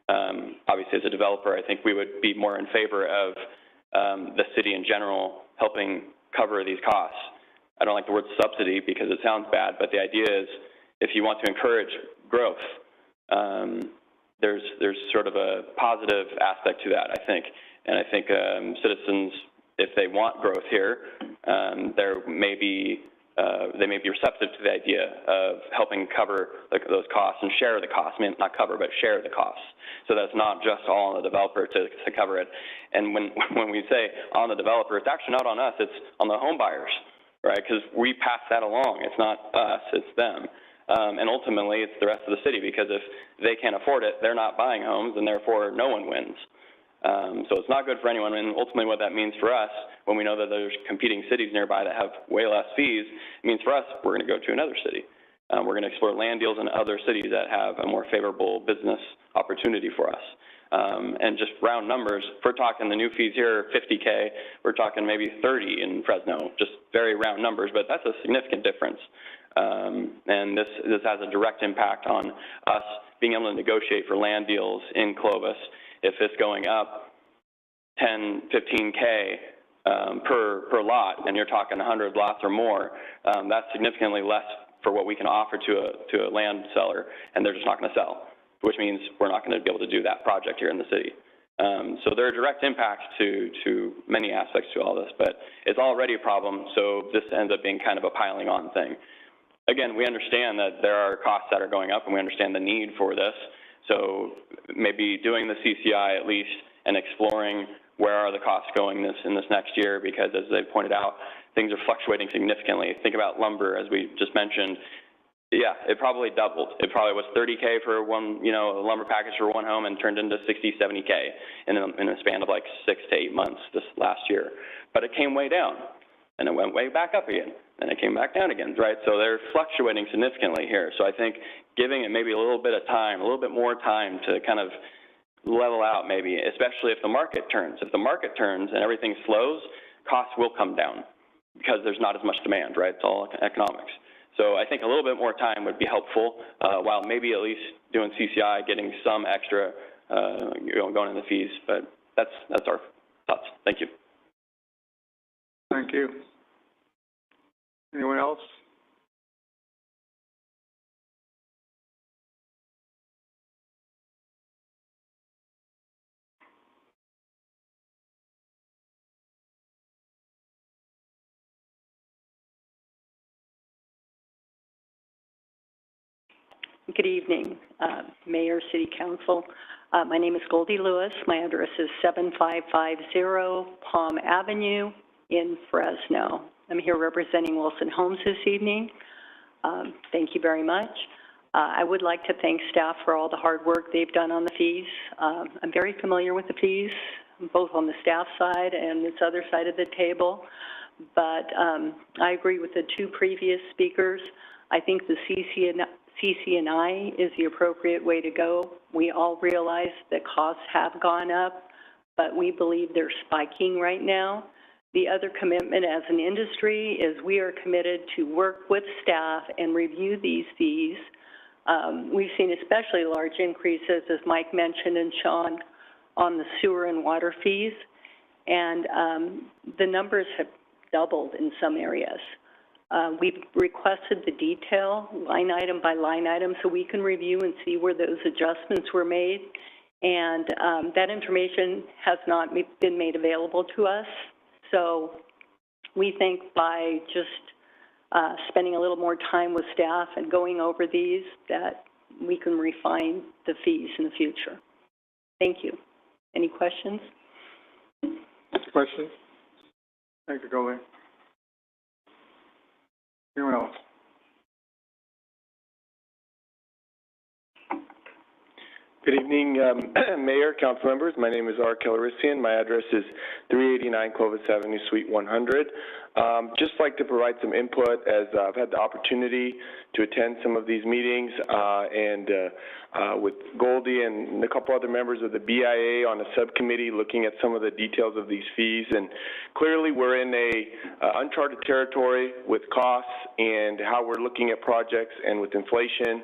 Obviously, as a developer, I think we would be more in favor of the city in general helping cover these costs. I don't like the word subsidy because it sounds bad, but the idea is if you want to encourage growth, there's sort of a positive aspect to that, I think. And I think citizens, if they want growth here, they may be receptive to the idea of helping cover those costs and share the costs. I mean, not cover, but share the costs. So that's not just all on the developer to cover it. And when we say on the developer, it's actually not on us, it's on the home buyers, right? Because we pass that along. It's not us, it's them. And ultimately, it's the rest of the city, because if they can't afford it, they're not buying homes, and therefore no one wins. So it's not good for anyone, and ultimately what that means for us, when we know that there's competing cities nearby that have way less fees, it means for us, we're going to go to another city. We're going to explore land deals in other cities that have a more favorable business opportunity for us. And just round numbers, if we're talking the new fees here, $50K, we're talking maybe 30 in Fresno, just very round numbers, but that's a significant difference. And this has a direct impact on us being able to negotiate for land deals in Clovis. If it's going up 10, 15K per lot, and you're talking 100 lots or more, that's significantly less for what we can offer to a land seller, and they're just not going to sell, which means we're not going to be able to do that project here in the city. So there are direct impacts to many aspects to all this, but it's already a problem, so this ends up being kind of a piling on thing. Again, we understand that there are costs that are going up, and we understand the need for this. So maybe doing the CCI at least and exploring where are the costs going in this next year, because as they pointed out, things are fluctuating significantly. Think about lumber, as we just mentioned. Yeah, it probably doubled. It probably was 30K for one, a lumber package for one home, and turned into 60, 70K in a span of like 6 to 8 months this last year. But it came way down, and it went way back up again, and it came back down again, right? So they're fluctuating significantly here. So I think giving it maybe a little bit of time, a little bit more time to kind of level out maybe, especially if the market turns. If the market turns and everything slows, costs will come down because there's not as much demand, right? It's all economics. So I think a little bit more time would be helpful, while maybe at least doing CCI, getting some extra, going in the fees. But that's our thoughts. Thank you. Thank you. Anyone else? Good evening, Mayor, City Council. My name is Goldie Lewis. My address is 7550 Palm Avenue in Fresno. I'm here representing Wilson Homes this evening. Thank you very much. I would like to thank staff for all the hard work they've done on the fees. I'm very familiar with the fees, both on the staff side and this other side of the table. But I agree with the two previous speakers. I think the CC&I is the appropriate way to go. We all realize that costs have gone up, but we believe they're spiking right now. The other commitment as an industry is we are committed to work with staff and review these fees. We've seen especially large increases, as Mike mentioned and Sean, on the sewer and water fees, and the numbers have doubled in some areas. We've requested the detail, line item by line item, so we can review and see where those adjustments were made. And that information has not been made available to us. So we think by just spending a little more time with staff and going over these, that we can refine the fees in the future. Thank you. Any questions? Questions? Thank you, Goldie. Anyone else? Good evening, Mayor, council members. My name is R. Kellerisian. My address is 389 Clovis Avenue, Suite 100. Just like to provide some input as I've had the opportunity to attend some of these meetings with Goldie and a couple other members of the BIA on a subcommittee looking at some of the details of these fees. And clearly we're in a uncharted territory with costs and how we're looking at projects and with inflation.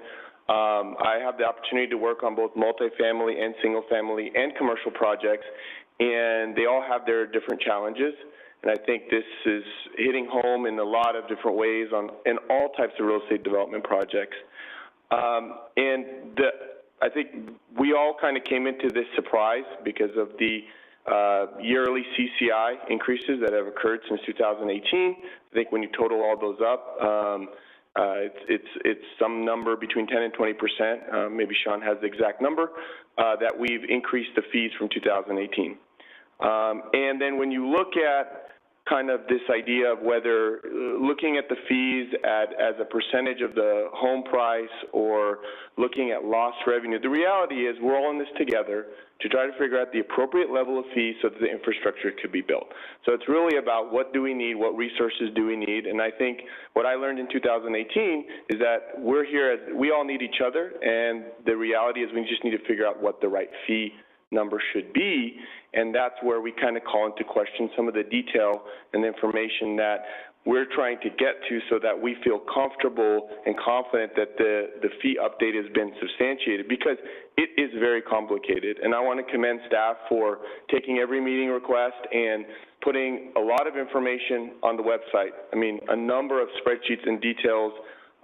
I have the opportunity to work on both multifamily and single-family and commercial projects, and they all have their different challenges. And I think this is hitting home in a lot of different ways in all types of real estate development projects. I think we all kind of came into this surprise because of the yearly CCI increases that have occurred since 2018. I think when you total all those up, it's some number between 10 and 20%. Maybe Sean has the exact number that we've increased the fees from 2018. And then when you look at kind of this idea of whether looking at the fees as a percentage of the home price or looking at lost revenue, the reality is we're all in this together to try to figure out the appropriate level of fees so that the infrastructure could be built. So it's really about what do we need, what resources do we need, and I think what I learned in 2018 is that we're here, we all need each other, and the reality is we just need to figure out what the right fee number should be, and that's where we kind of call into question some of the detail and the information that we're trying to get to so that we feel comfortable and confident that the fee update has been substantiated, because it is very complicated. And I want to commend staff for taking every meeting request and putting a lot of information on the website. I mean, a number of spreadsheets and details,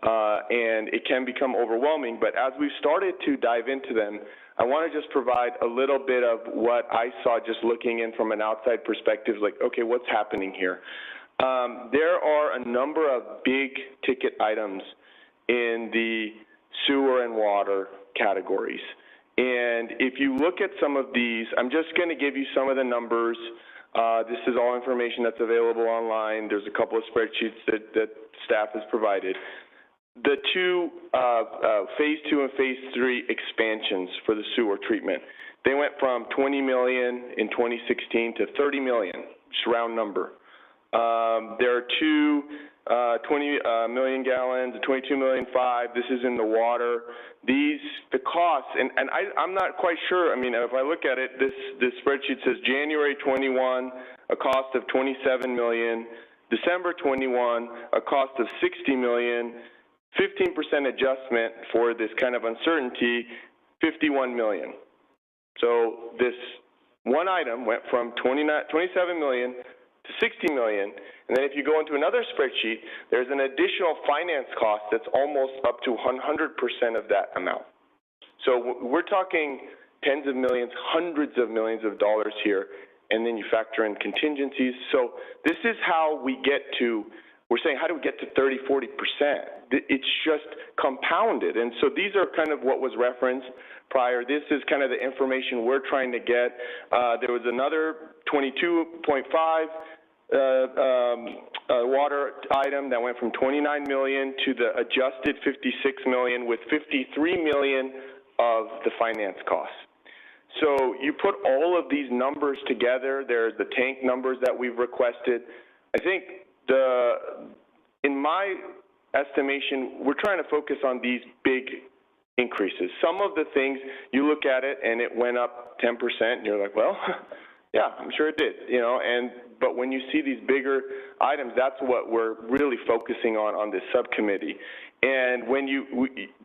and it can become overwhelming, but as we've started to dive into them, I want to just provide a little bit of what I saw just looking in from an outside perspective, like, okay, what's happening here? There are a number of big ticket items in the sewer and water categories. And if you look at some of these, I'm just going to give you some of the numbers. This is all information that's available online. There's a couple of spreadsheets that staff has provided. The two phase 2 and phase 3 expansions for the sewer treatment, they went from 20 million in 2016 to 30 million, just round number. There are two 20 million gallons, 22 million 5. This is in the water. The costs, and I'm not quite sure. I mean, if I look at it, this spreadsheet says January 21, a cost of 27 million. December 21, a cost of 60 million. 15% adjustment for this kind of uncertainty, 51 million. So this one item went from 27 million to 60 million, and then if you go into another spreadsheet, there's an additional finance cost that's almost up to 100% of that amount. So we're talking tens of millions, hundreds of millions of dollars here, and then you factor in contingencies. So this is how we get to, we're saying, how do we get to 30, 40%? It's just compounded. And so these are kind of what was referenced prior. This is kind of the information we're trying to get. There was another 22.5 water item that went from 29 million to the adjusted 56 million with 53 million of the finance costs. So you put all of these numbers together. There's the tank numbers that we've requested. I think in my estimation, we're trying to focus on these big increases. Some of the things, you look at it and it went up 10%, and you're like, well, yeah, I'm sure it did, you know, but when you see these bigger items, that's what we're really focusing on this subcommittee. And when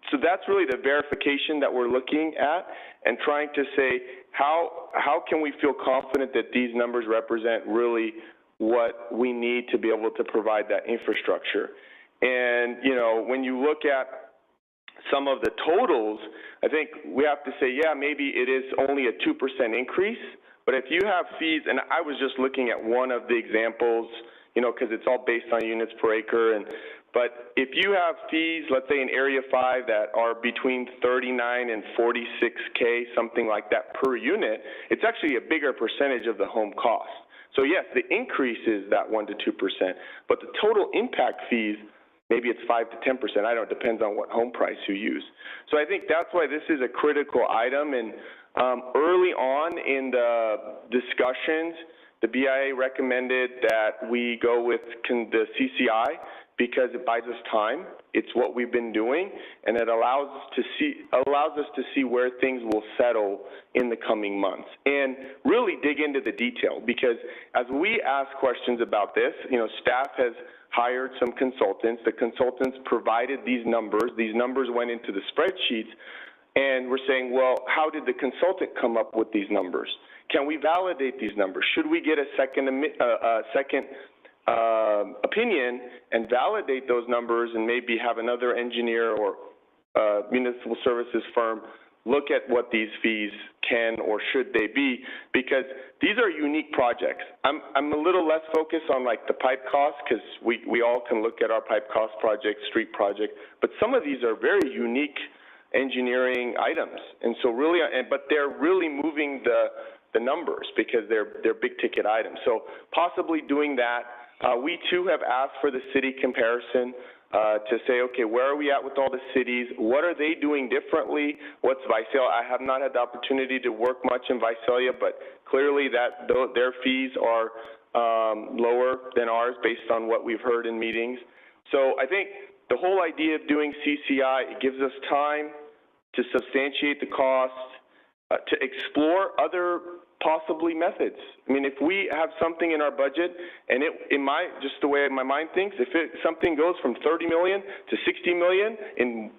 so that's really the verification that we're looking at and trying to say, how can we feel confident that these numbers represent really what we need to be able to provide that infrastructure? And, you know, when you look at some of the totals, I think we have to say, yeah, maybe it is only a 2% increase, but if you have fees, and I was just looking at one of the examples, you know, because it's all based on units per acre, but if you have fees, let's say in Area 5 that are between 39 and 46K, something like that per unit, it's actually a bigger percentage of the home cost. So yes, the increase is that 1 to 2%, but the total impact fees Maybe it's 5 to 10%. I don't know. It depends on what home price you use. So I think that's why this is a critical item. And early on in the discussions, the BIA recommended that we go with the CCI because it buys us time. It's what we've been doing, and it allows us to see where things will settle in the coming months and really dig into the detail. Because as we ask questions about this, you know, staff has hired some consultants. The consultants provided these numbers. These numbers went into the spreadsheets, and we're saying, well, how did the consultant come up with these numbers? Can we validate these numbers? Should we get a second opinion and validate those numbers and maybe have another engineer or municipal services firm look at what these fees can or should they be, because these are unique projects. I'm a little less focused on like the pipe costs, because we all can look at our pipe cost project, street project, but some of these are very unique engineering items, and so really, but they're really moving the numbers because they're big ticket items. So possibly doing that. We too have asked for the city comparison to say, okay, where are we at with all the cities? What are they doing differently? What's Visalia? I have not had the opportunity to work much in Visalia, but clearly their fees are lower than ours based on what we've heard in meetings. So I think the whole idea of doing CCI, it gives us time to substantiate the costs, to explore other possibly methods. I mean, if we have something in our budget, and just the way my mind thinks, if something goes from 30 million to 60 million in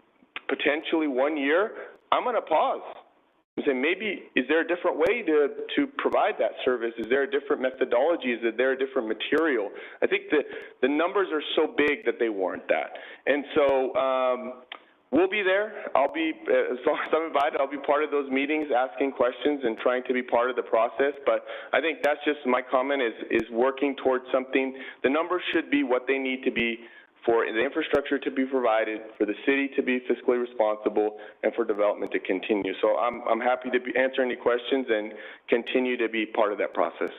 potentially 1 year, I'm going to pause and say, maybe, is there a different way to provide that service? Is there a different methodology? Is there a different material? I think the numbers are so big that they warrant that. And so, we'll be there. I'll be, as long as I'm invited, I'll be part of those meetings asking questions and trying to be part of the process. But I think that's just my comment is working towards something. The numbers should be what they need to be for the infrastructure to be provided, for the city to be fiscally responsible, and for development to continue. So I'm happy to answer any questions and continue to be part of that process.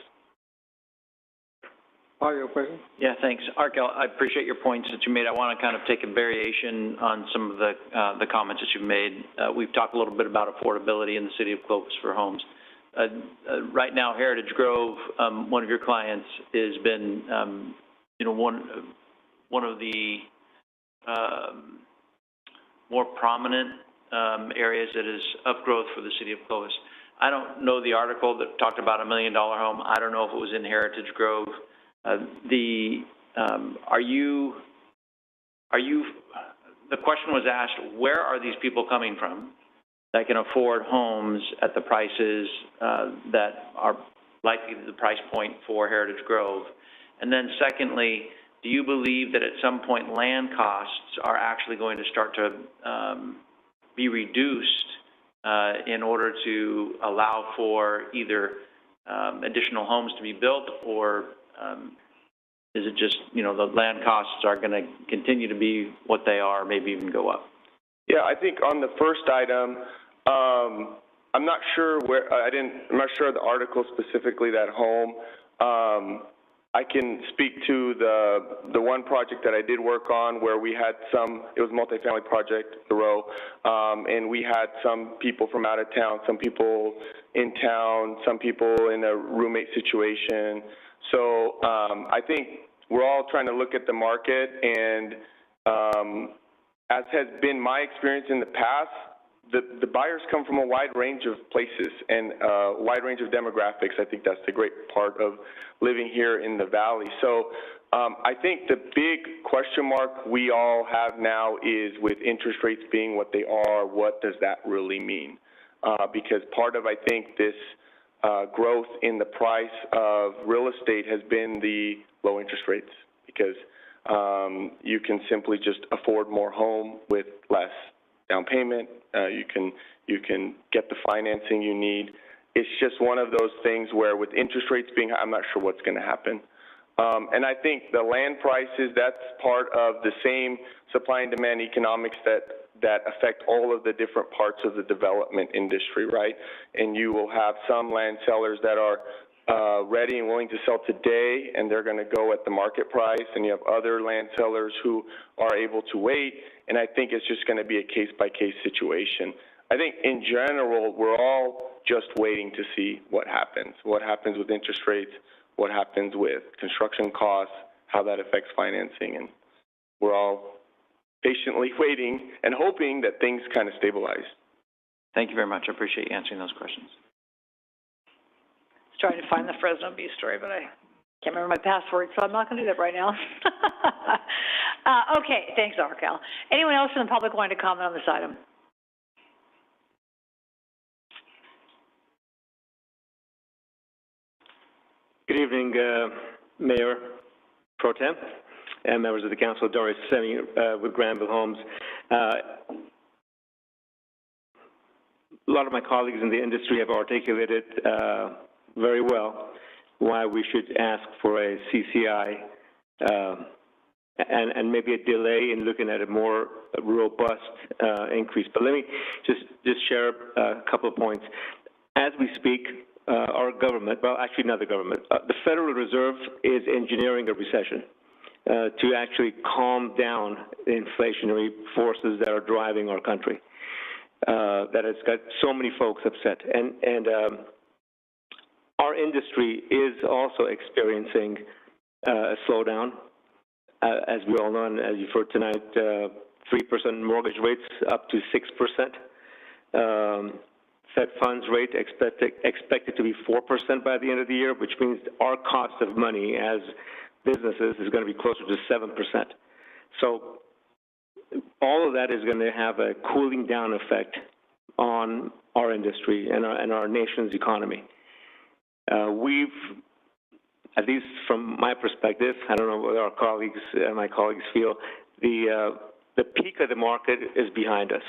Question? Yeah, thanks. Arkel, I appreciate your points that you made. I want to kind of take a variation on some of the comments that you've made. We've talked a little bit about affordability in the city of Clovis for homes. Right now, Heritage Grove, one of your clients, has been, one of the more prominent areas that is of growth for the city of Clovis. I don't know the article that talked about $1 million home. I don't know if it was in Heritage Grove. The question was asked, where are these people coming from that can afford homes at the prices that are likely the price point for Heritage Grove? And then secondly, do you believe that at some point land costs are actually going to start to be reduced in order to allow for either additional homes to be built, or is it just, the land costs are going to continue to be what they are, maybe even go up? Yeah, I think on the first item, I'm not sure I'm not sure of the article specifically, that home. I can speak to the one project that I did work on where we had it was a multifamily project, the row, and we had some people from out of town, some people in town, some people in a roommate situation. So I think we're all trying to look at the market, and as has been my experience in the past, the buyers come from a wide range of places and a wide range of demographics. I think that's the great part of living here in the Valley. So I think the big question mark we all have now is, with interest rates being what they are, what does that really mean? Because part of, I think, this growth in the price of real estate has been the low interest rates, because you can simply just afford more home with less down payment. You can get the financing you need. It's just one of those things where, with interest rates being high, I'm not sure what's going to happen. And I think the land prices, that's part of the same supply and demand economics that affect all of the different parts of the development industry, right? And you will have some land sellers that are ready and willing to sell today, and they're going to go at the market price, and you have other land sellers who are able to wait, and I think it's just going to be a case-by-case situation. I think in general, we're all just waiting to see what happens with interest rates, what happens with construction costs, how that affects financing, and we're all patiently waiting and hoping that things kind of stabilize. Thank you very much. I appreciate you answering those questions. I was trying to find the Fresno Bee story, but I can't remember my password, so I'm not going to do that right now. Okay, thanks, Arcal. Anyone else from the public wanting to comment on this item? Good evening, Mayor Pro Tem and members of the council. Doris Semi with Granville Homes. A lot of my colleagues in the industry have articulated very well why we should ask for a CCI and maybe a delay in looking at a more robust increase. But let me just share a couple of points. As we speak, our government, well, actually not the government, the Federal Reserve is engineering a recession to actually calm down the inflationary forces that are driving our country, that has got so many folks upset. And our industry is also experiencing a slowdown, as we all know, and as you've heard tonight, 3% mortgage rates up to 6%. Fed funds rate expected to be 4% by the end of the year, which means our cost of money as businesses is going to be closer to 7%. So all of that is going to have a cooling down effect on our industry and our nation's economy. We've, at least from my perspective, I don't know what our colleagues, my colleagues feel, the peak of the market is behind us.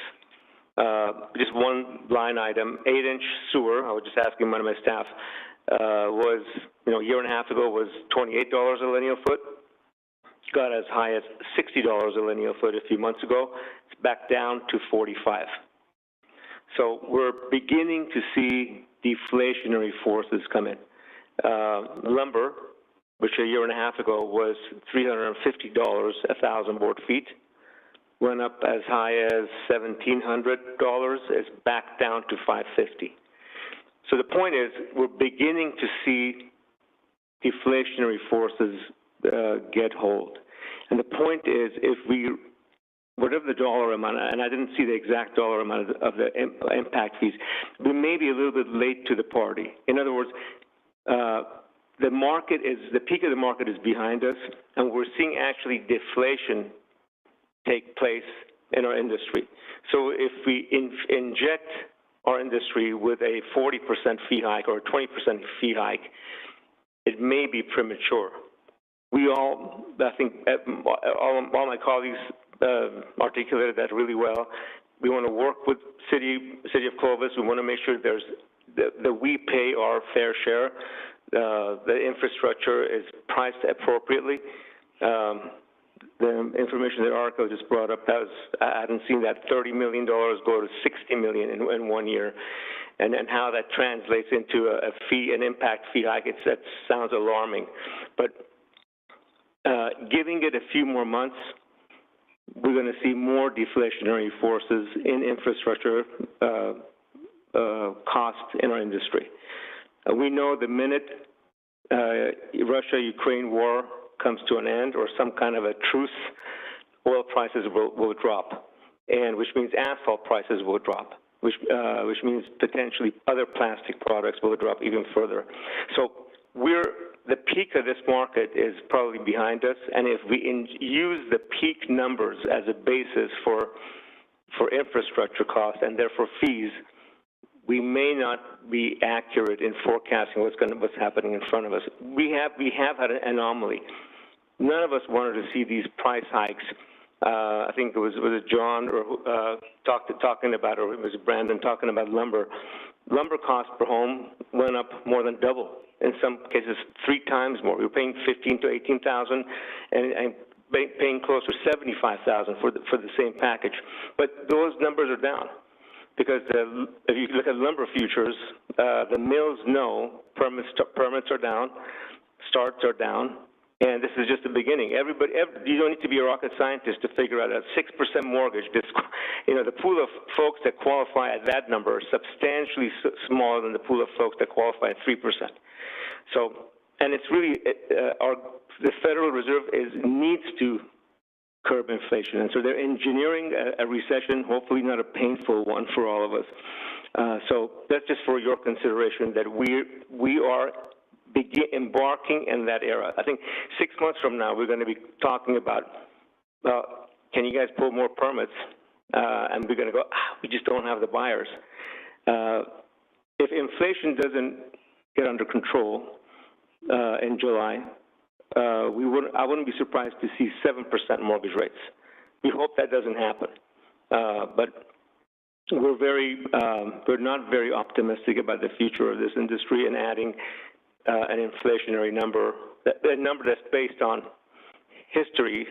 Just one line item, 8-inch sewer, I was just asking one of my staff, was, a year and a half ago was $28 a linear foot. Got as high as $60 a linear foot a few months ago. It's back down to $45. So we're beginning to see deflationary forces come in. Lumber, which a year and a half ago was $350 a thousand board feet, went up as high as $1,700, is back down to $550. So the point is, we're beginning to see deflationary forces get hold. And the point is, if we, whatever the dollar amount, and I didn't see the exact dollar amount of the impact fees, we may be a little bit late to the party. In other words, the market is, the peak of the market is behind us, and we're seeing actually deflation take place in our industry. So if we inject our industry with a 40% fee hike or a 20% fee hike, it may be premature. We all, I think, all my colleagues articulated that really well. We want to work with City of Clovis. We want to make sure that we pay our fair share. The infrastructure is priced appropriately. The information that Arco just brought up, I hadn't seen that $30 million go to $60 million in 1 year, and how that translates into an impact fee hike. That sounds alarming, but giving it a few more months, we're going to see more deflationary forces in infrastructure costs in our industry. We know the minute Russia-Ukraine war comes to an end or some kind of a truce, oil prices will drop, and which means asphalt prices will drop, which means potentially other plastic products will drop even further. So the peak of this market is probably behind us, and if we use the peak numbers as a basis for infrastructure costs and therefore fees, we may not be accurate in forecasting what's happening in front of us. We have had an anomaly. None of us wanted to see these price hikes. I think it was John talking about, or it was Brandon talking about lumber. Lumber cost per home went up more than double. In some cases, 3 times more. We were paying $15,000 to $18,000, and paying close to $75,000 for the same package. But those numbers are down. because if you look at lumber futures, the mills know permits are down, starts are down, and this is just the beginning. You don't need to be a rocket scientist to figure out a 6% mortgage. The pool of folks that qualify at that number are substantially smaller than the pool of folks that qualify at 3%. So, and it's really, the Federal Reserve needs to curb inflation, and so they're engineering a recession, hopefully not a painful one for all of us. So that's just for your consideration that we are embarking in that era. I think 6 months from now, we're going to be talking about, can you guys pull more permits? And we're going to go, we just don't have the buyers. If inflation doesn't get under control in July, I wouldn't be surprised to see 7% mortgage rates. We hope that doesn't happen. But we're not very optimistic about the future of this industry, and adding an inflationary number, a number that's based on history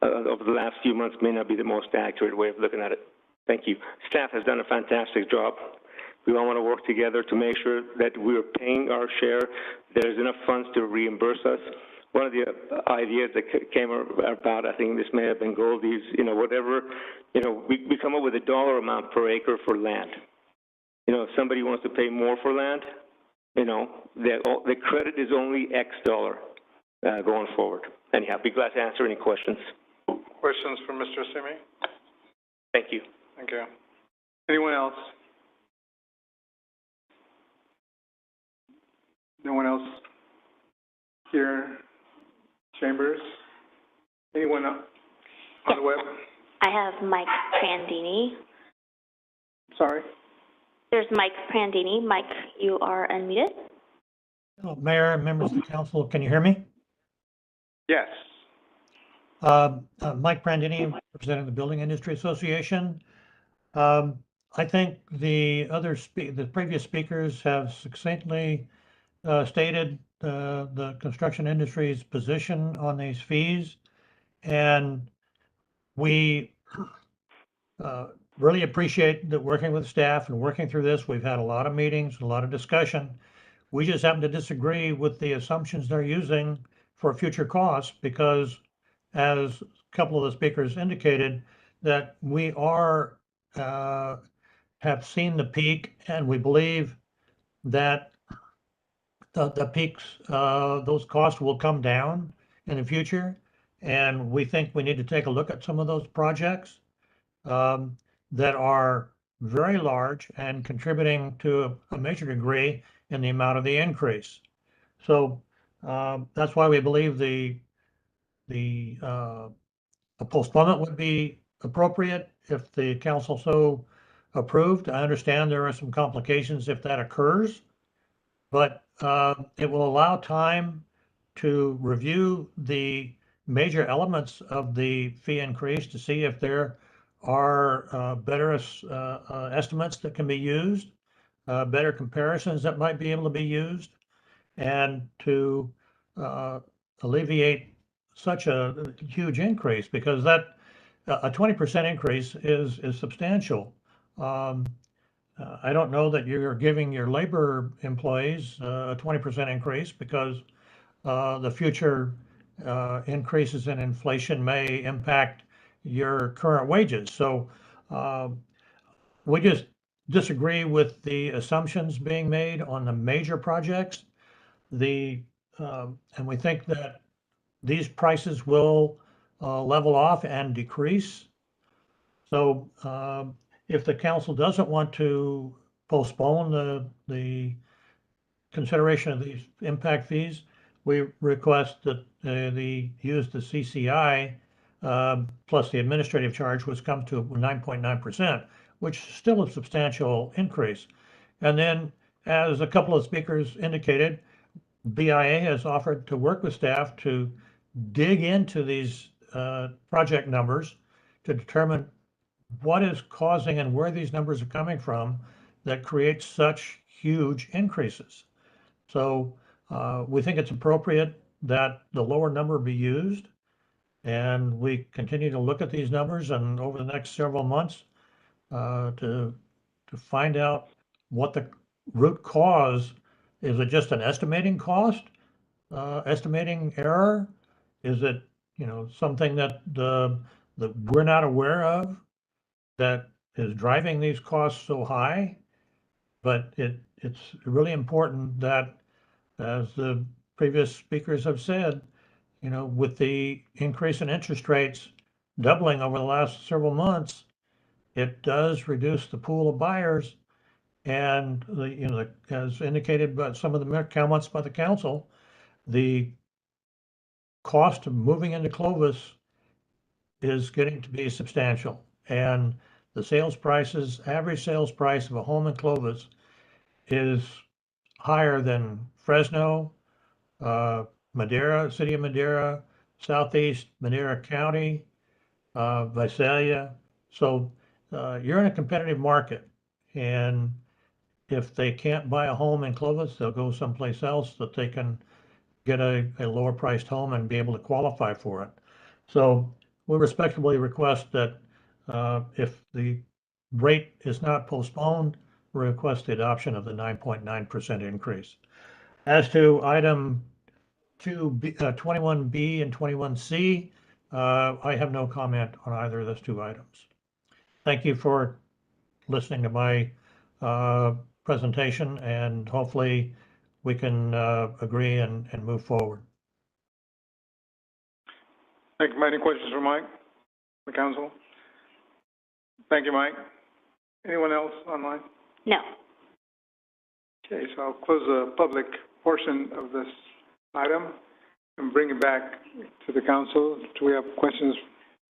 over the last few months may not be the most accurate way of looking at it. Thank you. Staff has done a fantastic job. We all want to work together to make sure that we're paying our share. There's enough funds to reimburse us. One of the ideas that came about, I think this may have been Goldie's, we come up with a dollar amount per acre for land. If somebody wants to pay more for land, the credit is only X dollar going forward. Anyhow, be glad to answer any questions. Questions for Mr. Simi? Thank you. Thank you. Anyone else? No one else here? Chambers? Anyone on the web? I have Mike Prandini. Sorry? There's Mike Prandini. Mike, you are unmuted. Hello, Mayor, members of the council, can you hear me? Yes. Mike Prandini, representing the Building Industry Association. I think the previous speakers have succinctly stated the construction industry's position on these fees, and we really appreciate that working with staff and working through this. We've had a lot of meetings, a lot of discussion. We just happen to disagree with the assumptions they're using for future costs, because as a couple of the speakers indicated, that we have seen the peak, and we believe that the peaks, those costs will come down in the future. And we think we need to take a look at some of those projects that are very large and contributing to a major degree in the amount of the increase. So that's why we believe a postponement would be appropriate if the council so approved. I understand there are some complications if that occurs, but it will allow time to review the major elements of the fee increase to see if there are better estimates that can be used, better comparisons that might be able to be used, and to alleviate such a huge increase, because that a 20% increase is substantial. I don't know that you're giving your labor employees a 20% increase, because the future increases in inflation may impact your current wages. So we just disagree with the assumptions being made on the major projects. And we think that these prices will level off and decrease. So if the council doesn't want to postpone the consideration of these impact fees, we request that use the CCI plus the administrative charge, which comes to 9.9%, which is still a substantial increase. And then, as a couple of speakers indicated, BIA has offered to work with staff to dig into these project numbers to determine what is causing and where these numbers are coming from that creates such huge increases. So we think it's appropriate that the lower number be used, and we continue to look at these numbers, and over the next several months, to find out what the root cause, is it just an estimating cost, estimating error? Is it, something that we're not aware of that is driving these costs so high? But it's really important that, as the previous speakers have said, with the increase in interest rates doubling over the last several months, it does reduce the pool of buyers. And as indicated by some of the comments by the council, the cost of moving into Clovis is getting to be substantial. And the average sales price of a home in Clovis is higher than Fresno, Madera, City of Madera, Southeast Madera County, Visalia. So you're in a competitive market. And if they can't buy a home in Clovis, they'll go someplace else that they can get a lower priced home and be able to qualify for it. So we respectfully request that if the rate is not postponed, we request the adoption of the 9.9% increase. As to item 21B and 21C, I have no comment on either of those two items. Thank you for listening to my presentation, and hopefully we can agree and move forward. Thank you. Any questions for Mike, the council? Thank you, Mike. Anyone else online? No. Okay, so I'll close the public portion of this item and bring it back to the council. Do we have questions?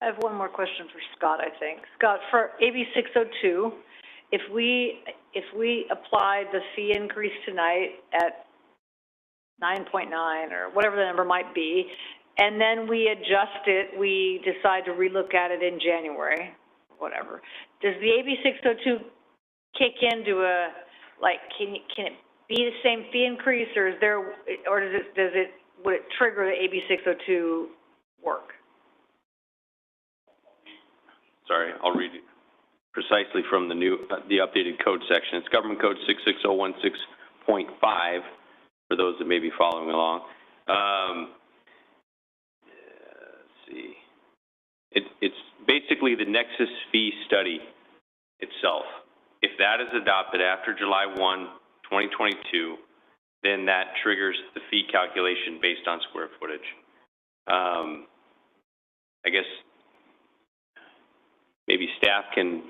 I have one more question for Scott, I think. Scott, for AB 602, if we applied the fee increase tonight at 9.9 or whatever the number might be, and then we adjust it, we decide to relook at it in January, whatever, does the AB 602 kick into a, like, can it be the same fee increase, or would it trigger the AB 602 work? Sorry, I'll read it precisely from the updated code section. It's Government Code 66016.5 for those that may be following along. Let's see. It's basically the nexus fee study itself. If that is adopted after July 1, 2022, then that triggers the fee calculation based on square footage. I guess maybe staff can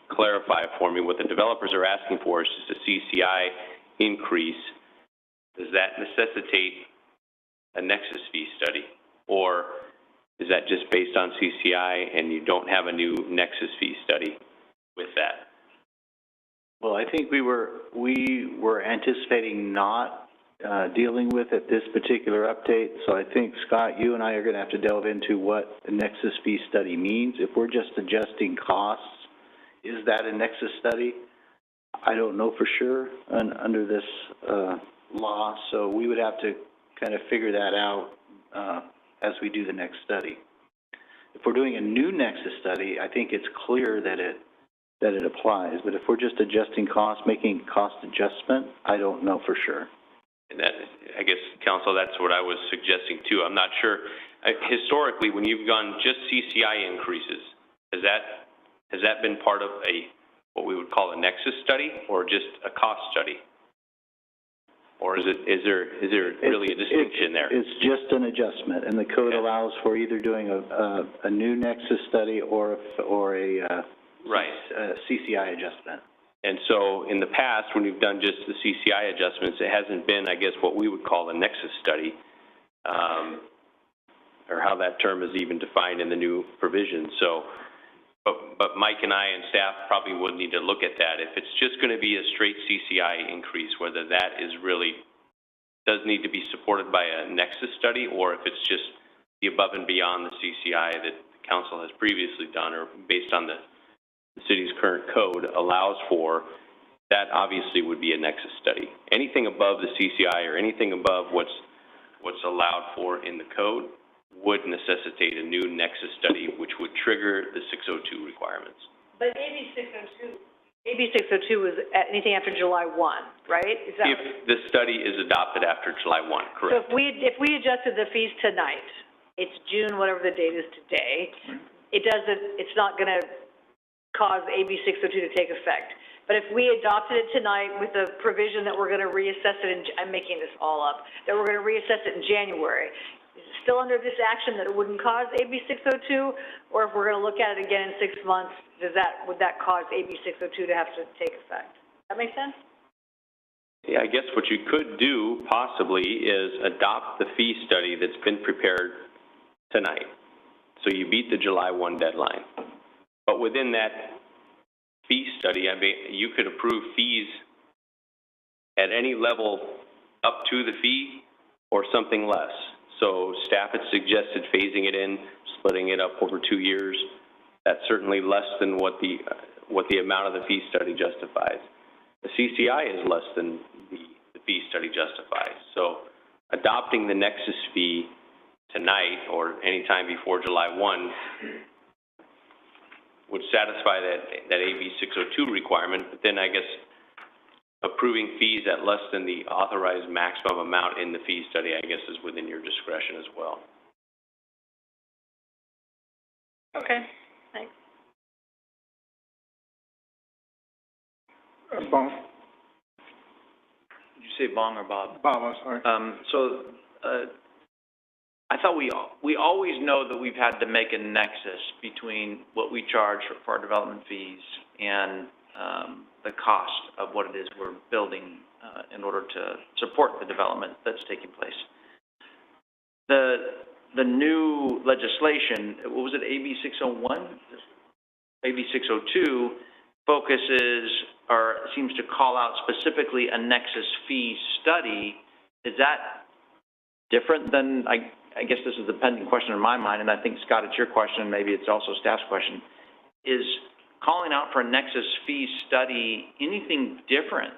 clarify for me. What the developers are asking for is just a CCI increase. Does that necessitate a nexus fee study, or is that just based on CCI and you don't have a new nexus fee study with that? Well, I think we were anticipating not dealing with at this particular update. So I think, Scott, you and I are going to have to delve into what a nexus fee study means. If we're just adjusting costs, is that a nexus study? I don't know for sure under this law. So we would have to kind of figure that out as we do the next study. If we're doing a new nexus study, I think it's clear that it applies. But if we're just adjusting costs, making cost adjustment, I don't know for sure. And that, I guess, Council, that's what I was suggesting too. I'm not sure. Historically, when you've gone just CCI increases, has that been part of what we would call a nexus study, or just a cost study? Or is there really a distinction there? It's just an adjustment, and the code allows for either doing a new nexus study or a CCI adjustment. And so in the past, when we've done just the CCI adjustments, it hasn't been, I guess, what we would call a nexus study, or how that term is even defined in the new provision. So, but Mike and I and staff probably would need to look at that. If it's just going to be a straight CCI increase, whether that is really, does need to be supported by a nexus study, or if it's just the above and beyond the CCI that the council has previously done, or based on the city's current code allows for, that obviously would be a nexus study. Anything above the CCI or anything above what's allowed for in the code would necessitate a new nexus study, which would trigger the 602 requirements. But AB 602 was anything after July 1, right? Is that? If the study is adopted after July 1, correct. So if we adjusted the fees tonight, it's June, whatever the date is today, it's not going to cause AB 602 to take effect. But if we adopted it tonight with the provision that we're going to reassess it I'm making this all up, that we're going to reassess it in January, is it still under this action that it wouldn't cause AB 602? Or if we're going to look at it again in 6 months, would that cause AB 602 to have to take effect? That make sense? Yeah, I guess what you could do possibly is adopt the fee study that's been prepared tonight. So you beat the July 1 deadline. But within that fee study, I mean, you could approve fees at any level up to the fee or something less. So staff had suggested phasing it in, splitting it up over 2 years. That's certainly less than what the amount of the fee study justifies. The CCI is less than the fee study justifies. So adopting the nexus fee tonight or anytime before July 1 would satisfy that AB 602 requirement, but then I guess approving fees at less than the authorized maximum amount in the fee study, I guess, is within your discretion as well. Okay, thanks. Bong. Did you say Bong or Bob? Bob, I'm sorry. I thought we always know that we've had to make a nexus between what we charge for our development fees and the cost of what it is we're building in order to support the development that's taking place. The new legislation, what was it, AB 601? AB 602 focuses or seems to call out specifically a nexus fee study. Is that different than, I guess this is the pending question in my mind, and I think, Scott, it's your question, maybe it's also staff's question, is calling out for a nexus fee study anything different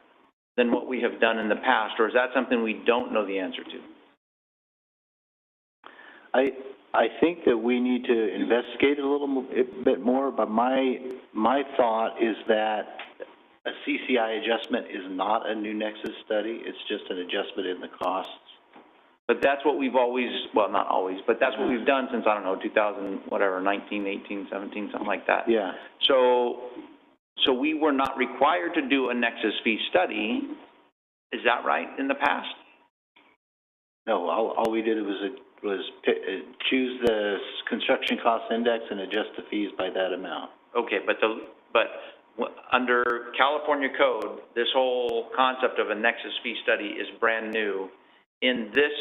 than what we have done in the past, or is that something we don't know the answer to? I think that we need to investigate it a little bit more, but my thought is that a CCI adjustment is not a new nexus study, it's just an adjustment in the costs. But that's what we've always, well, not always, but that's what we've done since, I don't know, 2000, whatever, 19, 18, 17, something like that. Yeah. So we were not required to do a nexus fee study. Is that right, in the past? No, all we did was choose the construction cost index and adjust the fees by that amount. Okay, but under California code, this whole concept of a nexus fee study is brand new in this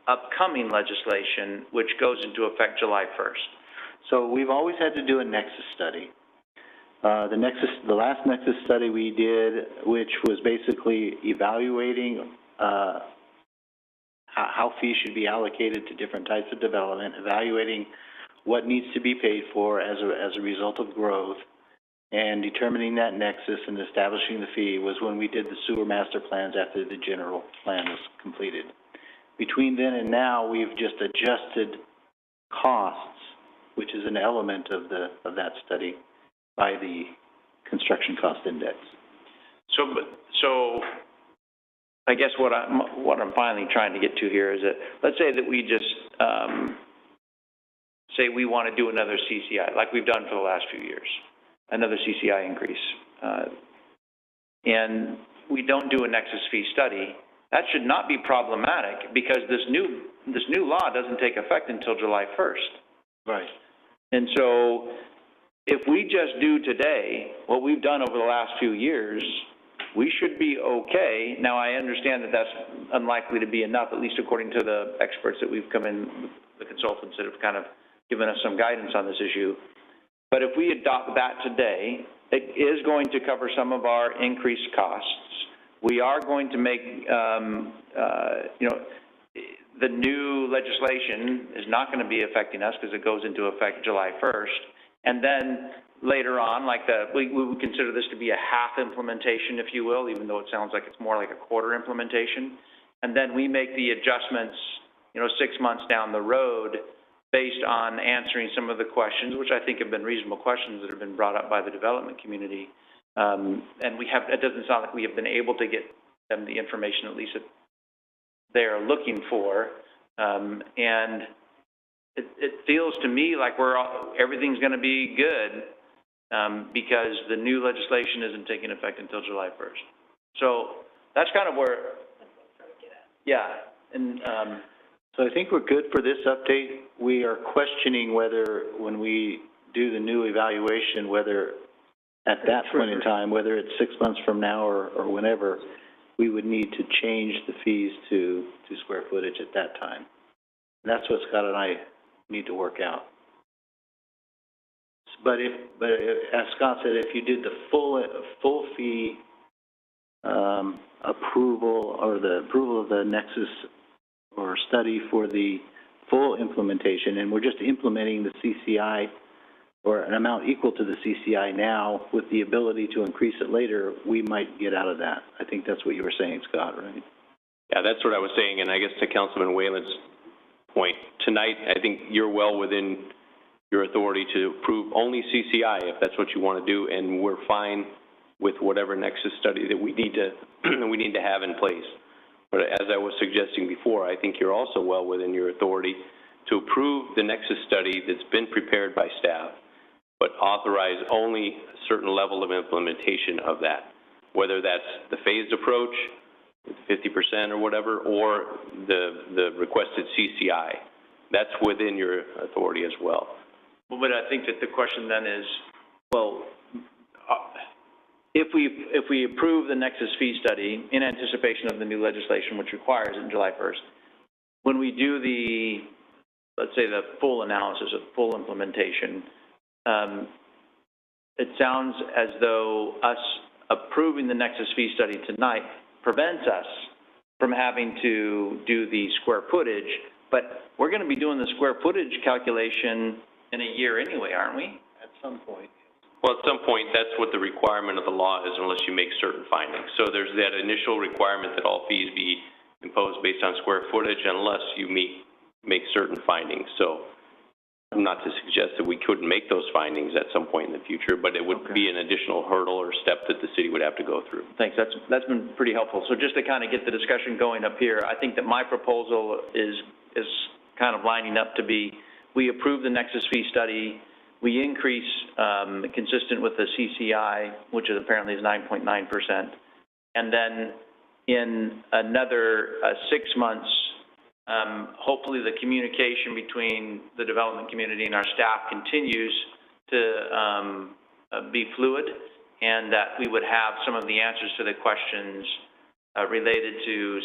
upcoming legislation, which goes into effect July 1st. So we've always had to do a nexus study. The last nexus study we did, which was basically evaluating how fees should be allocated to different types of development, evaluating what needs to be paid for as a result of growth, and determining that nexus and establishing the fee was when we did the sewer master plans after the general plan was completed. Between then and now, we've just adjusted costs, which is an element of that study, by the construction cost index. So I guess what I'm finally trying to get to here is that, let's say that we just say we want to do another CCI, like we've done for the last few years, another CCI increase, and we don't do a nexus fee study. That should not be problematic because this new law doesn't take effect until July 1st. Right. And so if we just do today what we've done over the last few years, we should be okay. Now, I understand that that's unlikely to be enough, at least according to the experts that we've come in, the consultants that have kind of given us some guidance on this issue. But if we adopt that today, it is going to cover some of our increased costs. We are going to make, the new legislation is not going to be affecting us because it goes into effect July 1st. And then later on, we would consider this to be a half implementation, if you will, even though it sounds like it's more like a quarter implementation. And then we make the adjustments, 6 months down the road based on answering some of the questions, which I think have been reasonable questions that have been brought up by the development community. And it doesn't sound like we have been able to get them the information at least that they are looking for. And it feels to me like everything's going to be good because the new legislation isn't taking effect until July 1st. So that's kind of where, yeah. And so I think we're good for this update. We are questioning whether, when we do the new evaluation, whether at that point in time, whether it's 6 months from now or whenever, we would need to change the fees to square footage at that time. And that's what Scott and I need to work out. But as Scott said, if you did the full fee approval, or the approval of the nexus or study for the full implementation, and we're just implementing the CCI or an amount equal to the CCI now with the ability to increase it later, we might get out of that. I think that's what you were saying, Scott, right? Yeah, that's what I was saying, and I guess to Councilman Whalen's point, tonight I think you're well within your authority to approve only CCI if that's what you want to do, and we're fine with whatever nexus study that we need to have in place. But as I was suggesting before, I think you're also well within your authority to approve the nexus study that's been prepared by staff, but authorize only a certain level of implementation of that, whether that's the phased approach, 50% or whatever, or the requested CCI. That's within your authority as well. Well, but I think that the question then is, well, if we approve the nexus fee study in anticipation of the new legislation, which requires it in July 1st, when we do let's say the full analysis of full implementation, it sounds as though us approving the nexus fee study tonight prevents us from having to do the square footage, but we're going to be doing the square footage calculation in a year anyway, aren't we? At some point. Well, at some point, that's what the requirement of the law is unless you make certain findings. So there's that initial requirement that all fees be imposed based on square footage unless you make certain findings. So I'm not to suggest that we couldn't make those findings at some point in the future, but it would be an additional hurdle or step that the city would have to go through. Thanks. That's been pretty helpful. So just to kind of get the discussion going up here, I think that my proposal is kind of lining up to be, we approve the nexus fee study, we increase consistent with the CCI, which is apparently 9.9%, and then in another 6 months, hopefully the communication between the development community and our staff continues to be fluid, and that we would have some of the answers to the questions related to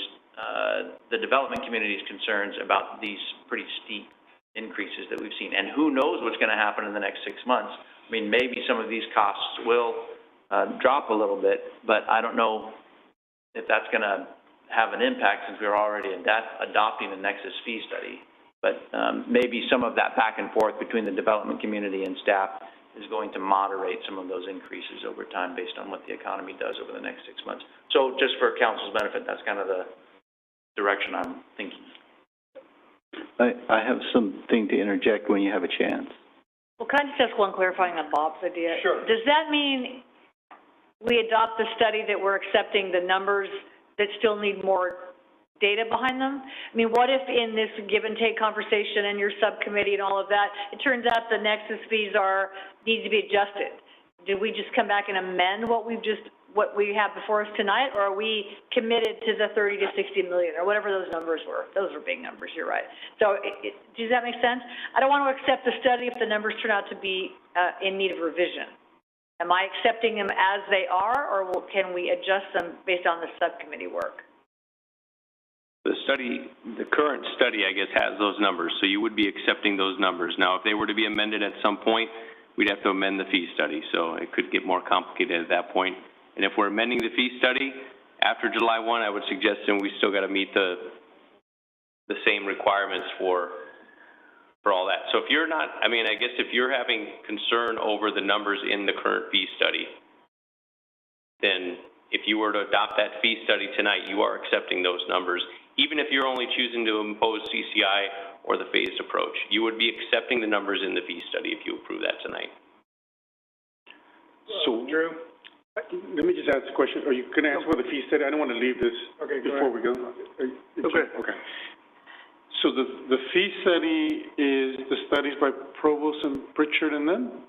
the development community's concerns about these pretty steep increases that we've seen. And who knows what's going to happen in the next 6 months. I mean, maybe some of these costs will drop a little bit, but I don't know if that's going to have an impact since we're already adopting the nexus fee study. But maybe some of that back and forth between the development community and staff is going to moderate some of those increases over time based on what the economy does over the next 6 months. So just for council's benefit, that's kind of the direction I'm thinking. I have something to interject when you have a chance. Well, can I just ask one clarifying on Bob's idea? Sure. Does that mean we adopt the study that we're accepting the numbers that still need more data behind them? I mean, what if in this give and take conversation and your subcommittee and all of that, it turns out the nexus fees need to be adjusted? Do we just come back and amend what we have before us tonight, or are we committed to the 30 to 60 million, or whatever those numbers were? Those were big numbers, you're right. So does that make sense? I don't want to accept the study if the numbers turn out to be in need of revision. Am I accepting them as they are, or can we adjust them based on the subcommittee work? The current study, I guess, has those numbers, so you would be accepting those numbers. Now, if they were to be amended at some point, we'd have to amend the fee study, so it could get more complicated at that point. And if we're amending the fee study after July 1, I would suggest that we still got to meet the same requirements for all that. So if you're not, I mean, I guess if you're having concern over the numbers in the current fee study, then if you were to adopt that fee study tonight, you are accepting those numbers, even if you're only choosing to impose CCI or the phased approach. You would be accepting the numbers in the fee study if you approve that tonight. So, Drew, let me just ask a question. Are you going to ask for the fee study? I don't want to leave this before we go. Okay. Okay. So the fee study is the studies by Provost and Pritchard and them?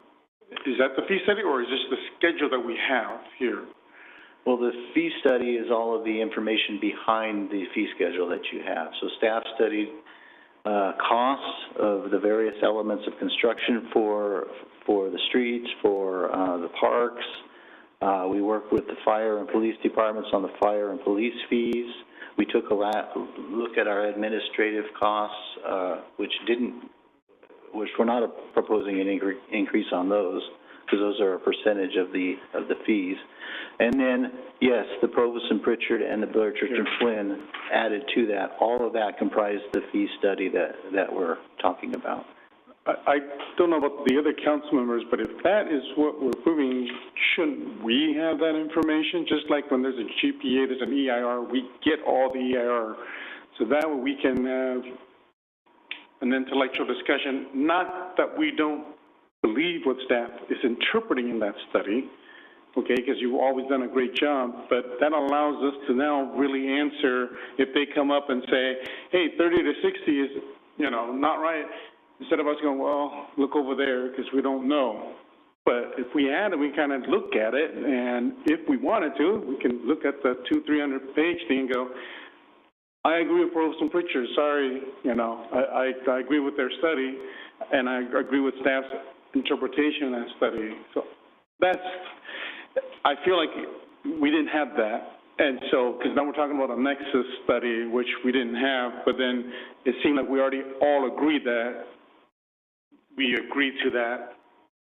Is that the fee study, or is this the schedule that we have here? Well, the fee study is all of the information behind the fee schedule that you have. So staff studied costs of the various elements of construction for the streets, for the parks. We worked with the fire and police departments on the fire and police fees. We took a look at our administrative costs, which we're not proposing an increase on those, because those are a percentage of the fees. And then, yes, the Provost and Pritchard and the Burchard and Flynn added to that. All of that comprised the fee study that we're talking about. I don't know about the other council members, but if that is what we're approving, shouldn't we have that information? Just like when there's a GPA, there's an EIR, we get all the EIR. So that way we can have an intellectual discussion, not that we don't believe what staff is interpreting in that study, okay, because you've always done a great job, but that allows us to now really answer if they come up and say, hey, 30 to 60 is, not right. Instead of us going, well, look over there, because we don't know. But if we had it, we kind of look at it, and if we wanted to, we can look at the 200-300 page thing and go, I agree with Provost and Pritchard, sorry, I agree with their study, and I agree with staff's interpretation of that study. So I feel like we didn't have that. And so, because now we're talking about a nexus study, which we didn't have, but then it seemed like we already all agreed that we agreed to that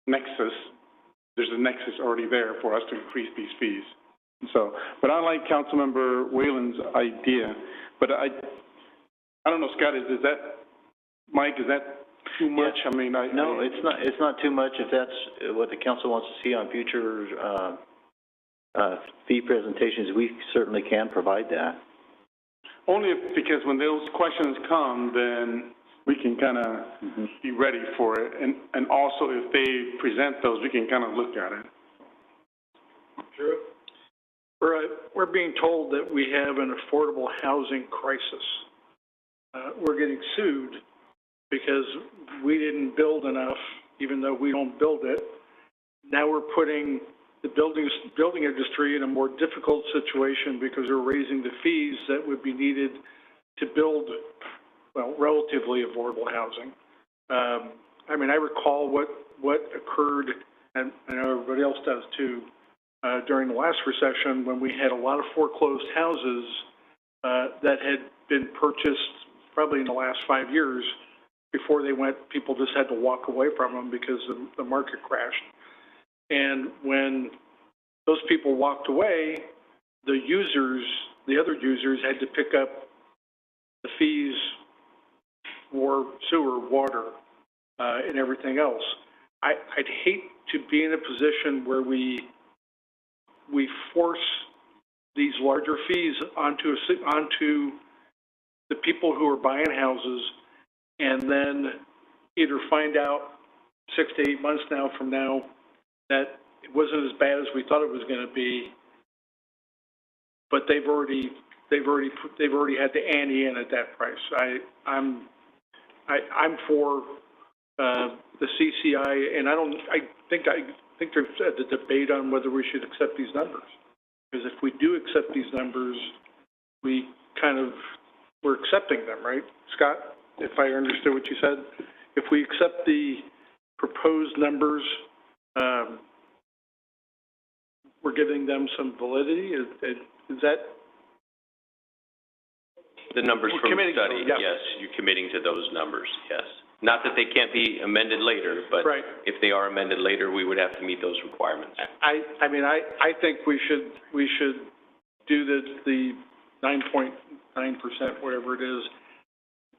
nexus. There's a nexus already there for us to increase these fees. So, but I like Councilmember Whalen's idea. But I don't know, Scott, is that, Mike, is that too much? Yeah. I mean, no, it's not too much. If that's what the council wants to see on future fee presentations, we certainly can provide that. Only because when those questions come, then we can kind of be ready for it. And also if they present those, we can kind of look at it. Drew? We're being told that we have an affordable housing crisis. We're getting sued because we didn't build enough, even though we don't build it. Now we're putting the building industry in a more difficult situation because we're raising the fees that would be needed to build, well, relatively affordable housing. I mean, I recall what occurred, and I know everybody else does too, during the last recession when we had a lot of foreclosed houses that had been purchased probably in the last 5 years. Before they went, people just had to walk away from them because the market crashed. And when those people walked away, the other users had to pick up the fees for sewer, water, and everything else. I'd hate to be in a position where we force these larger fees onto the people who are buying houses, and then either find out 6 to 8 months from now that it wasn't as bad as we thought it was going to be, but they've already had to ante in at that price. I'm for the CCI, and I think there's a debate on whether we should accept these numbers, because if we do accept these numbers, we're accepting them, right, Scott? If I understood what you said, if we accept the proposed numbers, we're giving them some validity. Is that the numbers from the study? Yeah. Yes, you're committing to those numbers. Yes, not that they can't be amended later, but right. If they are amended later, we would have to meet those requirements. I mean, I think we should do the 9.9%, whatever it is.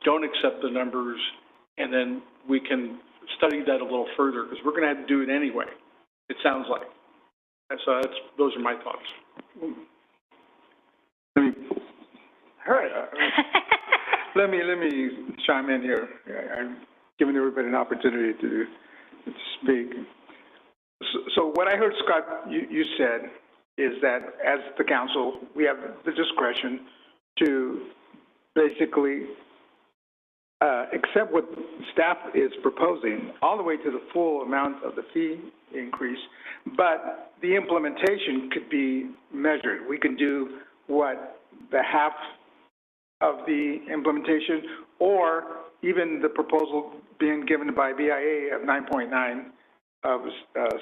Don't accept the numbers, and then we can study that a little further, because we're going to have to do it anyway, it sounds like. So those are my thoughts. All right. Let me chime in here. I'm giving everybody an opportunity to speak. So what I heard, Scott, you said is that as the council, we have the discretion to basically accept what staff is proposing all the way to the full amount of the fee increase, but the implementation could be measured. We can do what, the half of the implementation, or even the proposal being given by BIA of 9.9 of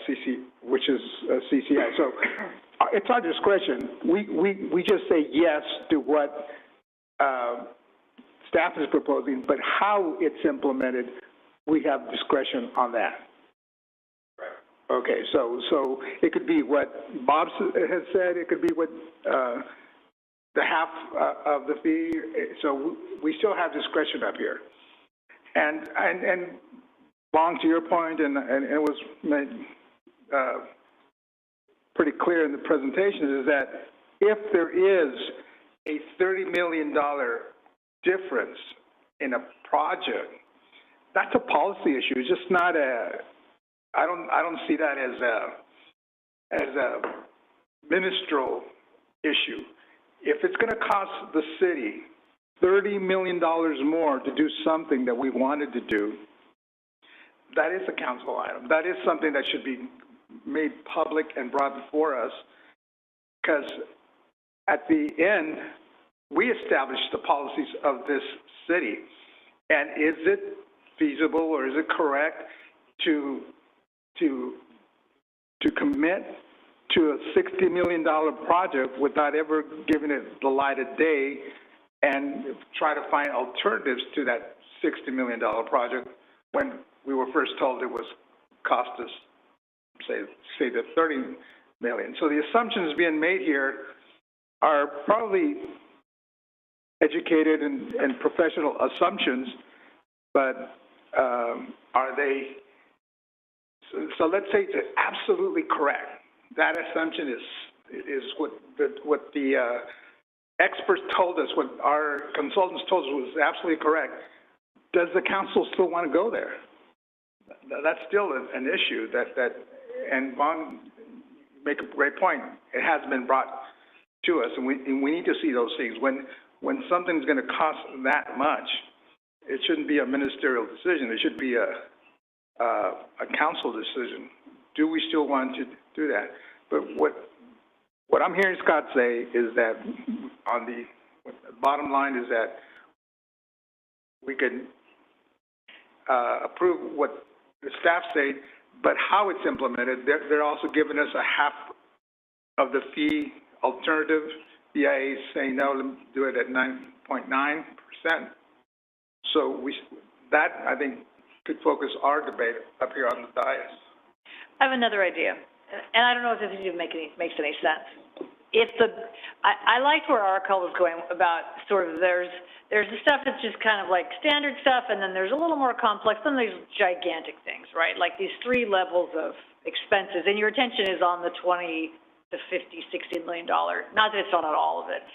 CC, which is CCI. So it's our discretion. We just say yes to what staff is proposing, but how it's implemented, we have discretion on that. Right. Okay, so it could be what Bob has said, it could be what the half of the fee, so we still have discretion up here. And Long, to your point, and it was made pretty clear in the presentation, is that if there is a $30 million difference in a project, that's a policy issue. It's just not I don't see that as a ministerial issue. If it's going to cost the city $30 million more to do something that we wanted to do, that is a council item. That is something that should be made public and brought before us, because at the end, we established the policies of this city. And is it feasible or is it correct to commit to a $60 million project without ever giving it the light of day and try to find alternatives to that $60 million project when we were first told it was cost us, say the $30 million. So the assumptions being made here are probably educated and professional assumptions, but are they, so let's say it's absolutely correct. That assumption is what the experts told us, what our consultants told us was absolutely correct. Does the council still want to go there? That's still an issue and Vaughn make a great point. It has been brought to us, and we need to see those things. When something's going to cost that much, it shouldn't be a ministerial decision. It should be a council decision. Do we still want to do that? But what I'm hearing Scott say is that on the bottom line is that we could approve what the staff say, but how it's implemented, they're also giving us a half of the fee alternative. BIA is saying no, do it at 9.9%. So that I think could focus our debate up here on the dais. I have another idea, and I don't know if this even makes any sense. I liked where Arcel was going about sort of there's the stuff that's just kind of like standard stuff, and then there's a little more complex, then there's gigantic things, right? Like these three levels of expenses, and your attention is on the $20 to $50, $60 million. Not that it's not all of it,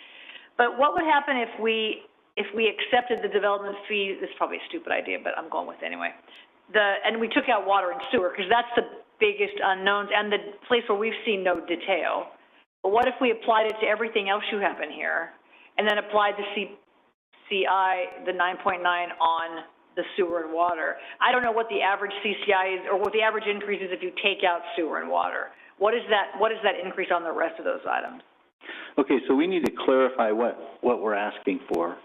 but what would happen if we accepted the development fee? This is probably a stupid idea, but I'm going with it anyway. And we took out water and sewer, because that's the biggest unknowns and the place where we've seen no detail. But what if we applied it to everything else you have in here, and then applied the CCI, the 9.9 on the sewer and water? I don't know what the average CCI is, or what the average increase is if you take out sewer and water. What is that increase on the rest of those items? Okay, so we need to clarify what we're asking for.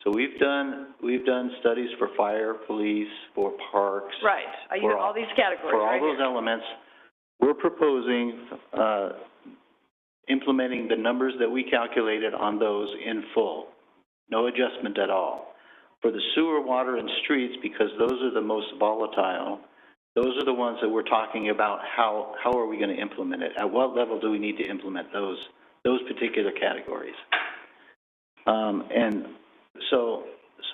So we've done studies for fire, police, for parks. Right. For all these categories. For all those elements, we're proposing implementing the numbers that we calculated on those in full. No adjustment at all. For the sewer, water, and streets, because those are the most volatile, those are the ones that we're talking about. How are we going to implement it? At what level do we need to implement those particular categories? And so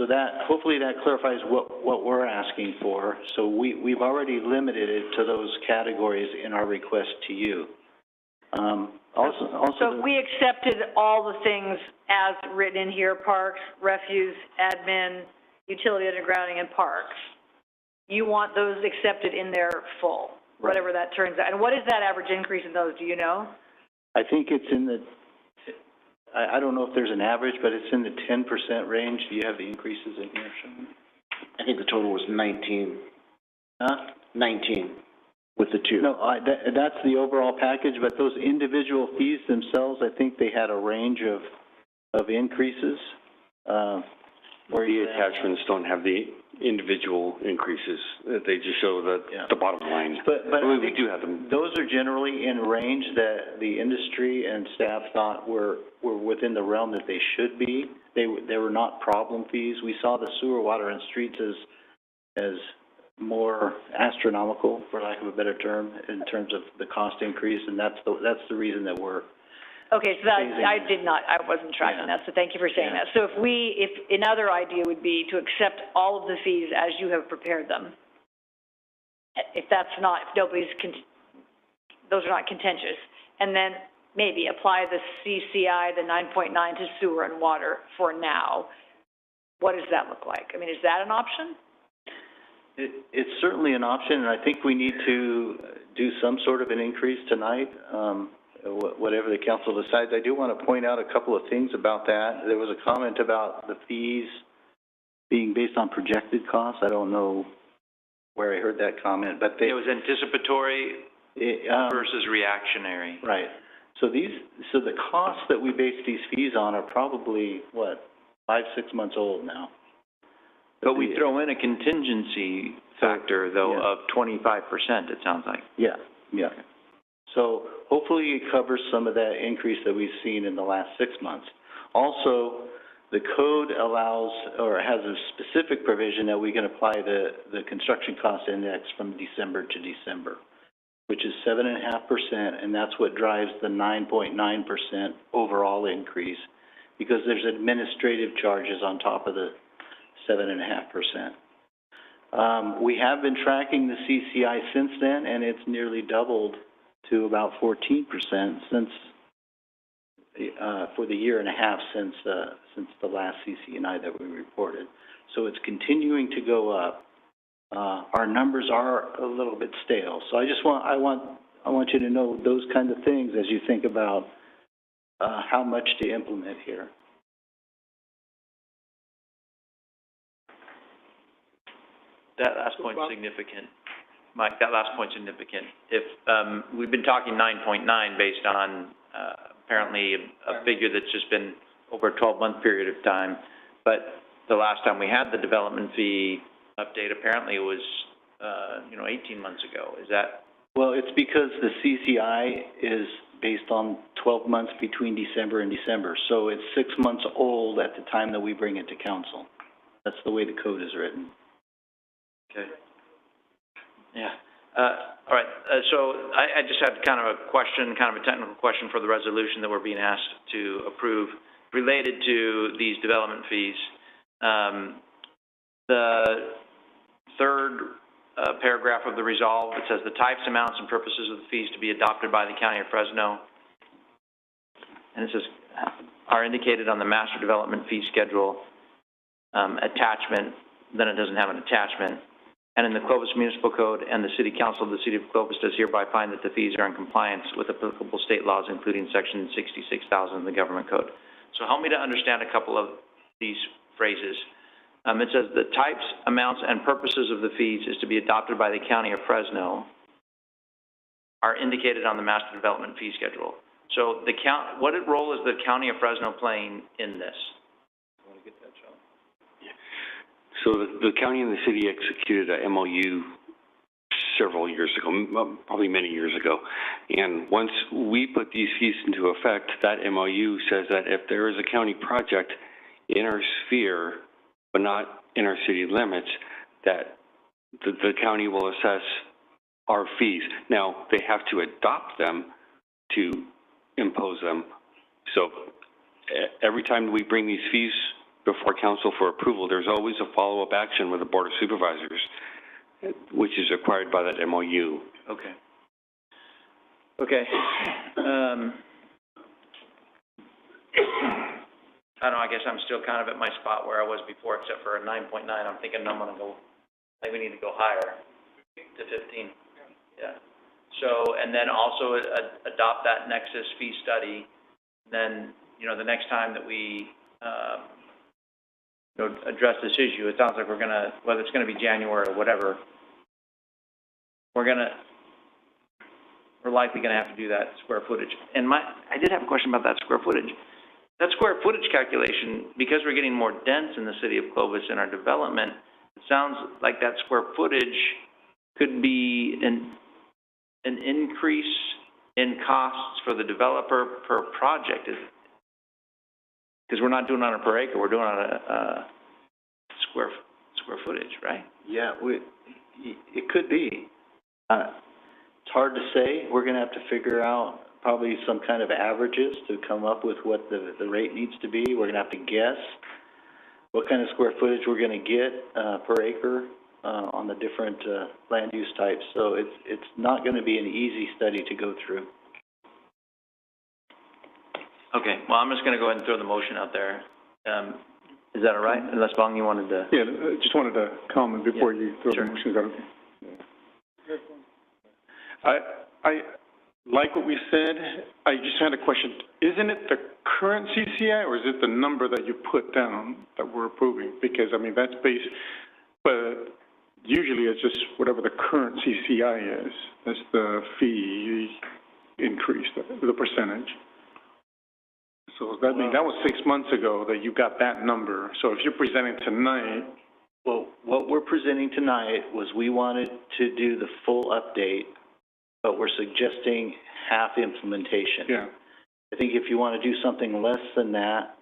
that hopefully that clarifies what we're asking for. So we've already limited it to those categories in our request to you. So we accepted all the things as written in here, parks, refuse, admin, utility undergrounding, and parks. You want those accepted in their full, whatever that turns out. And what is that average increase in those, do you know? I think it's in the, I don't know if there's an average, but it's in the 10% range. Do you have the increases in here, Sean? I think the total was 19. Huh? 19 with the two. No, that's the overall package, but those individual fees themselves, I think they had a range of increases. Where the attachments don't have the individual increases. They just show the bottom line. But we do have them. Those are generally in range that the industry and staff thought were within the realm that they should be. They were not problem fees. We saw the sewer, water, and streets as more astronomical, for lack of a better term, in terms of the cost increase, and that's the reason that we're okay, so I wasn't tracking that, so thank you for saying that. So if another idea would be to accept all of the fees as you have prepared them. If those are not contentious, and then maybe apply the CCI, the 9.9 to sewer and water for now. What does that look like? I mean, is that an option? It's certainly an option, and I think we need to do some sort of an increase tonight. Whatever the council decides. I do want to point out a couple of things about that. There was a comment about the fees being based on projected costs. I don't know where I heard that comment, but it was anticipatory versus reactionary. Right. So the costs that we base these fees on are probably, 5-6 months old now. But we throw in a contingency factor, though, of 25%, it sounds like. Yeah. So hopefully it covers some of that increase that we've seen in the last 6 months. Also, the code allows or has a specific provision that we can apply the construction cost index from December to December, which is 7.5%, and that's what drives the 9.9% overall increase, because there's administrative charges on top of the 7.5%. We have been tracking the CCI since then, and it's nearly doubled to about 14% since for the year and a half since the last CCNI that we reported. So it's continuing to go up. Our numbers are a little bit stale. So I want you to know those kinds of things as you think about how much to implement here. That last point's significant. Mike, that last point's significant. If we've been talking 9.9 based on apparently a figure that's just been over a 12-month period of time, but the last time we had the development fee update, apparently it was 18 months ago. Is that? Well, it's because the CCI is based on 12 months between December and December, so it's 6 months old at the time that we bring it to council. That's the way the code is written. Okay. Yeah. All right. So I just had kind of a question, kind of a technical question for the resolution that we're being asked to approve related to these development fees. The third paragraph of the resolve, it says the types, amounts, and purposes of the fees to be adopted by the County of Fresno. And it says are indicated on the master development fee schedule attachment. Then it doesn't have an attachment. And in the Clovis Municipal Code and the City Council of the City of Clovis does hereby find that the fees are in compliance with applicable state laws, including Section 66,000 of the Government Code. So help me to understand a couple of these phrases. It says the types, amounts, and purposes of the fees is to be adopted by the County of Fresno are indicated on the Master Development Fee Schedule. So what role is the County of Fresno playing in this? You want to get that, Sean? So the county and the city executed a MOU several years ago, probably many years ago. And once we put these fees into effect, that MOU says that if there is a county project in our sphere, but not in our city limits, that the county will assess our fees. Now, they have to adopt them to impose them. So every time we bring these fees before council for approval, there's always a follow-up action with the Board of Supervisors, which is required by that MOU. Okay. Okay. I don't know, I guess I'm still kind of at my spot where I was before, except for a 9.9. I'm thinking I'm gonna go, I think we need to go higher to 15. Yeah. So, and then also adopt that Nexus fee study. Then, you know, the next time that we, you know, address this issue, it sounds like we're gonna, whether it's gonna be January or whatever, we're likely gonna have to do that square footage. And I did have a question about that square footage. That square footage calculation, because we're getting more dense in the city of Clovis in our development, it sounds like that square footage could be an increase in costs for the developer per project. Because we're not doing it on a per acre, we're doing it on a square footage, right? Yeah, it could be. It's hard to say. We're gonna have to figure out probably some kind of averages to come up with what the rate needs to be. We're gonna have to guess what kind of square footage we're gonna get per acre on the different land use types. So it's not gonna be an easy study to go through. Okay, well, I'm just gonna go ahead and throw the motion out there. Is that all right? Unless, Bong, you wanted to? Yeah, I just wanted to comment before you throw the motion. Is that okay? I like what we said. I just had a question. Isn't it the current CCI, or is it the number that you put down that we're approving? Because, I mean, that's based, but usually it's just whatever the current CCI is. That's the fee increase, the percentage. So that means that was 6 months ago that you got that number. So if you're presenting tonight. Well, what we're presenting tonight was we wanted to do the full update, but we're suggesting half implementation. Yeah. I think if you want to do something less than that,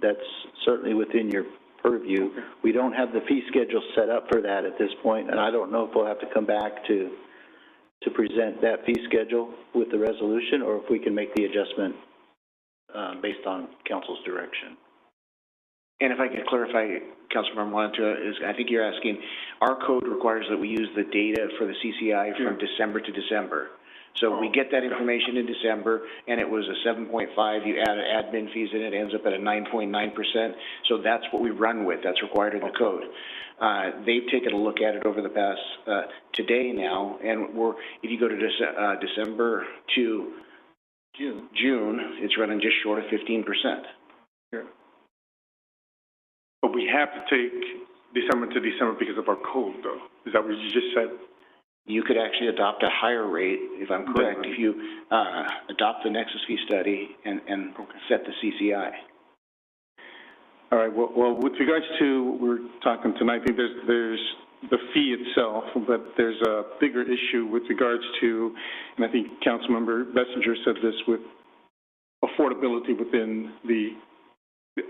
that's certainly within your purview. Okay. We don't have the fee schedule set up for that at this point, and I don't know if we'll have to come back to present that fee schedule with the resolution, or if we can make the adjustment based on council's direction. And if I could clarify, Councilmember Montoya, I think you're asking, our code requires that we use the data for the CCI from December to December. So we get that information in December, and it was a 7.5. You add admin fees in it, ends up at a 9.9%. So that's what we run with. That's required in the code. They've taken a look at it over the past today now, and if you go to December to June, it's running just short of 15%. Yeah. But we have to take December to December because of our code, though. Is that what you just said? You could actually adopt a higher rate, if I'm correct, if you adopt the Nexus fee study and set the CCI. All right. Well, with regards to, we're talking tonight, I think there's the fee itself, but there's a bigger issue with regards to, and I think Councilmember Messenger said this, with affordability within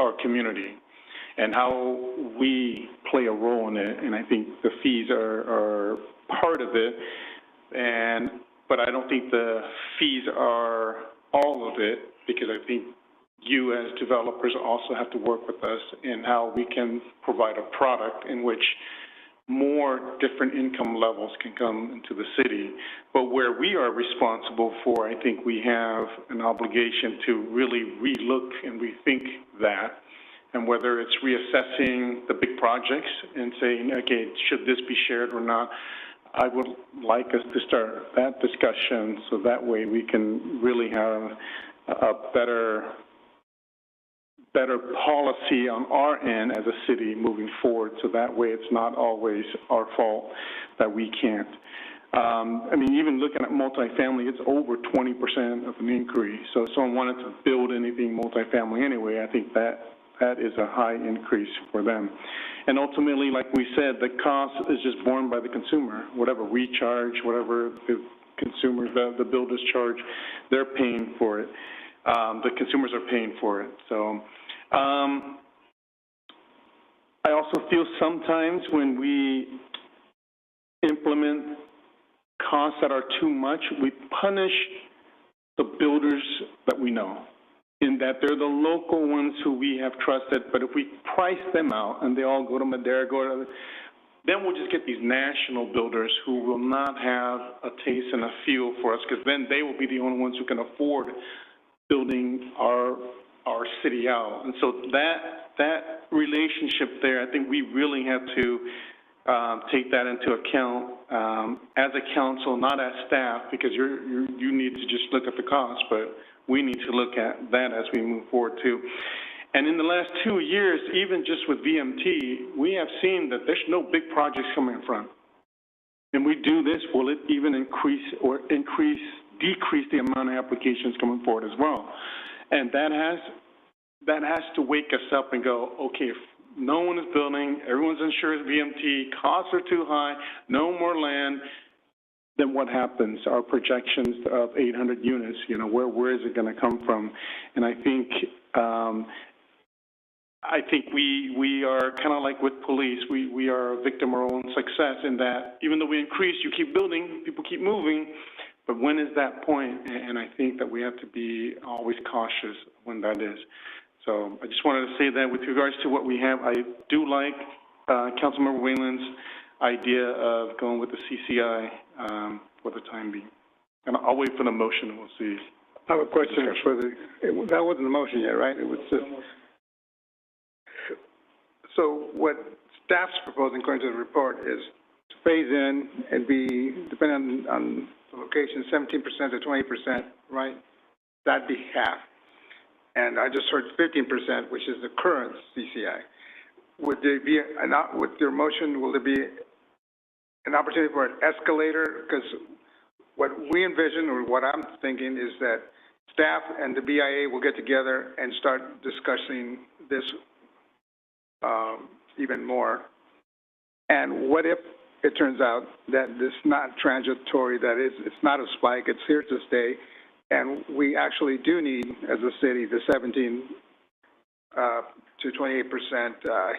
our community and how we play a role in it. And I think the fees are part of it, but I don't think the fees are all of it, because I think you as developers also have to work with us in how we can provide a product in which more different income levels can come into the city. But where we are responsible for, I think we have an obligation to really relook and rethink that, and whether it's reassessing the big projects and saying, okay, should this be shared or not. I would like us to start that discussion so that way we can really have a better policy on our end as a city moving forward, so that way it's not always our fault that we can't. I mean, even looking at multifamily, it's over 20% of an increase. So if someone wanted to build anything multifamily anyway, I think that is a high increase for them. And ultimately, like we said, the cost is just borne by the consumer. Whatever we charge, whatever the consumers, the builders charge, they're paying for it. The consumers are paying for it. So I also feel sometimes when we implement costs that are too much, we punish the builders that we know, in that they're the local ones who we have trusted. But if we price them out and they all go to Madera, then we'll just get these national builders who will not have a taste and a feel for us, because then they will be the only ones who can afford building our city out. And so that relationship there, I think we really have to take that into account as a council, not as staff, because you need to just look at the cost, but we need to look at that as we move forward too. And in the last 2 years, even just with VMT, we have seen that there's no big projects coming in front. And we do this, will it even decrease the amount of applications coming forward as well? And that has to wake us up and go, okay, if no one is building, everyone's insured VMT, costs are too high, no more land, then what happens? Our projections of 800 units, you know, where is it going to come from? And I think we are kind of like with police. We are a victim of our own success in that even though we increase, you keep building, people keep moving, but when is that point? And I think that we have to be always cautious when that is. So I just wanted to say that with regards to what we have, I do like Councilmember Whalen's idea of going with the CCI for the time being. And I'll wait for the motion and we'll see. I have a question for that wasn't the motion yet, right? It was just, so what staff's proposing, according to the report, is to phase in and be, depending on the location, 17% to 20%, right? That'd be half. And I just heard 15%, which is the current CCI. Would there be, with your motion, will there be an opportunity for an escalator? Because what we envision, or what I'm thinking, is that staff and the BIA will get together and start discussing this even more. And what if it turns out that it's not transitory, that it's not a spike, it's here to stay, and we actually do need, as a city, the 17 to 28%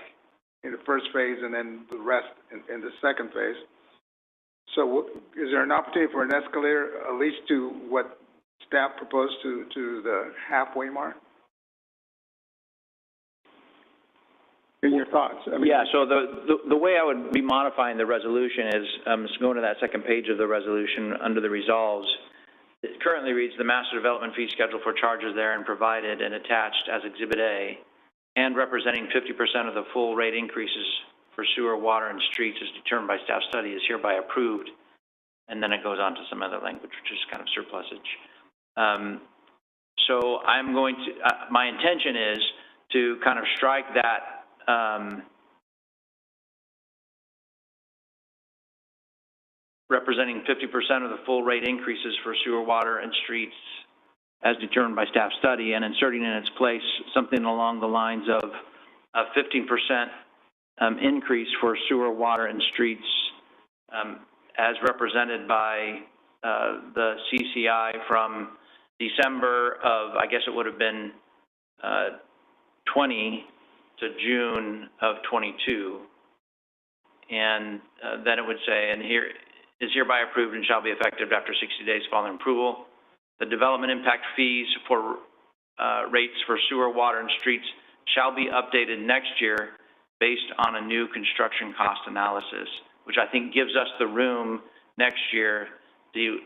in the first phase, and then the rest in the second phase. So is there an opportunity for an escalator, at least to what staff proposed to the halfway mark? In your thoughts? I mean, yeah, so the way I would be modifying the resolution is, just going to that second page of the resolution under the resolves. It currently reads, the master development fee schedule for charges therein provided and attached as Exhibit A and representing 50% of the full rate increases for sewer, water, and streets as determined by staff study is hereby approved. And then it goes on to some other language, which is kind of surplusage. So I'm going to, my intention is to kind of strike that representing 50% of the full rate increases for sewer, water, and streets as determined by staff study, and inserting in its place something along the lines of a 15% increase for sewer, water, and streets as represented by the CCI from December of, I guess it would have been 20 to June of 22. And then it would say, and here is hereby approved and shall be effective after 60 days following approval. The development impact fees for rates for sewer, water, and streets shall be updated next year based on a new construction cost analysis, which I think gives us the room next year to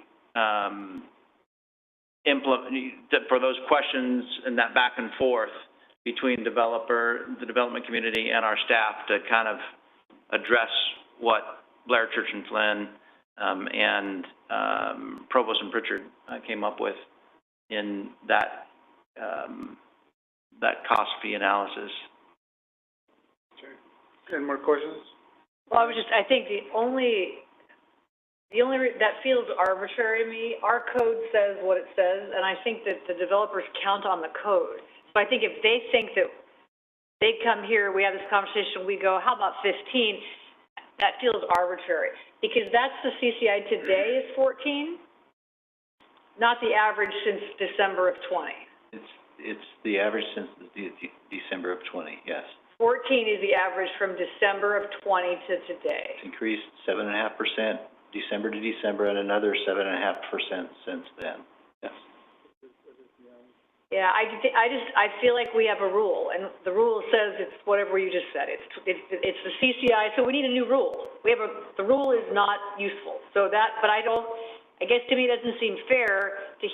implement, for those questions and that back and forth between the development community and our staff to kind of address what Blair, Church, and Flynn and Provost and Pritchard came up with in that that cost fee analysis. Okay. Any more questions? Well, I think the only that feels arbitrary to me. Our code says what it says, and I think that the developers count on the code. So I think if they think that they come here, we have this conversation, we go, how about 15? That feels arbitrary, because that's the CCI today is 14, not the average since December of 20. It's the average since December of 20, yes. 14 is the average from December of 20 to today. It's increased 7.5% December to December, and another 7.5% since then. Yes. Yeah, I feel like we have a rule, and the rule says it's whatever you just said. It's the CCI, so we need a new rule. The rule is not useful. So but I guess to me it doesn't seem fair to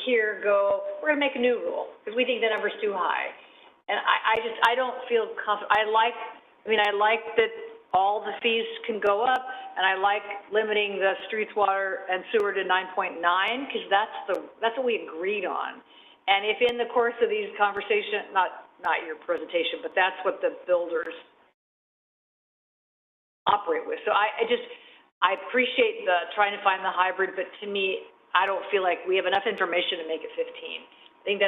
we're gonna make a new rule, because we think the number's too high. And I don't feel comfortable. I like that all the fees can go up, and I like limiting the streets, water, and sewer to 9.9, because that's what we agreed on. And if in the course of these conversations, not your presentation, but that's what the builders operate with. So I appreciate trying to find the hybrid, but to me, I don't feel like we have enough information to make it 15. I think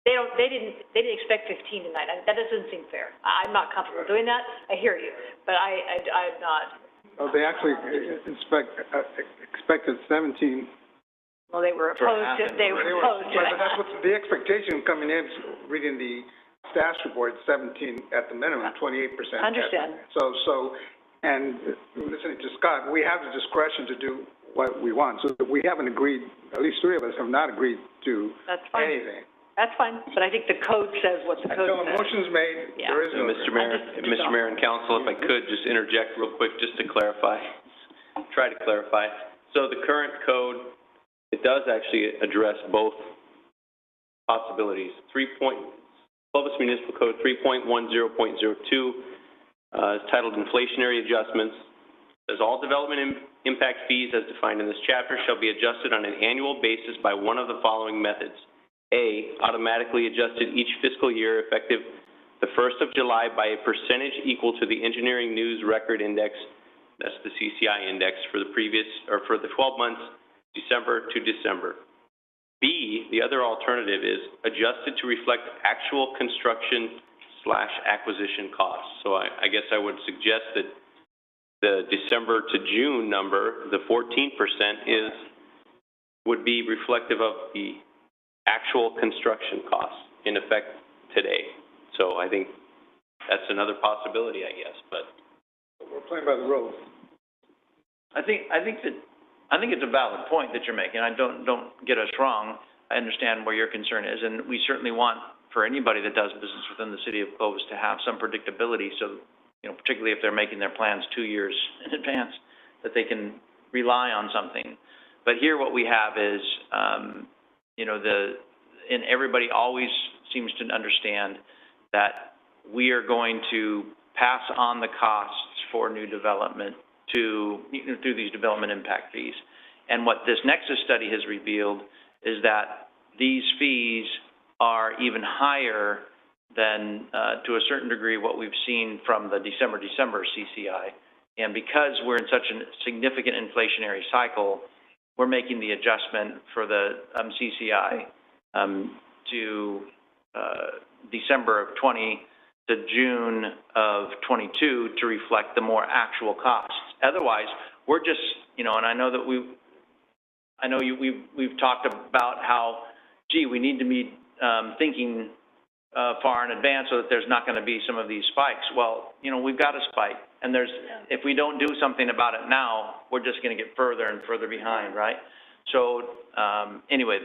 they didn't expect 15 tonight. That doesn't seem fair. I'm not comfortable doing that. I hear you, but I'm not. Oh, they actually expected 17. Well, they were opposed to But that's what the expectation coming in, reading the staff's report, 17 at the minimum, 28%. Understand. And listening to Scott, we have the discretion to do what we want. So we haven't agreed, at least three of us have not agreed to anything. That's fine, but I think the code says what the code says. Until a motion's made, there is no. Mr. Mayor and Council, if I could just interject real quick, just to clarify, try to clarify. So the current code, it does actually address both possibilities. Clovis Municipal Code 3.10.02 is titled Inflationary Adjustments. It says all development impact fees as defined in this chapter shall be adjusted on an annual basis by one of the following methods. A, automatically adjusted each fiscal year effective the 1st of July by a percentage equal to the Engineering News Record Index, that's the CCI index, for the 12 months, December to December. B, the other alternative is adjusted to reflect actual construction/acquisition costs. So I guess I would suggest that the December to June number, the 14%, would be reflective of the actual construction costs in effect today. So I think that's another possibility, I guess, but we're playing by the rules. I think it's a valid point that you're making. Don't get us wrong. I understand where your concern is, and we certainly want for anybody that does business within the city of Clovis to have some predictability. So, particularly if they're making their plans 2 years in advance, that they can rely on something. But here, what we have is, and everybody always seems to understand that we are going to pass on the costs for new development through these development impact fees. And what this Nexus study has revealed is that these fees are even higher than, to a certain degree, what we've seen from the December CCI. And because we're in such a significant inflationary cycle, we're making the adjustment for the CCI to December of 20 to June of 22 to reflect the more actual costs. Otherwise, we're just, and I know that we've talked about how, we need to be thinking far in advance so that there's not going to be some of these spikes. Well, we've got a spike, and if we don't do something about it now, we're just going to get further and further behind, right? So anyway,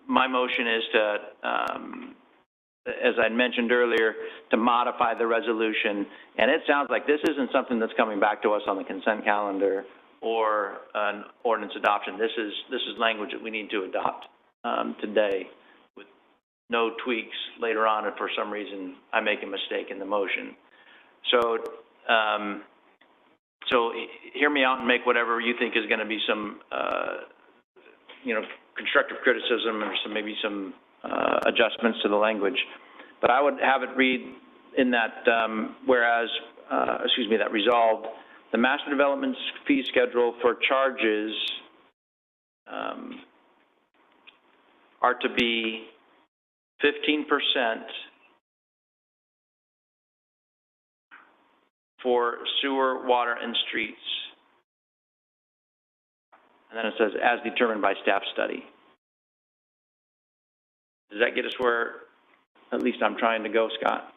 my motion is to, as I mentioned earlier, to modify the resolution. And it sounds like this isn't something that's coming back to us on the consent calendar or an ordinance adoption. This is language that we need to adopt today with no tweaks later on if for some reason I make a mistake in the motion. So, so hear me out and make whatever you think is going to be some, constructive criticism or maybe some adjustments to the language. But I would have it read in that, that resolved, the master development fee schedule for charges are to be 15% for sewer, water, and streets. And then it says, as determined by staff study. Does that get us where at least I'm trying to go, Scott?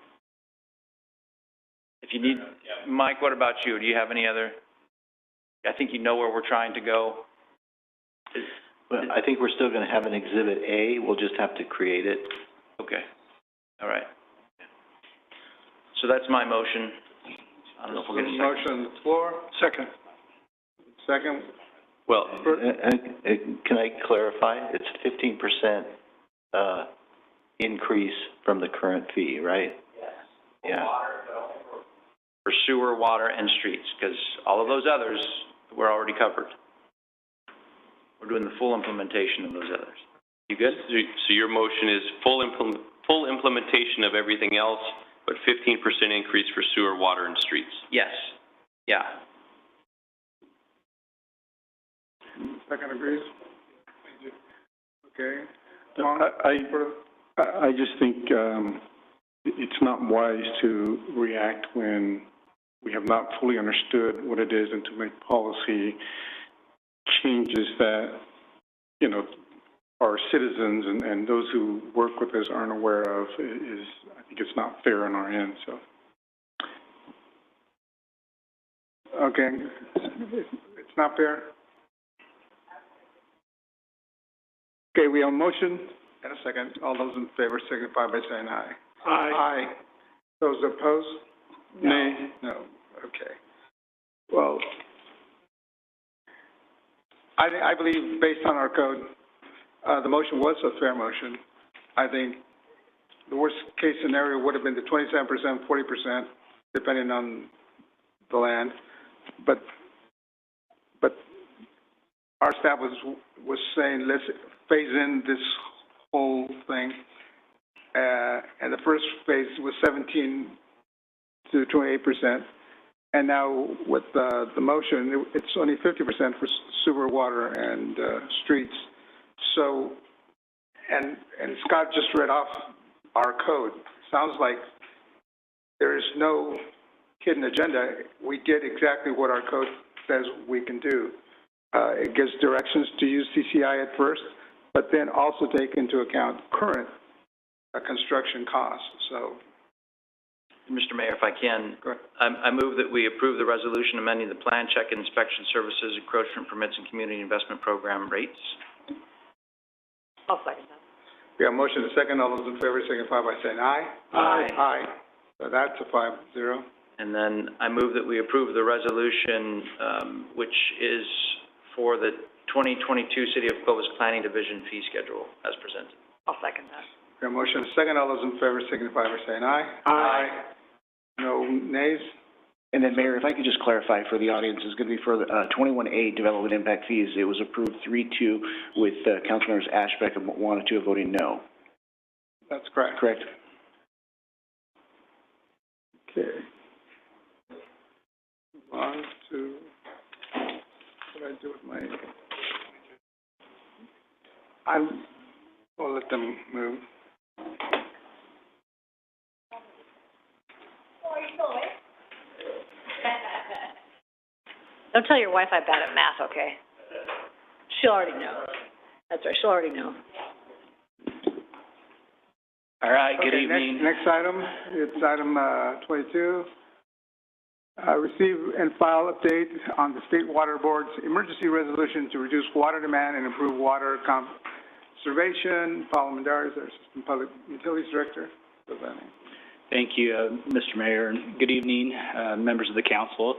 If you need, Mike, what about you? Do you have any other? I think you know where we're trying to go. Well, I think we're still going to have an Exhibit A. We'll just have to create it Okay, all right. So that's my motion. I don't know if we'll get a second. Motion on the floor. Second. Second. Well, Can I clarify? It's 15% increase from the current fee, right? Yes. Yeah. For sewer, water, and streets, because all of those others were already covered. We're doing the full implementation of those others. You good? So your motion is full implementation of everything else, but 15% increase for sewer, water, and streets? Yes. Yeah. Second agrees? Okay. I just think it's not wise to react when we have not fully understood what it is, and to make policy changes that, you know, our citizens and those who work with us aren't aware of. I think it's not fair on our end, so. Okay, it's not fair? Okay, we have a motion and a second. All those in favor signify by saying aye. Aye. Aye. Those opposed? No. Nay? No. Okay. Well, I believe based on our code, the motion was a fair motion. I think the worst case scenario would have been the 27%, 40%, depending on the land. But our staff was saying, let's phase in this whole thing. And the first phase was 17 to 28%. And now with the motion, it's only 50% for sewer, water, and streets. So, and Scott just read off our code. Sounds like there is no hidden agenda. We did exactly what our code says we can do. It gives directions to use CCI at first, but then also take into account current construction costs. So, Mr. Mayor, if I can, I move that we approve the resolution amending the plan, check, and inspection services, encroachment permits, and community investment program rates. I'll second that. we have a motion and a second. All those in favor signify by saying aye. Aye. Aye. So that's a 5-0. And then I move that we approve the resolution, which is for the 2022 City of Clovis Planning Division fee schedule as presented. I'll second that. We have a motion and a second. All those in favor signify by saying aye. Aye. No nays? And then, Mayor, if I could just clarify for the audience, it's going to be for the 21A development impact fees. It was approved 3-2 with Councilmembers Ashbeck and Wanatu voting no. That's correct. Correct. Okay. Move on to, what do I do with my, we'll let them move. Don't tell your wife I'm bad at math, okay? She'll already know. That's right, she'll already know. All right, good Okay, evening. Next item, it's item 22. Receive and file update on the State Water Board's emergency resolution to reduce water demand and improve water conservation. Paul Mendares, our Assistant Public Utilities Director. Thank you, Mr. Mayor, and good evening, members of the council.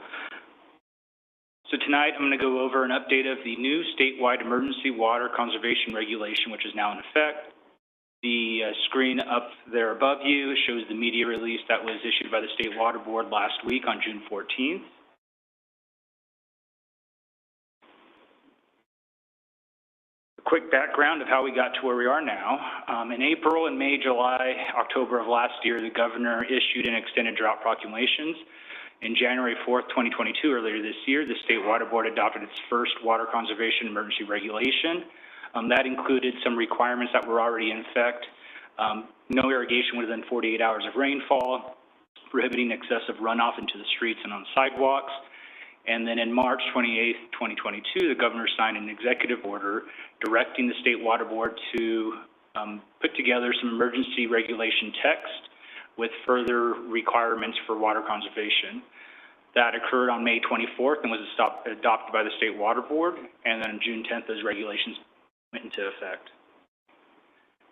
So tonight, I'm going to go over an update of the new statewide emergency water conservation regulation, which is now in effect. The screen up there above you shows the media release that was issued by the State Water Board last week on June 14th. A quick background of how we got to where we are now. In April and May, July, October of last year, the governor issued an extended drought proclamations. In January 4th, 2022, earlier this year, the State Water Board adopted its first water conservation emergency regulation. That included some requirements that were already in effect. No irrigation within 48 hours of rainfall, prohibiting excessive runoff into the streets and on sidewalks. And then in March 28th, 2022, the governor signed an executive order directing the State Water Board to put together some emergency regulation text with further requirements for water conservation. That occurred on May 24th and was adopted by the State Water Board, and then on June 10th, those regulations went into effect.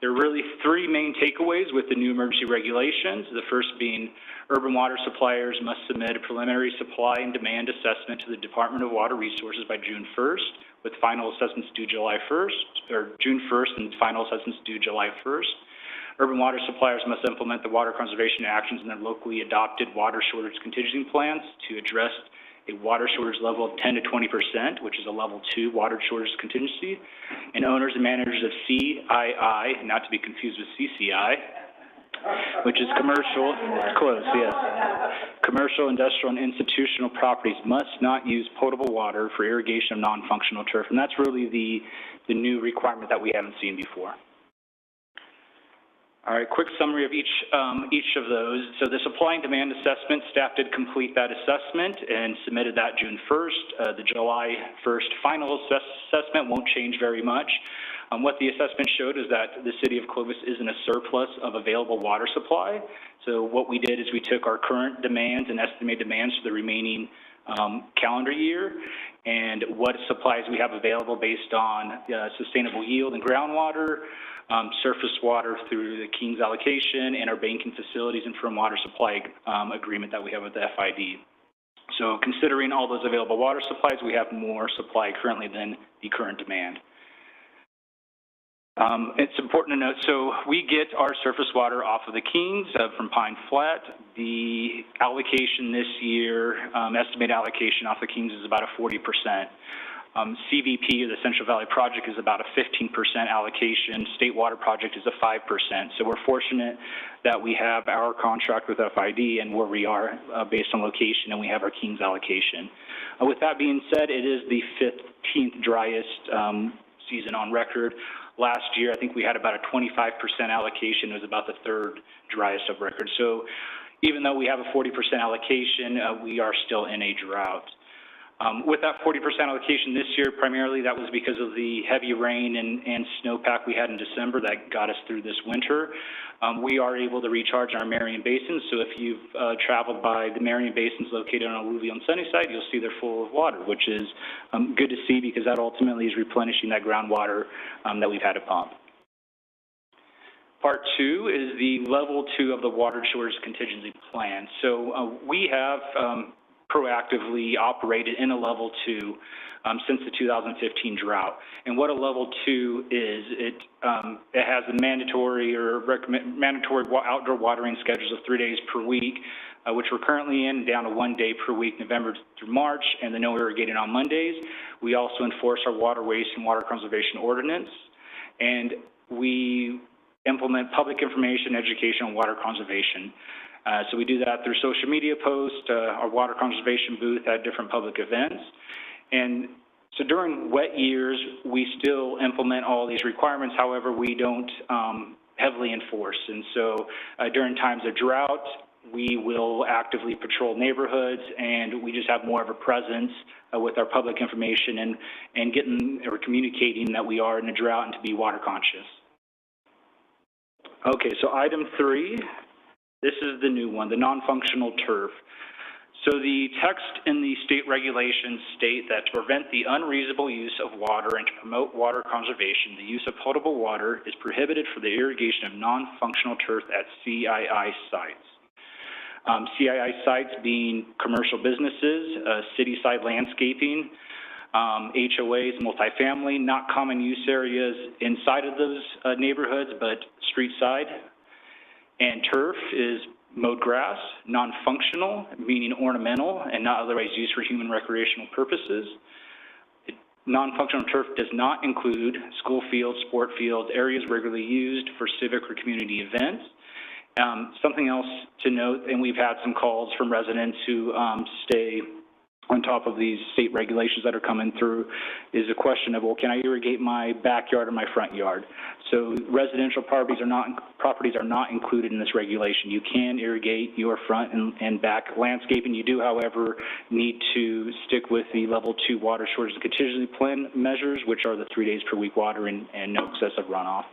There are really three main takeaways with the new emergency regulations. The first being urban water suppliers must submit a preliminary supply and demand assessment to the Department of Water Resources by June 1st, with final assessments due July 1st, or June 1st and final assessments due July 1st. Urban water suppliers must implement the water conservation actions in their locally adopted water shortage contingency plans to address a water shortage level of 10 to 20%, which is a level 2 water shortage contingency. And owners and managers of CII, not to be confused with CCI, which is commercial, close, yes. Commercial, industrial, and institutional properties must not use potable water for irrigation of non-functional turf. And that's really the new requirement that we haven't seen before. All right, quick summary of each of those. So the supply and demand assessment, staff did complete that assessment and submitted that June 1st. The July 1st final assessment won't change very much. What the assessment showed is that the city of Clovis is in a surplus of available water supply. So what we did is we took our current demands and estimated demands for the remaining calendar year and what supplies we have available based on sustainable yield and groundwater, surface water through the King's allocation, and our banking facilities and firm water supply agreement that we have with the FID. So considering all those available water supplies, we have more supply currently than the current demand. It's important to note, so we get our surface water off of the Kings from Pine Flat. The allocation this year, estimated allocation off the Kings is about a 40%. CVP, or the Central Valley Project, is about a 15% allocation. State Water Project is a 5%. So we're fortunate that we have our contract with FID and where we are based on location, and we have our Kings allocation. With that being said, it is the 15th driest season on record. Last year, I think we had about a 25% allocation. It was about the third driest of record. So even though we have a 40% allocation, we are still in a drought. With that 40% allocation this year, primarily that was because of the heavy rain and snowpack we had in December that got us through this winter. We are able to recharge our Marion Basins, so if you've traveled by the Marion Basins located on Alluvial and Sunnyside, you'll see they're full of water, which is good to see because that ultimately is replenishing that groundwater that we've had to pump. Part 2 is the level 2 of the water shortage contingency plan. So we have proactively operated in a level 2 since the 2015 drought. And what a level 2 is, it has a mandatory outdoor watering schedules of 3 days per week, which we're currently in, down to 1 day per week, November through March, and the no irrigating on Mondays. We also enforce our water waste and water conservation ordinance, and we implement public information, education, on water conservation. So we do that through social media posts, our water conservation booth at different public events. And so during wet years, we still implement all these requirements. However, we don't heavily enforce. And so during times of drought, we will actively patrol neighborhoods, and we just have more of a presence with our public information and getting or communicating that we are in a drought and to be water conscious. Okay, so item 3. This is the new one, the non-functional turf. So the text in the state regulations state that to prevent the unreasonable use of water and to promote water conservation, the use of potable water is prohibited for the irrigation of non-functional turf at CII sites. CII sites being commercial businesses, city-side landscaping, HOAs, multifamily, not common use areas inside of those neighborhoods, but street side. And turf is mowed grass, non-functional, meaning ornamental and not otherwise used for human recreational purposes. Non-functional turf does not include school fields, sport fields, areas regularly used for civic or community events. Something else to note, and we've had some calls from residents who stay on top of these state regulations that are coming through, is a question of, well, can I irrigate my backyard or my front yard? So residential properties are not included in this regulation. You can irrigate your front and back landscaping. You do, however, need to stick with the level 2 water shortage and contingency plan measures, which are the 3 days per week watering and no excessive runoff.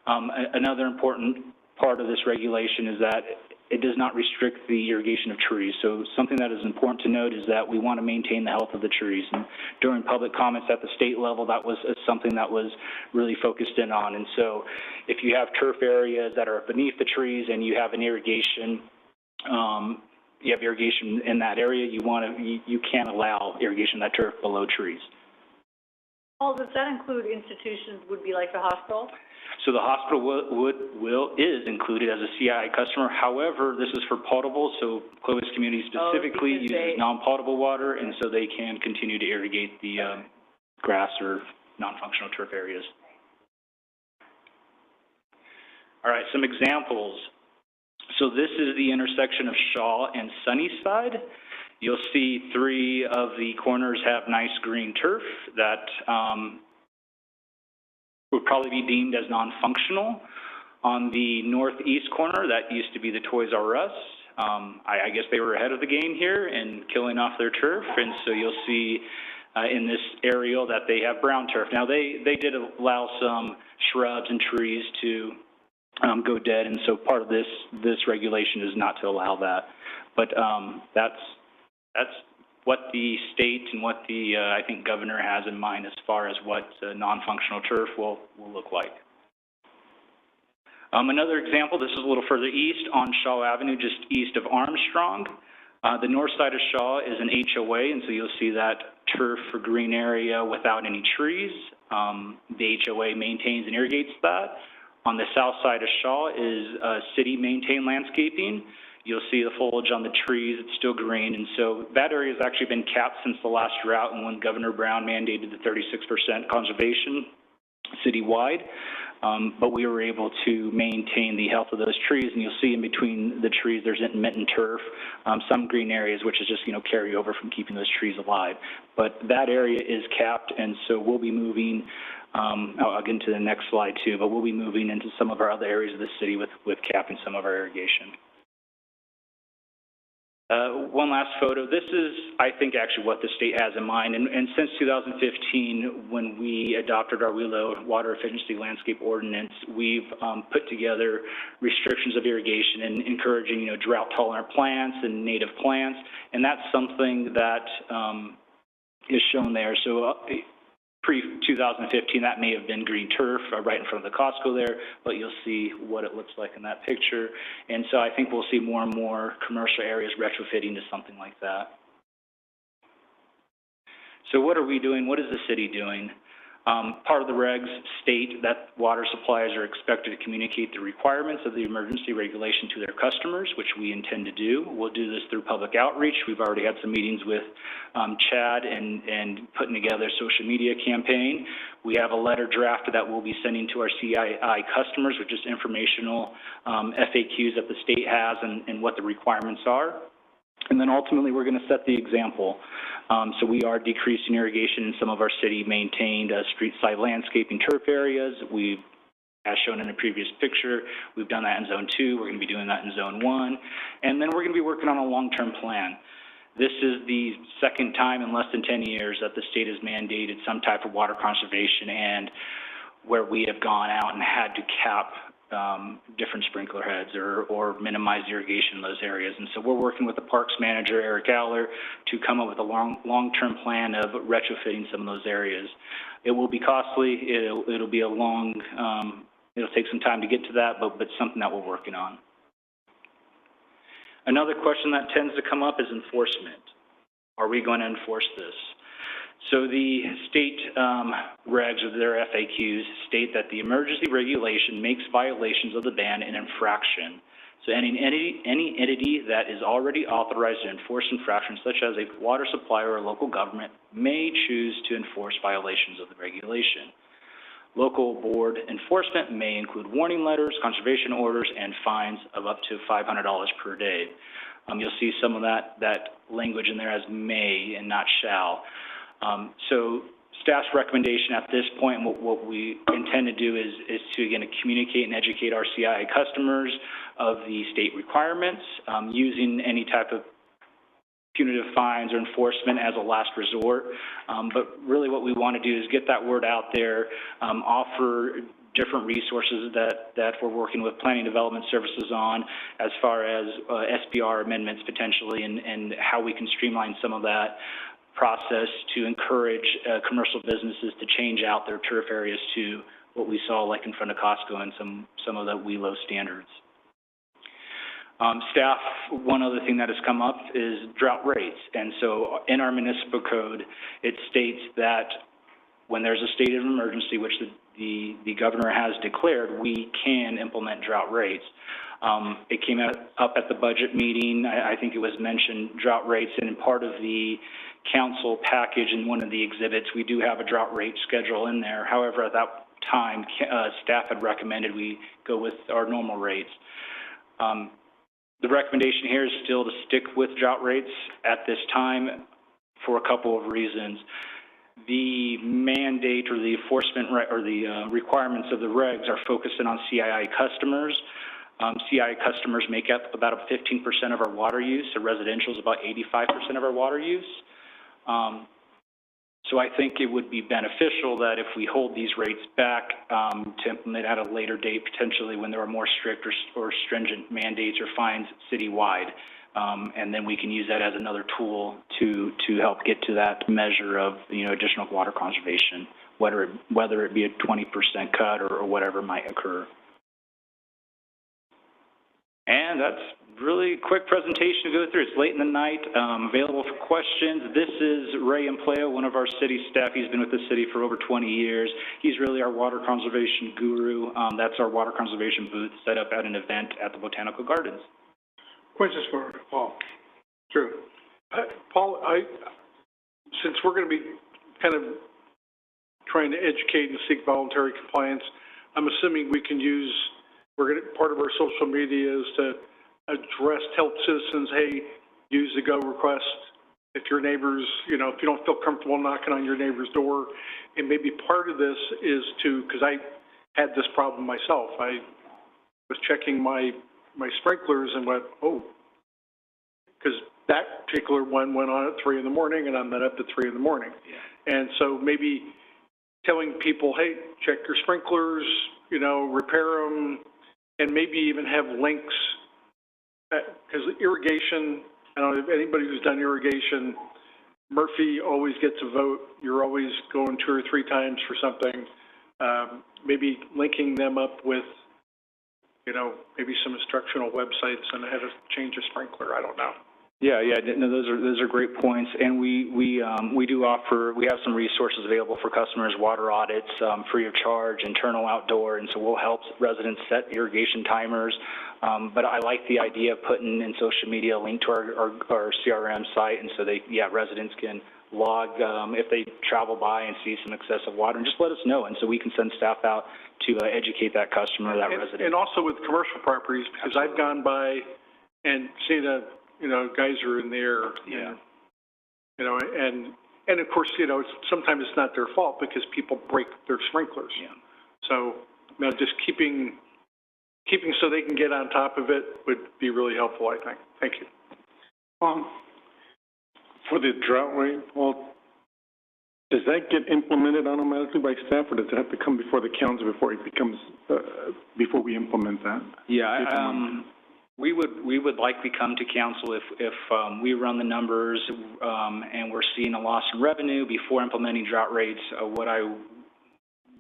Another important part of this regulation is that it does not restrict the irrigation of trees. So something that is important to note is that we want to maintain the health of the trees. And during public comments at the state level, that was something that was really focused in on. And so if you have turf areas that are beneath the trees and you have an irrigation, you have irrigation in that area, you can't allow irrigation of that turf below trees. Paul, does that include institutions, would be like the hospital? So the hospital is included as a CII customer. However, this is for potable, so Clovis Community specifically uses non-potable water, and so they can continue to irrigate the grass or non-functional turf areas. All right, some examples. So this is the intersection of Shaw and Sunnyside. You'll see 3 of the corners have nice green turf that would probably be deemed as non-functional. On the northeast corner, that used to be the Toys R Us. I guess they were ahead of the game here and killing off their turf, and so you'll see in this aerial that they have brown turf. Now they did allow some shrubs and trees to go dead, and so part of this regulation is not to allow that. But that's what the state and what the, I think, governor has in mind as far as what non-functional turf will look like. Another example, this is a little further east on Shaw Avenue, just east of Armstrong. The north side of Shaw is an HOA, and so you'll see that turf for green area without any trees. The HOA maintains and irrigates that. On the south side of Shaw is city-maintained landscaping. You'll see the foliage on the trees, it's still green, and so that area has actually been capped since the last drought and when Governor Brown mandated the 36% conservation citywide. But we were able to maintain the health of those trees, and you'll see in between the trees there's intermittent turf, some green areas, which is just, carryover from keeping those trees alive. But that area is capped, and so we'll be moving, I'll get into the next slide too, but we'll be moving into some of our other areas of the city with capping some of our irrigation. One last photo. This is, I think, actually what the state has in mind. And since 2015, when we adopted our WELO Water Efficiency Landscape Ordinance, we've put together restrictions of irrigation and encouraging, drought-tolerant plants and native plants. And that's something that is shown there. So pre-2015, that may have been green turf right in front of the Costco there, but you'll see what it looks like in that picture. And so I think we'll see more and more commercial areas retrofitting to something like that. So what are we doing? What is the city doing? Part of the regs state that water suppliers are expected to communicate the requirements of the emergency regulation to their customers, which we intend to do. We'll do this through public outreach. We've already had some meetings with Chad and putting together a social media campaign. We have a letter drafted that we'll be sending to our CII customers, which is informational FAQs that the state has and what the requirements are. And then ultimately, we're going to set the example. So we are decreasing irrigation in some of our city-maintained street-side landscaping turf areas. We've, as shown in the previous picture, we've done that in Zone 2. We're going to be doing that in Zone 1. And then we're going to be working on a long-term plan. This is the second time in less than 10 years that the state has mandated some type of water conservation and where we have gone out and had to cap different sprinkler heads or minimize irrigation in those areas. And so we're working with the parks manager, Eric Aller, to come up with a long-term plan of retrofitting some of those areas. It will be costly. It'll be a long, it'll take some time to get to that, but something that we're working on. Another question that tends to come up is enforcement. Are we going to enforce this? So the state regs of their FAQs state that the emergency regulation makes violations of the ban an infraction. So any entity that is already authorized to enforce infractions, such as a water supplier or local government, may choose to enforce violations of the regulation. Local board enforcement may include warning letters, conservation orders, and fines of up to $500 per day. You'll see some of that language in there as may and not shall. So staff's recommendation at this point, and what we intend to do is to, again, communicate and educate our CII customers of the state requirements, using any type of punitive fines or enforcement as a last resort. But really what we want to do is get that word out there, offer different resources that we're working with planning development services on as far as SBR amendments potentially and how we can streamline some of that process to encourage commercial businesses to change out their turf areas to what we saw like in front of Costco and some of the WELO standards. Staff, one other thing that has come up is drought rates. And so in our municipal code, it states that when there's a state of emergency, which the governor has declared, we can implement drought rates. It came up at the budget meeting. I think it was mentioned drought rates, and in part of the council package in one of the exhibits, we do have a drought rate schedule in there. However, at that time, staff had recommended we go with our normal rates. The recommendation here is still to stick with drought rates at this time for a couple of reasons. The mandate or the enforcement or the requirements of the regs are focusing on CII customers. CII customers make up about 15% of our water use, so residential is about 85% of our water use. So I think it would be beneficial that if we hold these rates back to implement at a later date, potentially when there are more strict or stringent mandates or fines citywide, and then we can use that as another tool to help get to that measure of additional water conservation, whether it be a 20% cut or whatever might occur. And that's really a quick presentation to go through. It's late in the night, available for questions. This is Ray Empleo, one of our city staff. He's been with the city for over 20 years. He's really our water conservation guru. That's our water conservation booth set up at an event at the Botanical Gardens. Questions for Paul? Sure. Paul, since we're going to be kind of trying to educate and seek voluntary compliance, I'm assuming we can use, part of our social media is to tell citizens, hey, use the go request. If your neighbors, if you don't feel comfortable knocking on your neighbor's door, and maybe part of this is because I had this problem myself. I was checking my sprinklers and went, oh, because that particular one went on at 3 in the morning and I'm not up at 3 in the morning. Yeah. And so maybe telling people, hey, check your sprinklers, repair them, and maybe even have links. Because irrigation, I don't know if anybody who's done irrigation, Murphy always gets a vote. You're always going 2 or 3 times for something. Maybe linking them up with, maybe some instructional websites on how to change a sprinkler. I don't know. Yeah, no, those are great points, and we do offer. We have some resources available for customers, water audits, free of charge, internal, outdoor, and so we'll help residents set irrigation timers. But I like the idea of putting in social media a link to our CRM site, and so residents can log if they travel by and see some excessive water, and just let us know, and so we can send staff out to educate that customer, that resident. And also with commercial properties, because Absolutely. I've gone by and seen geyser in there. Yeah. And of course, sometimes it's not their fault because people break their sprinklers. Yeah. So, just keeping so they can get on top of it would be really helpful, I think. Thank you. For the drought rate, does that get implemented automatically by staff, or does it have to come before the council before it becomes, before we implement that? Yeah, we would likely come to council if we run the numbers and we're seeing a loss in revenue before implementing drought rates.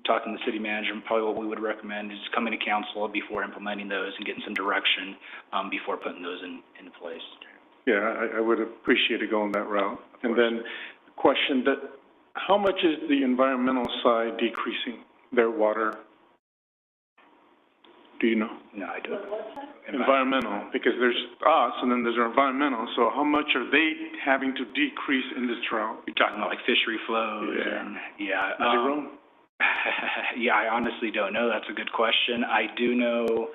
Talking to the city manager, probably what we would recommend is coming to council before implementing those and getting some direction before putting those into place. Yeah, I would appreciate it going that route. And then the question that, how much is the environmental side decreasing their water? Do you know? No, I don't. Environmental, because there's us and then there's environmental. So how much are they having to decrease in this drought? You're talking about like fishery flows and Zero? Yeah, I honestly don't know. That's a good question. I do know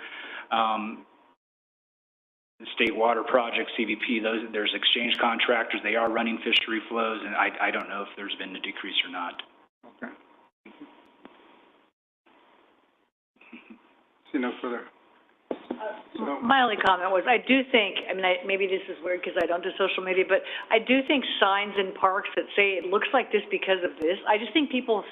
the state water project, CVP, there's exchange contractors. They are running fishery flows, and I don't know if there's been a decrease or not. Okay. See no further. My only comment was, I do think, maybe this is weird because I don't do social media, but I do think signs in parks that say it looks like this because of this, I just think people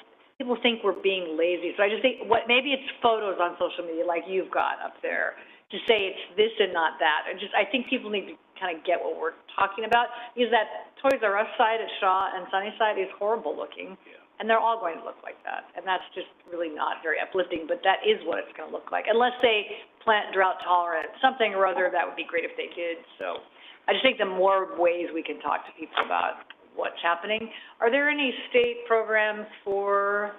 people think we're being lazy. So I just think, maybe it's photos on social media like you've got up there to say it's this and not that. I think people need to kind of get what we're talking about, because that Toys R Us side at Shaw and Sunnyside is horrible looking. Yeah. And they're all going to look like that. And that's just really not very uplifting, but that is what it's going to look like. Unless they plant drought tolerant, something or other, that would be great if they did. So I just think the more ways we can talk to people about what's happening. Are there any state programs for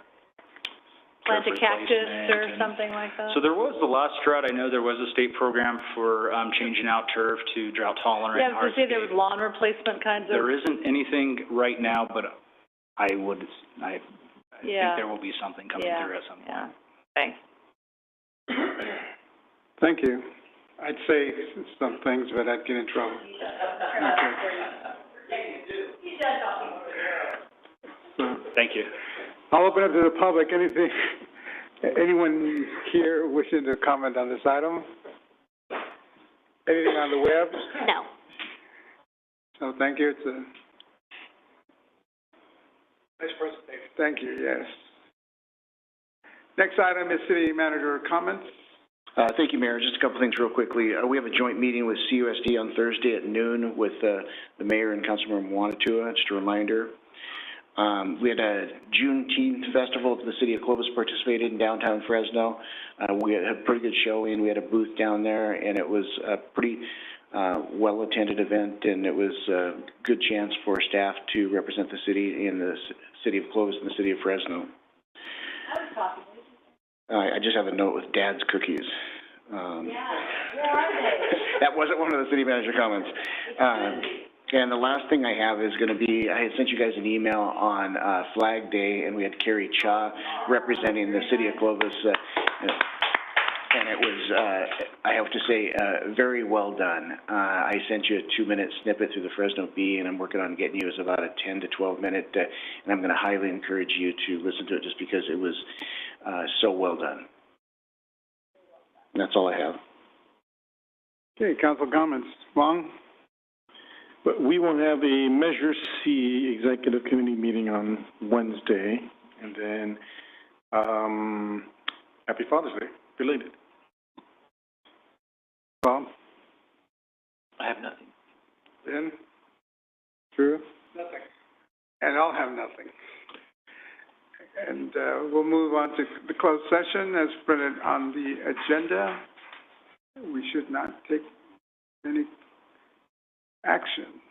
plant a cactus or something like that? So there was the last drought. I know there was a state program for changing out turf to drought tolerant. Yeah, I was going to say there was lawn replacement kinds of. There isn't anything right now, but I think there will be something coming through at some point. Yeah. Thanks. Thank you. I'd say some things, but I'd get in trouble. Thank you. I'll open up to the public. Anyone here wishing to comment on this item? Anything on the web? No. So thank you. It's a nice presentation. Thank you, yes. Next item is city manager comments. Thank you, Mayor. Just a couple things real quickly. We have a joint meeting with CUSD on Thursday at noon with the mayor and Councilmember Wanatua. Just a reminder. We had a Juneteenth festival that the city of Clovis participated in downtown Fresno. We had a pretty good showing. We had a booth down there, and it was a pretty well-attended event, and it was a good chance for staff to represent the city in the city of Clovis and the city of Fresno. I just have a note with Dad's cookies. Where are they? That wasn't one of the city manager comments. And the last thing I have is going to be, I had sent you guys an email on Flag Day, and we had Carrie Cha representing the city of Clovis. And it was, I have to say, very well done. I sent you a 2-minute snippet through the Fresno Bee, and I'm working on getting you as about a 10 to 12 minute, and I'm going to highly encourage you to listen to it just because it was so well done. And that's all I have. Okay, council comments. Wong? But we will have a Measure C Executive Committee meeting on Wednesday, and then Happy Father's Day, belated. Bob? I have nothing. Ben? Drew? Nothing. And I'll have nothing. And we'll move on to the closed session as printed on the agenda. We should not take any action.